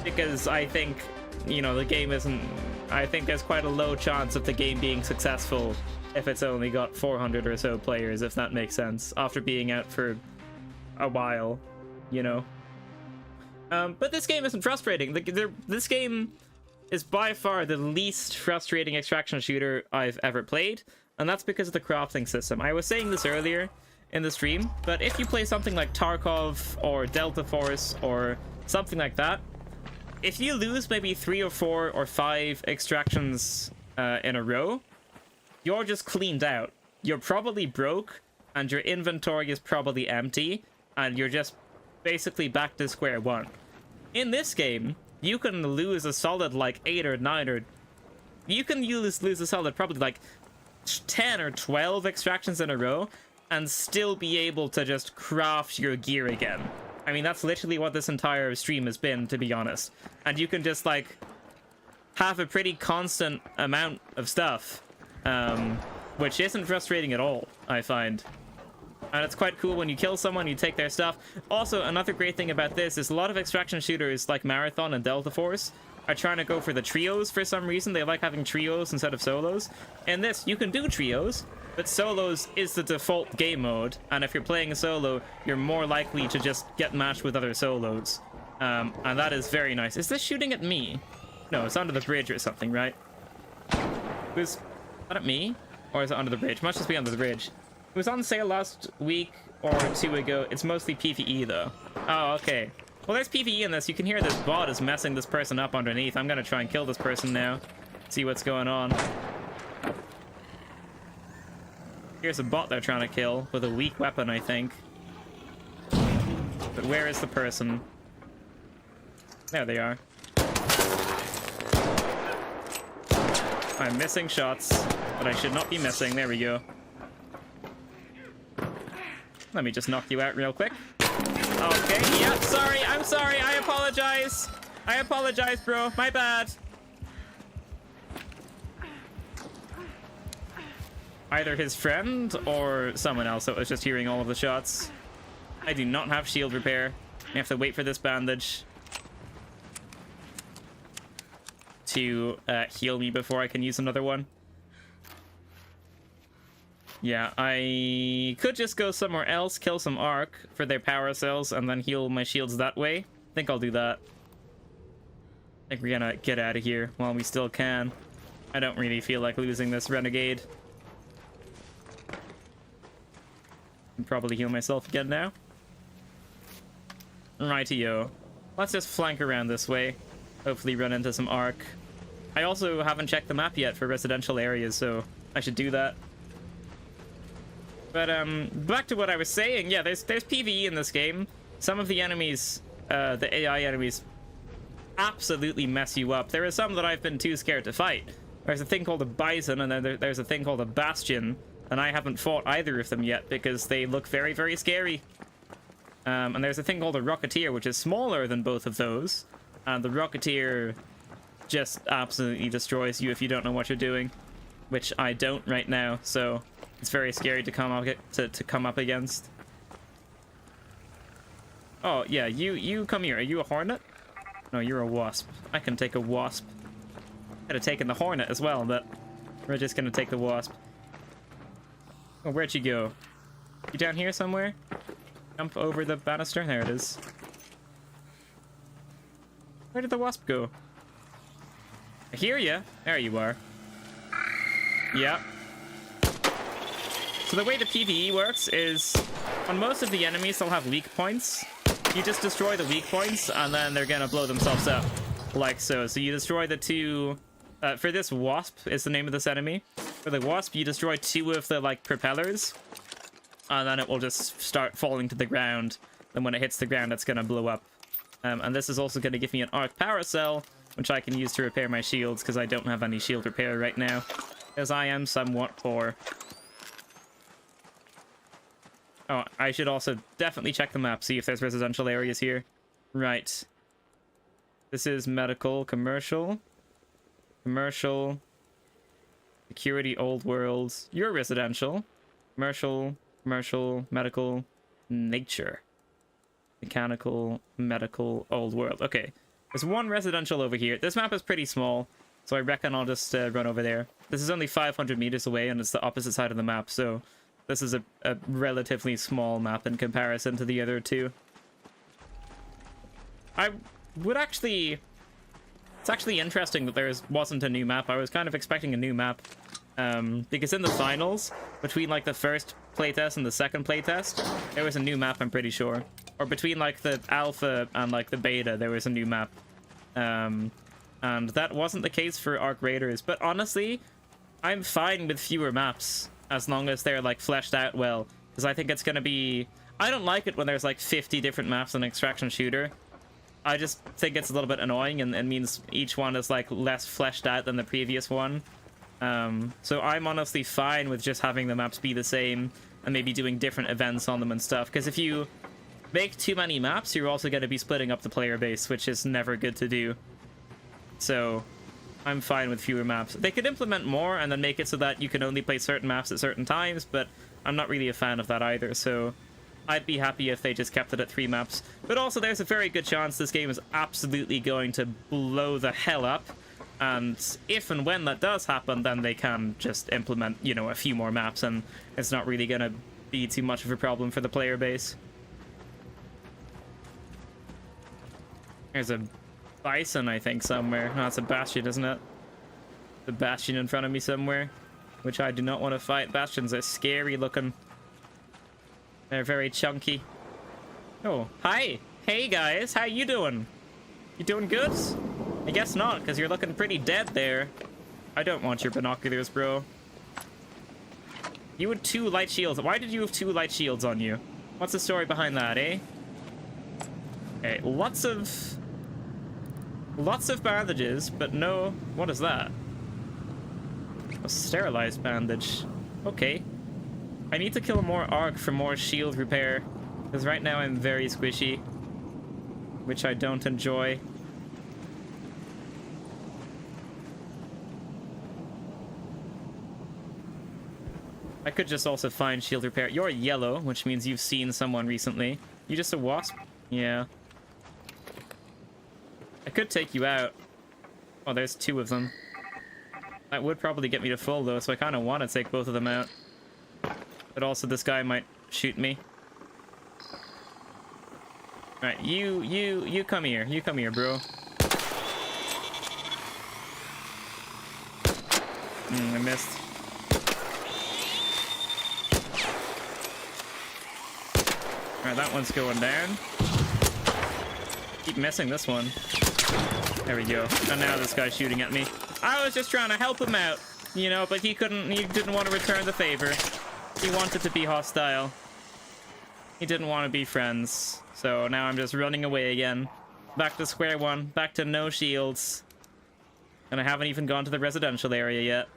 because I think, you know, the game isn't, I think there's quite a low chance of the game being successful if it's only got 400 or so players, if that makes sense, after being out for a while, you know. But this game isn't frustrating. This game is by far the least frustrating extraction shooter I've ever played, and that's because of the crafting system. I was saying this earlier in the stream, but if you play something like Tarkov or Delta Force or something like that, if you lose maybe 3 or 4 or 5 extractions in a row, you're just cleaned out. You're probably broke, and your inventory is probably empty, and you're just basically back to square one. In this game, you can lose a solid like 8 or 9 or... You can lose a solid probably like 10 or 12 extractions in a row and still be able to just craft your gear again. I mean, that's literally what this entire stream has been, to be honest. And you can just like have a pretty constant amount of stuff, which isn't frustrating at all, I find. And it's quite cool when you kill someone, you take their stuff. Also, another great thing about this is a lot of extraction shooters like Marathon and Delta Force are trying to go for the trios for some reason. They like having trios instead of solos. In this, you can do trios, but solos is the default game mode. And if you're playing a solo, you're more likely to just get matched with other solos. And that is very nice. Is this shooting at me? No, it's under the bridge or something, right? Is that at me? Or is it under the bridge? Must just be under the bridge. It was on sale last week or two ago. It's mostly PvE though. Oh, okay. Well, there's PvE in this. You can hear this bot is messing this person up underneath. I'm gonna try and kill this person now. See what's going on. Here's a bot they're trying to kill with a weak weapon, I think. But where is the person? There they are. I'm missing shots, but I should not be missing. There we go. Let me just knock you out real quick. Okay, yeah, sorry, I'm sorry, I apologize. I apologize, bro, my bad. Either his friend or someone else that was just hearing all of the shots. I do not have shield repair. I have to wait for this bandage to heal me before I can use another one. Yeah, I could just go somewhere else, kill some arc for their power cells, and then heal my shields that way. I think I'll do that. I think we're gonna get out of here while we still can. I don't really feel like losing this renegade. I'll probably heal myself again now. Rightio. Let's just flank around this way. Hopefully run into some arc. I also haven't checked the map yet for residential areas, so I should do that. But back to what I was saying. Yeah, there's PvE in this game. Some of the enemies, the AI enemies, absolutely mess you up. There are some that I've been too scared to fight. There's a thing called a bison, and then there's a thing called a bastion, and I haven't fought either of them yet because they look very, very scary. And there's a thing called a rocketeer, which is smaller than both of those, and the rocketeer just absolutely destroys you if you don't know what you're doing, which I don't right now, so it's very scary to come up against. Oh yeah, you come here. Are you a hornet? No, you're a wasp. I can take a wasp. Could have taken the hornet as well, but we're just gonna take the wasp. Oh, where'd you go? You down here somewhere? Jump over the banister. There it is. Where did the wasp go? I hear ya. There you are. Yeah. So the way the PvE works is, on most of the enemies, they'll have weak points. You just destroy the weak points, and then they're gonna blow themselves up, like so. So you destroy the two. For this wasp is the name of this enemy. For the wasp, you destroy two of the like propellers, and then it will just start falling to the ground. Then when it hits the ground, it's gonna blow up. And this is also gonna give me an arc power cell, which I can use to repair my shields because I don't have any shield repair right now, as I am somewhat poor. Oh, I should also definitely check the map, see if there's residential areas here. Right. This is medical, commercial, security, old world. You're residential. Commercial, medical, nature. Mechanical, medical, old world. Okay. There's one residential over here. This map is pretty small, so I reckon I'll just run over there. This is only 500 meters away, and it's the opposite side of the map, so this is a relatively small map in comparison to the other two. I would actually... It's actually interesting that there wasn't a new map. I was kind of expecting a new map. Because in the finals, between like the first playtest and the second playtest, there was a new map, I'm pretty sure. Or between like the alpha and like the beta, there was a new map. And that wasn't the case for Arc Raiders. But honestly, I'm fine with fewer maps, as long as they're like fleshed out well. Because I think it's going to be... I don't like it when there's like 50 different maps in an extraction shooter. I just think it's a little bit annoying, and it means each one is like less fleshed out than the previous one. So I'm honestly fine with just having the maps be the same and maybe doing different events on them and stuff. Because if you make too many maps, you're also going to be splitting up the player base, which is never good to do. So I'm fine with fewer maps. They could implement more and then make it so that you can only play certain maps at certain times, but I'm not really a fan of that either, so I'd be happy if they just kept it at 3 maps. But also, there's a very good chance this game is absolutely going to blow the hell up, and if and when that does happen, then they can just implement, you know, a few more maps, and it's not really going to be too much of a problem for the player base. There's a bison, I think, somewhere. No, it's a bastion, isn't it? The bastion in front of me somewhere, which I do not want to fight. Bastions are scary looking. They're very chunky. Oh, hi. Hey guys, how you doing? You doing good? I guess not, because you're looking pretty dead there. I don't want your binoculars, bro. You had 2 light shields. Why did you have 2 light shields on you? What's the story behind that, eh? Okay, lots of bandages, but no... What is that? A sterilized bandage. Okay. I need to kill more arc for more shield repair, because right now I'm very squishy, which I don't enjoy. I could just also find shield repair. You're yellow, which means you've seen someone recently. You just a wasp? Yeah. I could take you out. Oh, there's 2 of them. That would probably get me to full, though, so I kind of want to take both of them out. But also, this guy might shoot me. Alright, you come here. You come here, bro. I missed. Alright, that one's going down. Keep missing this one. There we go. And now this guy's shooting at me. I was just trying to help him out, you know, but he didn't want to return the favor. He wanted to be hostile. He didn't want to be friends. So now I'm just running away again. Back to square one. Back to no shields. And I haven't even gone to the residential area yet.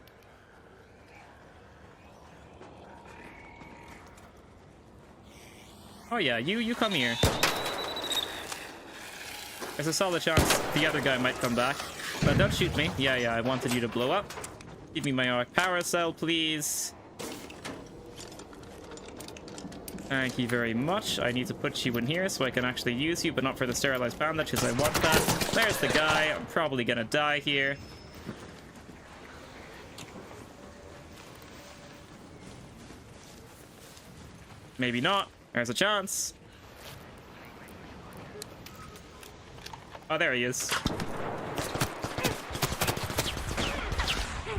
Oh yeah, you come here. There's a solid chance the other guy might come back. But don't shoot me. Yeah, I wanted you to blow up. Give me my arc power cell, please. Thank you very much. I need to put you in here so I can actually use you, but not for the sterilized bandage because I want that. There's the guy. I'm probably gonna die here. Maybe not. There's a chance. Oh, there he is.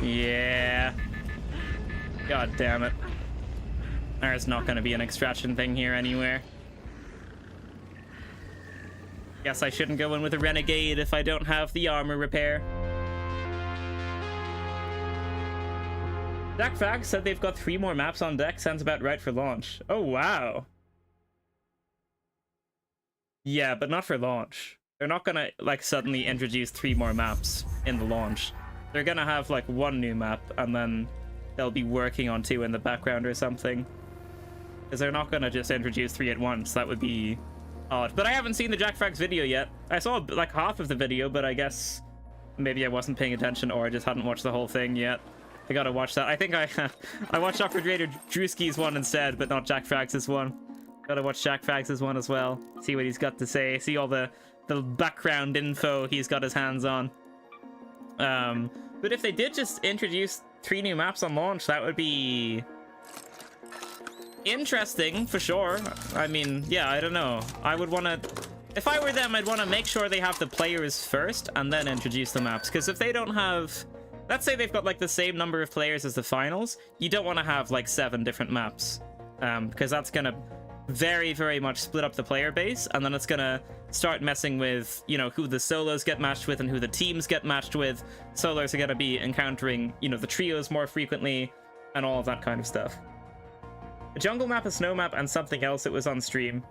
Yeah. God damn it. There's not going to be an extraction thing here anywhere. Guess I shouldn't go in with a renegade if I don't have the armor repair. Jack Fag said they've got 3 more maps on deck. Sounds about right for launch. Oh, wow. Yeah, but not for launch. They're not gonna, like, suddenly introduce 3 more maps in the launch. They're gonna have, like, 1 new map, and then they'll be working on 2 in the background or something. Because they're not gonna just introduce 3 at once. That would be odd. But I haven't seen the Jack Frags video yet. I saw, like, half of the video, but I guess maybe I wasn't paying attention, or I just hadn't watched the whole thing yet. I gotta watch that. I think I watched Dr. Drader Drewski's one instead, but not Jack Frags' one. Gotta watch Jack Frags' one as well. See what he's got to say. See all the background info he's got his hands on. But if they did just introduce 3 new maps on launch, that would be interesting for sure. I mean, yeah, I don't know. I would want to, if I were them, I'd want to make sure they have the players first and then introduce the maps. Because if they don't have, let's say they've got like the same number of players as the finals, you don't want to have like 7 different maps, because that's gonna very, very much split up the player base, and then it's gonna start messing with, you know, who the solos get matched with and who the teams get matched with. Solos are gonna be encountering, you know, the trios more frequently and all of that kind of stuff. A jungle map, a snow map, and something else. It was on stream.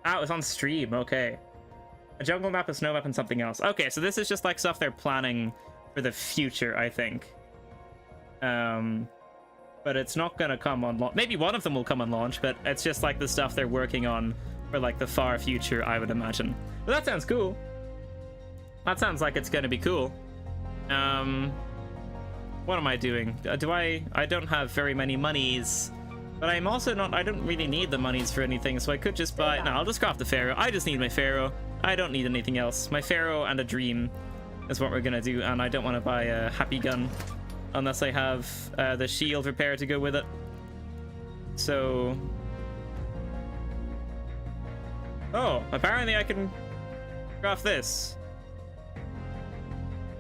Ah, it was on stream. Okay. A jungle map, a snow map, and something else. Okay, so this is just like stuff they're planning for the future, I think. But it's not gonna come on launch. Maybe one of them will come on launch, but it's just like the stuff they're working on for like the far future, I would imagine. But that sounds cool. That sounds like it's gonna be cool. What am I doing? I don't have very many monies, but I'm also not, I don't really need the monies for anything, so I could just buy, no, I'll just craft the Pharaoh. I just need my Pharaoh. I don't need anything else. My Pharaoh and a Dream is what we're gonna do, and I don't want to buy a Happy Gun unless I have the shield repair to go with it. So, oh, apparently I can craft this.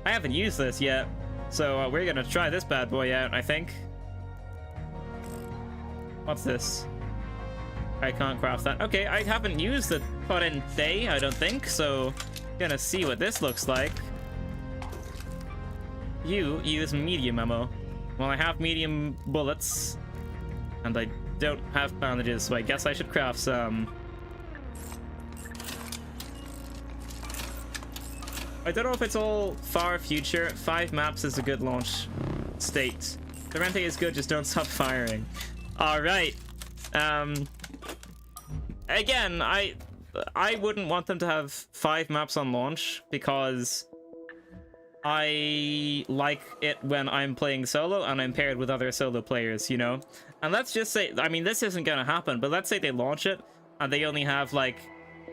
I haven't used this yet, so we're gonna try this bad boy out, I think. What's this? I can't craft that. Okay, I haven't used the Potente, I don't think, so gonna see what this looks like. You use medium ammo. Well, I have medium bullets, and I don't have bandages, so I guess I should craft some. I don't know if it's all far future. 5 maps is a good launch state. Torrente is good, just don't stop firing. Alright. Again, I wouldn't want them to have 5 maps on launch, because I like it when I'm playing solo and I'm paired with other solo players, you know? And let's just say, I mean, this isn't gonna happen, but let's say they launch it and they only have like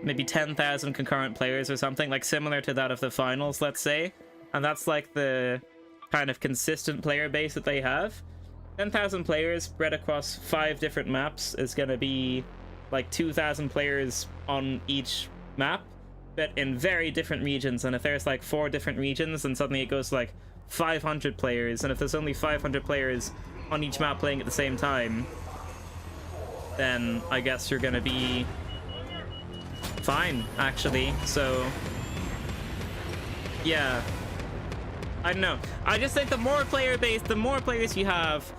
maybe 10,000 concurrent players or something, like similar to that of the finals, let's say. And that's like the kind of consistent player base that they have. 10,000 players spread across 5 different maps is gonna be like 2,000 players on each map, but in very different regions. And if there's like 4 different regions, then suddenly it goes to like 500 players. And if there's only 500 players on each map playing at the same time, then I guess you're gonna be fine, actually. So yeah, I don't know. I just think the more player base, the more players you have,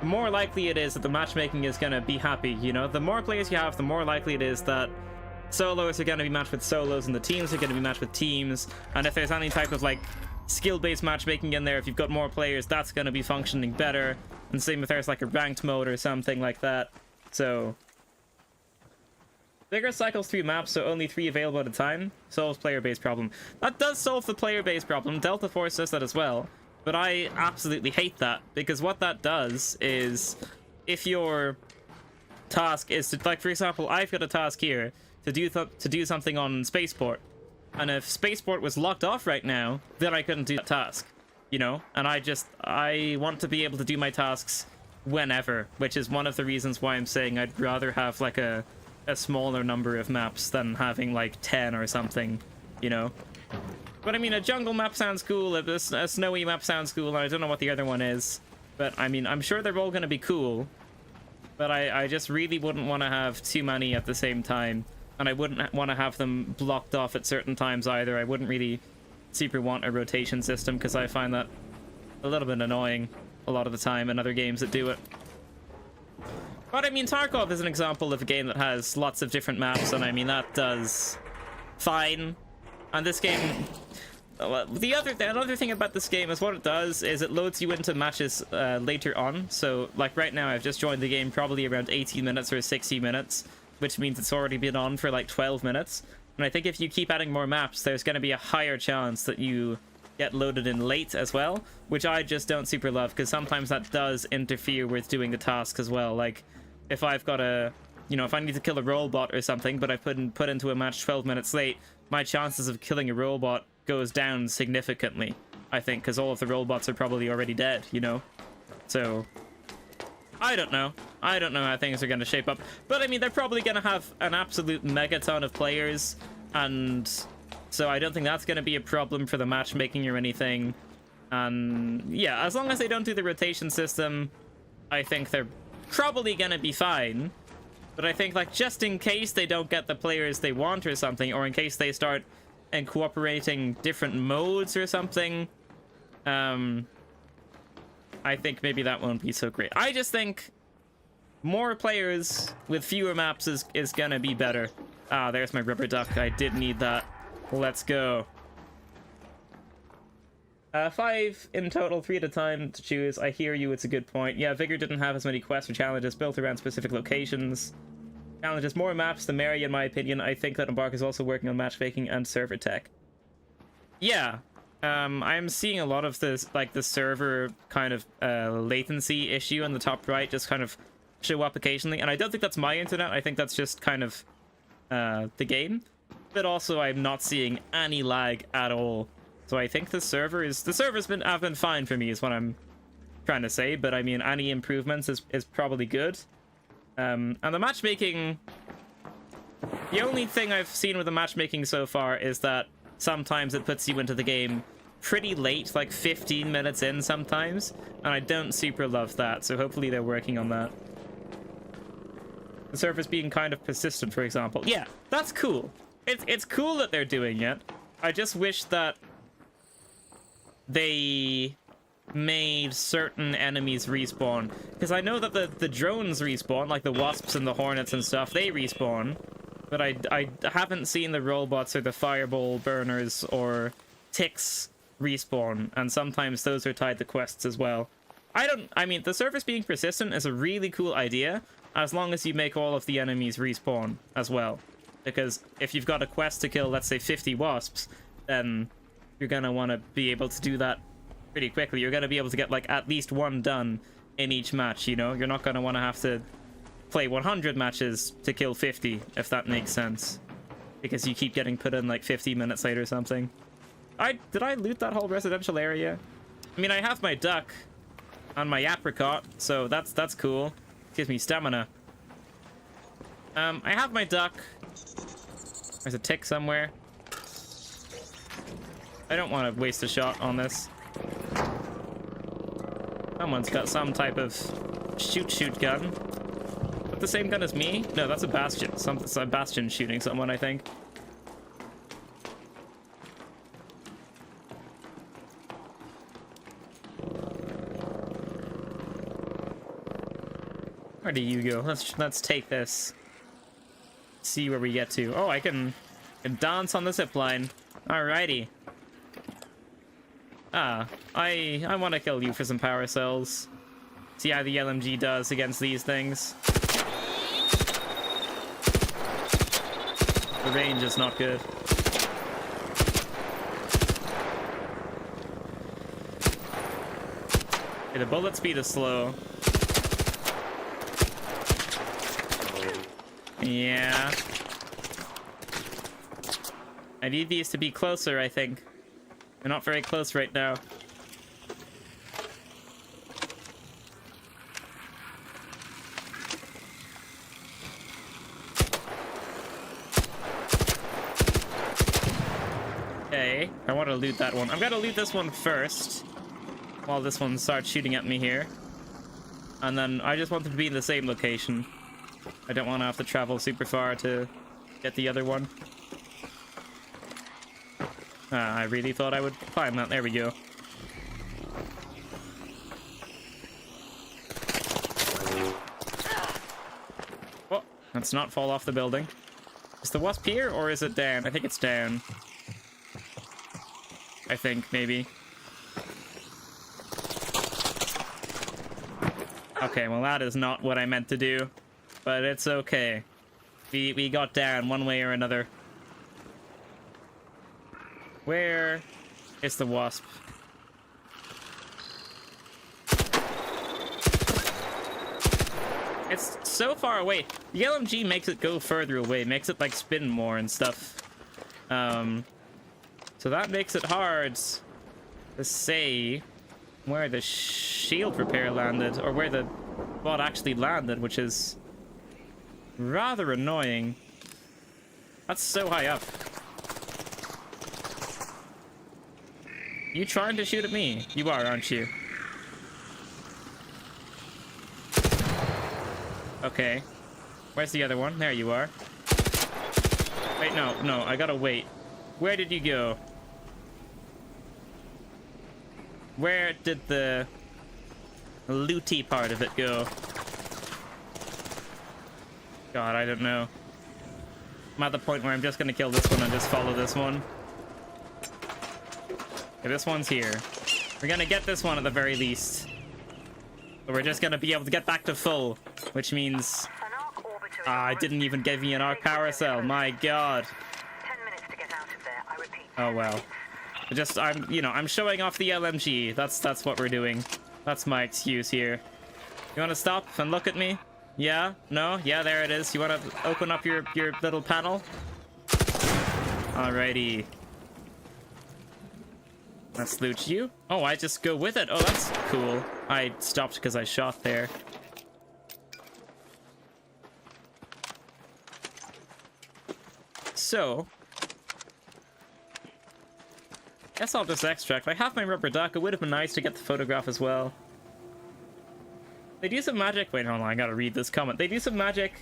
the more likely it is that the matchmaking is gonna be happy, you know? The more players you have, the more likely it is that solos are gonna be matched with solos and the teams are gonna be matched with teams. And if there's any type of like skill-based matchmaking in there, if you've got more players, that's gonna be functioning better. And same if there's like a ranked mode or something like that. So bigger cycles through maps, so only 3 available at a time, solves player base problem. That does solve the player base problem. Delta Force does that as well, but I absolutely hate that, because what that does is, if your task is to, like, for example, I've got a task here to do something on Spaceport, and if Spaceport was locked off right now, then I couldn't do that task, you know? And I want to be able to do my tasks whenever, which is one of the reasons why I'm saying I'd rather have like a smaller number of maps than having like 10 or something, you know? But I mean, a jungle map sounds cool, a snowy map sounds cool, and I don't know what the other one is, but I mean, I'm sure they're all gonna be cool, but I just really wouldn't want to have too many at the same time, and I wouldn't want to have them blocked off at certain times either. I wouldn't really super want a rotation system, because I find that a little bit annoying a lot of the time in other games that do it. But I mean, Tarkov is an example of a game that has lots of different maps, and I mean, that does fine. And this game, another thing about this game is what it does is it loads you into matches later on. So like right now, I've just joined the game probably around 18 minutes or 60 minutes, which means it's already been on for like 12 minutes. And I think if you keep adding more maps, there's going to be a higher chance that you get loaded in late as well, which I just don't super love, because sometimes that does interfere with doing the task as well. Like, if I've got a, you know, if I need to kill a robot or something, but I put into a match 12 minutes late, my chances of killing a robot goes down significantly, I think, because all of the robots are probably already dead, you know? So I don't know how things are going to shape up, but I mean, they're probably going to have an absolute megaton of players, and so I don't think that's going to be a problem for the matchmaking or anything. And yeah, as long as they don't do the rotation system, I think they're probably going to be fine. But I think, like, just in case they don't get the players they want or something, or in case they start incorporating different modes or something, I think maybe that won't be so great. I just think more players with fewer maps is gonna be better. Ah, there's my rubber duck. I did need that. Let's go. 5 in total, 3 at a time to choose. I hear you, it's a good point. Yeah, Vigor didn't have as many quests or challenges built around specific locations. Challenges, more maps, the merrier in my opinion. I think that Embark is also working on matchmaking and server tech. Yeah, I'm seeing a lot of this, like the server kind of latency issue in the top right just kind of show up occasionally. And I don't think that's my internet, I think that's just kind of the game. But also I'm not seeing any lag at all. So I think the server's been fine for me is what I'm trying to say, but I mean, any improvements is probably good. And the matchmaking, the only thing I've seen with the matchmaking so far is that sometimes it puts you into the game pretty late, like 15 minutes in sometimes, and I don't super love that, so hopefully they're working on that. The surface being kind of persistent, for example. Yeah, that's cool. It's cool that they're doing it. I just wish that they made certain enemies respawn, because I know that the drones respawn, like the wasps and the hornets and stuff, they respawn, but I haven't seen the robots or the fireball burners or ticks respawn, and sometimes those are tied to quests as well. I mean, the surface being persistent is a really cool idea, as long as you make all of the enemies respawn as well, because if you've got a quest to kill, let's say 50 wasps, then you're gonna want to be able to do that pretty quickly. You're gonna be able to get like at least one done in each match, you know? You're not gonna want to have to play 100 matches to kill 50, if that makes sense, because you keep getting put in like 50 minutes later or something. Did I loot that whole residential area? I mean, I have my duck and my apricot, so that's cool. Gives me stamina. I have my duck. There's a tick somewhere. I don't want to waste a shot on this. Someone's got some type of shoot gun. But the same gun as me? No, that's a Bastion. Some Bastion shooting someone, I think. Where do you go? Let's take this. See where we get to. Oh, I can dance on the zipline. Alrighty. I want to kill you for some power cells. See how the LMG does against these things. The range is not good. Okay, the bullet speed is slow. Yeah. I need these to be closer, I think. They're not very close right now. Okay, I want to loot that one. I'm gonna loot this one first, while this one starts shooting at me here. And then I just want them to be in the same location. I don't want to have to travel super far to get the other one. I really thought I would climb that. There we go. Oh, let's not fall off the building. Is the wasp here, or is it down? I think it's down. I think, maybe. Okay, well that is not what I meant to do. But it's okay. We got down one way or another. Where is the wasp? It's so far away. The LMG makes it go further away, makes it like spin more and stuff. So that makes it hard to say where the shield repair landed, or where the bot actually landed, which is rather annoying. That's so high up. You trying to shoot at me? You are, aren't you? Okay. Where's the other one? There you are. Wait, no, I gotta wait. Where did you go? Where did the looty part of it go? God, I don't know. I'm at the point where I'm just gonna kill this one and just follow this one. Okay, this one's here. We're gonna get this one at the very least. So we're just gonna be able to get back to full, which means... I didn't even give me an arc power cell, my god.
10 minutes to get out of there, I repeat.
Oh well. I'm showing off the LMG. That's what we're doing. That's my excuse here. You wanna stop and look at me? Yeah? No? Yeah, there it is. You wanna open up your little panel? Alrighty. Let's loot you. Oh, I just go with it. Oh, that's cool. I stopped because I shot there. So, guess I'll just extract. I have my rubber duck. It would have been nice to get the photograph as well. They do some magic. Wait, hold on. I gotta read this comment. They do some magic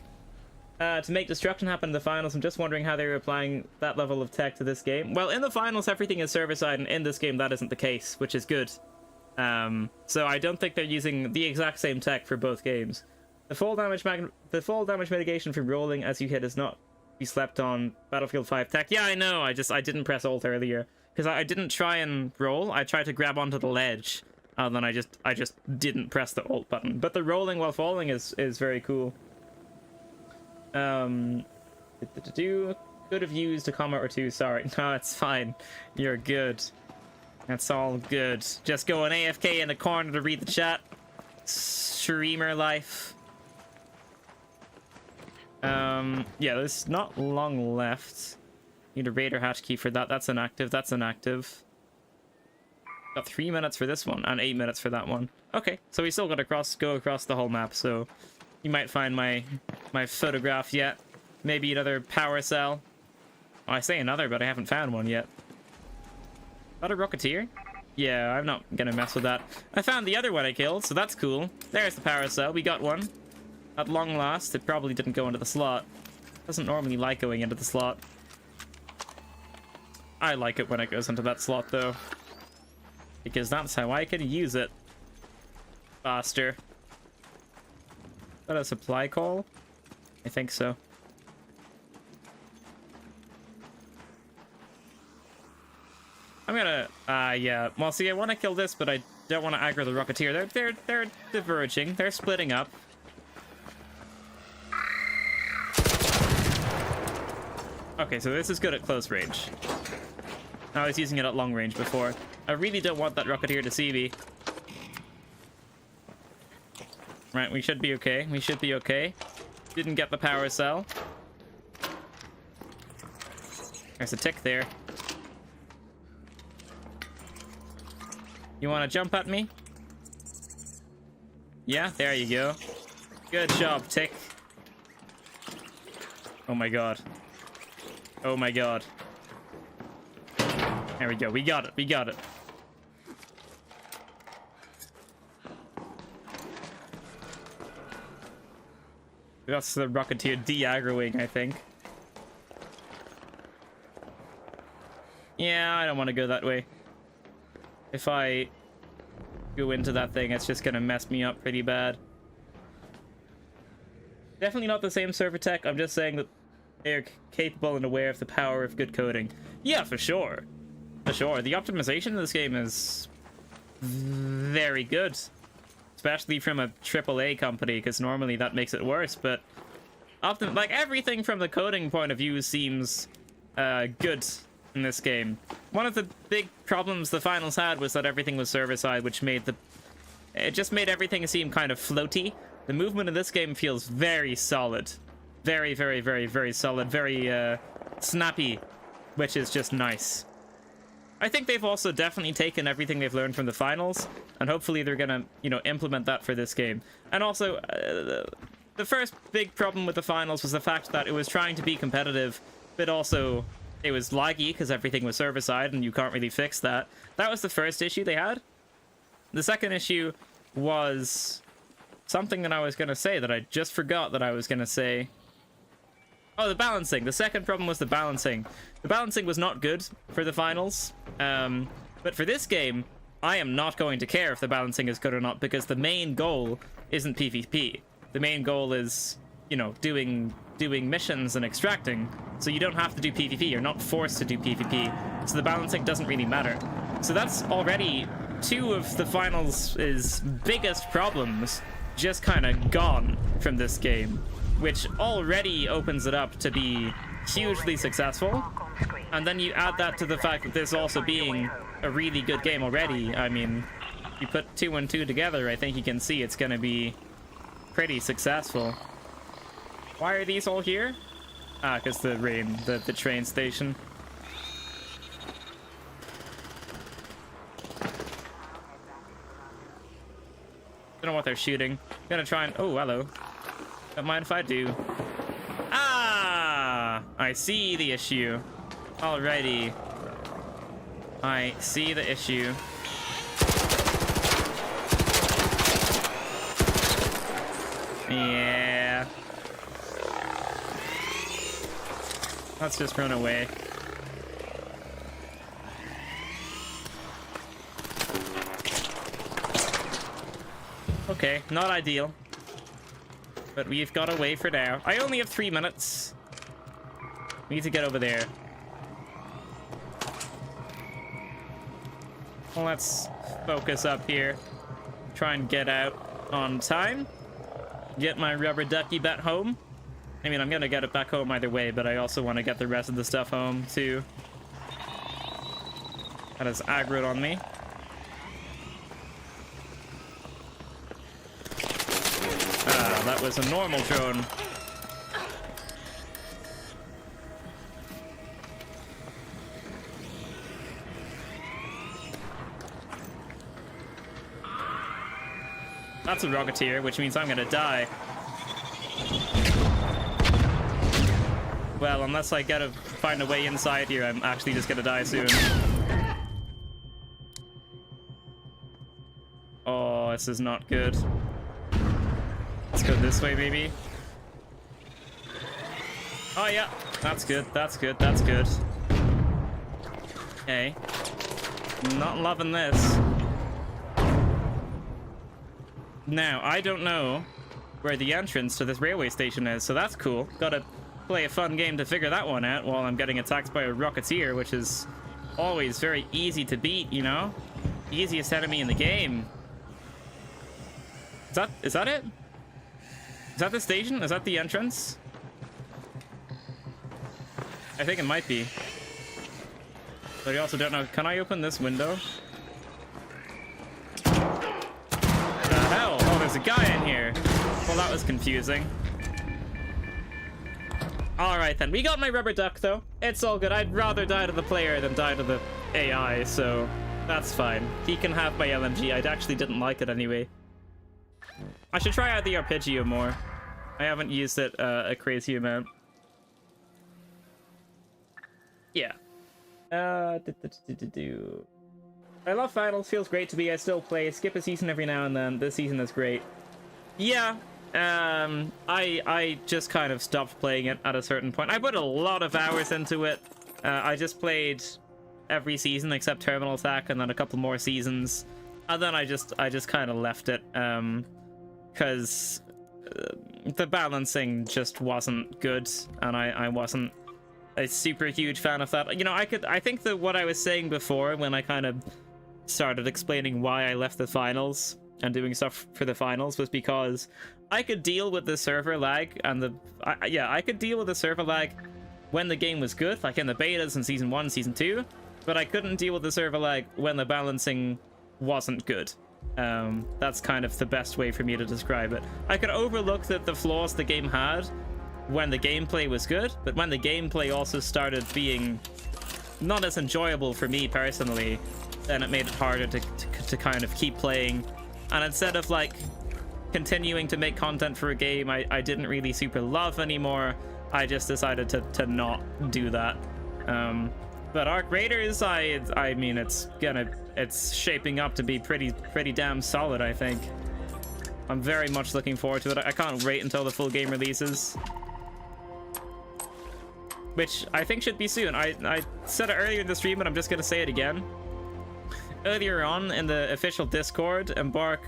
To make destruction happen in the finals, I'm just wondering how they were applying that level of tech to this game. Well, in the finals, everything is server-side, and in this game, that isn't the case, which is good. So I don't think they're using the exact same tech for both games. The fall damage mitigation from rolling as you hit is not be slept on. Battlefield 5 tech. Yeah, I know. I didn't press Alt earlier because I didn't try and roll. I tried to grab onto the ledge, and then I just didn't press the Alt button. But the rolling while falling is very cool. Could have used a comma or two. Sorry, no, it's fine. You're good. That's all good. Just going AFK in the corner to read the chat. Streamer life. Yeah, there's not long left. Need a Raider hatch key for that. That's inactive. That's inactive. Got 3 minutes for this one and 8 minutes for that one. Okay, so we still got to go across the whole map. So you might find my photograph yet. Maybe another power cell. Oh, I say another, but I haven't found one yet. Is that a Rocketeer? Yeah, I'm not gonna mess with that. I found the other one I killed, so that's cool. There's the power cell. We got one. At long last, it probably didn't go into the slot. Doesn't normally like going into the slot. I like it when it goes into that slot, though. Because that's how I can use it. Faster. Is that a supply call? I think so. I'm gonna, yeah. Well, see, I want to kill this, but I don't want to aggro the Rocketeer. They're diverging. They're splitting up. Okay, so this is good at close range. I was using it at long range before. I really don't want that Rocketeer to see me. Right, we should be okay. We should be okay. Didn't get the power cell. There's a tick there. You want to jump at me? Yeah, there you go. Good job, tick. Oh my god. Oh my god. There we go. We got it. We got it. That's the Rocketeer de-aggroing, I think. Yeah, I don't want to go that way. If I go into that thing, it's just gonna mess me up pretty bad. Definitely not the same server tech. I'm just saying that they're capable and aware of the power of good coding. Yeah, for sure. For sure. The optimization in this game is very good. Especially from a AAA company, because normally that makes it worse, but often, like, everything from the coding point of view seems good in this game. One of the big problems the finals had was that everything was server-side, which made it just made everything seem kind of floaty. The movement in this game feels very solid. Very, very, very, very solid. Very snappy, which is just nice. I think they've also definitely taken everything they've learned from the finals, and hopefully they're gonna, you know, implement that for this game. And also, the first big problem with the finals was the fact that it was trying to be competitive, but also it was laggy because everything was server-side, and you can't really fix that. That was the first issue they had. The second issue was something that I was gonna say that I just forgot that I was gonna say. Oh, the balancing. The second problem was the balancing. The balancing was not good for the finals. But for this game, I am not going to care if the balancing is good or not, because the main goal isn't PvP. The main goal is, you know, doing missions and extracting. So you don't have to do PvP. You're not forced to do PvP. So the balancing doesn't really matter. So that's already two of the finals' biggest problems just kind of gone from this game, which already opens it up to be hugely successful. And then you add that to the fact that this also being a really good game already. I mean, you put 2 and 2 together, I think you can see it's gonna be pretty successful. Why are these all here? Ah, because the train station. Don't know what they're shooting. Gonna try and... Oh, hello. Don't mind if I do. Ah! I see the issue. Alrighty. I see the issue. Yeah. Let's just run away. Okay, not ideal. But we've got away for now. I only have 3 minutes. We need to get over there. Well, let's focus up here. Try and get out on time. Get my rubber ducky back home. I mean, I'm gonna get it back home either way, but I also want to get the rest of the stuff home, too. That is aggroed on me. Ah, that was a normal drone. That's a Rocketeer, which means I'm gonna die. Well, unless I gotta find a way inside here, I'm actually just gonna die soon. Oh, this is not good. Let's go this way, maybe. Oh, yeah. That's good, that's good, that's good. Okay. Not loving this. Now, I don't know where the entrance to this railway station is, so that's cool. Gotta play a fun game to figure that one out while I'm getting attacked by a Rocketeer, which is always very easy to beat, you know? Easiest enemy in the game. Is that it? Is that the station? Is that the entrance? I think it might be. But I also don't know. Can I open this window? The hell? Oh, there's a guy in here. Well, that was confusing. Alright then, we got my rubber duck though. It's all good. I'd rather die to the player than die to the AI, so that's fine. He can have my LMG. I actually didn't like it anyway. I should try out the Arpeggio more. I haven't used it a crazy amount. Yeah. I love finals. Feels great to be. I still play. Skip a season every now and then. This season is great. Yeah. I just kind of stopped playing it at a certain point. I put a lot of hours into it. I just played every season except Terminal Attack and then a couple more seasons. And then I just kind of left it because the balancing just wasn't good, and I wasn't a super huge fan of that. You know, I think that what I was saying before when I kind of started explaining why I left the finals and doing stuff for the finals was because I could deal with the server lag and I could deal with the server lag when the game was good, like in the betas in season 1, season 2, but I couldn't deal with the server lag when the balancing wasn't good. That's kind of the best way for me to describe it. I could overlook the flaws the game had when the gameplay was good, but when the gameplay also started being not as enjoyable for me personally, then it made it harder to kind of keep playing. And instead of like continuing to make content for a game I didn't really super love anymore, I just decided to not do that. But Arc Raiders, I mean, it's shaping up to be pretty damn solid, I think. I'm very much looking forward to it. I can't wait until the full game releases, which I think should be soon. I said it earlier in the stream, but I'm just gonna say it again. Earlier on in the official Discord, Embark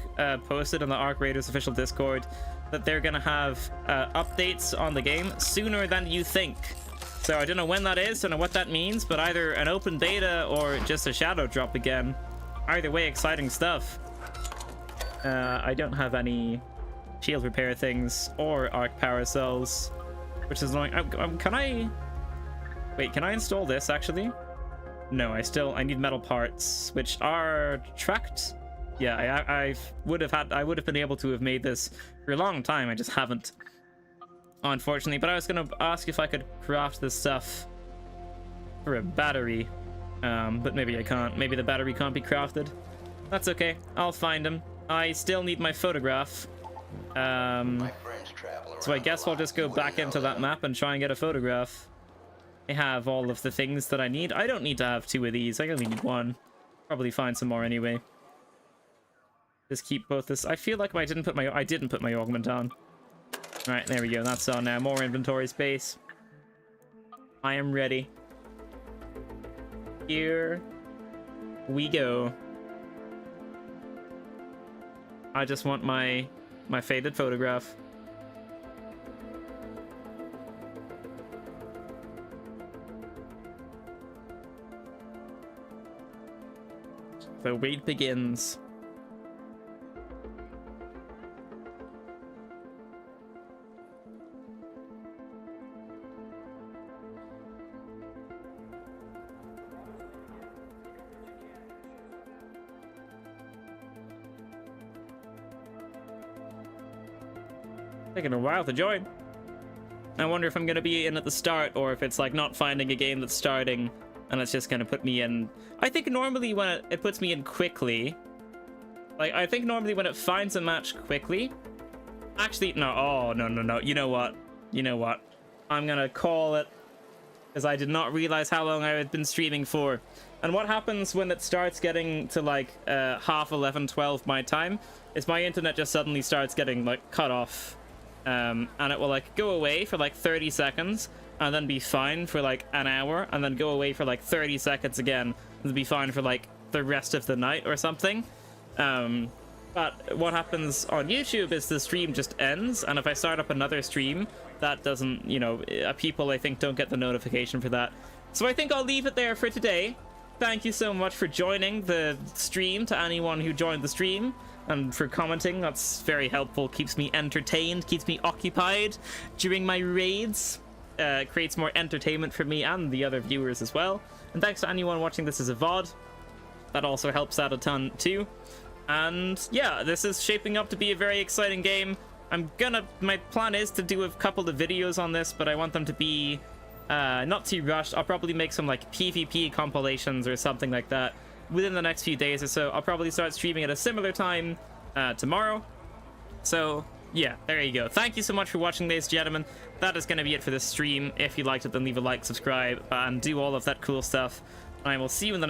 posted on the Arc Raiders official Discord that they're gonna have updates on the game sooner than you think. So I don't know when that is, don't know what that means, but either an open beta or just a shadow drop again. Either way, exciting stuff. I don't have any shield repair things or arc power cells, which is annoying. Can I... Wait, can I install this actually? No, I need metal parts, which are tracked. Yeah, I would have been able to have made this for a long time. I just haven't, unfortunately. But I was gonna ask if I could craft this stuff for a battery, but maybe I can't. Maybe the battery can't be crafted. That's okay. I'll find him. I still need my photograph. So I guess I'll just go back into that map and try and get a photograph. I have all of the things that I need. I don't need to have 2 of these. I only need 1. Probably find some more anyway. Just keep both this. I feel like I didn't put my augment on. All right, there we go. That's on now. More inventory space. I am ready. Here we go. I just want my faded photograph. The wait begins. Taking a while to join. I wonder if I'm gonna be in at the start or if it's like not finding a game that's starting and it's just gonna put me in. I think normally when it puts me in quickly, like I think normally when it finds a match quickly, actually no, oh no, you know what, I'm gonna call it, because I did not realize how long I had been streaming for. And what happens when it starts getting to like half 11, 12 my time is my internet just suddenly starts getting like cut off. And it will like go away for like 30 seconds and then be fine for like an hour and then go away for like 30 seconds again and be fine for like the rest of the night or something. But what happens on YouTube is the stream just ends, and if I start up another stream, that doesn't, you know, people I think don't get the notification for that. So I think I'll leave it there for today. Thank you so much for joining the stream, to anyone who joined the stream. And for commenting, that's very helpful. Keeps me entertained, keeps me occupied during my raids. Creates more entertainment for me and the other viewers as well. And thanks to anyone watching this as a VOD. That also helps out a ton too. And yeah, this is shaping up to be a very exciting game. My plan is to do a couple of videos on this, but I want them to be not too rushed. I'll probably make some like PvP compilations or something like that within the next few days or so. I'll probably start streaming at a similar time tomorrow. So yeah, there you go. Thank you so much for watching, ladies and gentlemen. That is going to be it for this stream. If you liked it, then leave a like, subscribe, and do all of that cool stuff. I will see you in the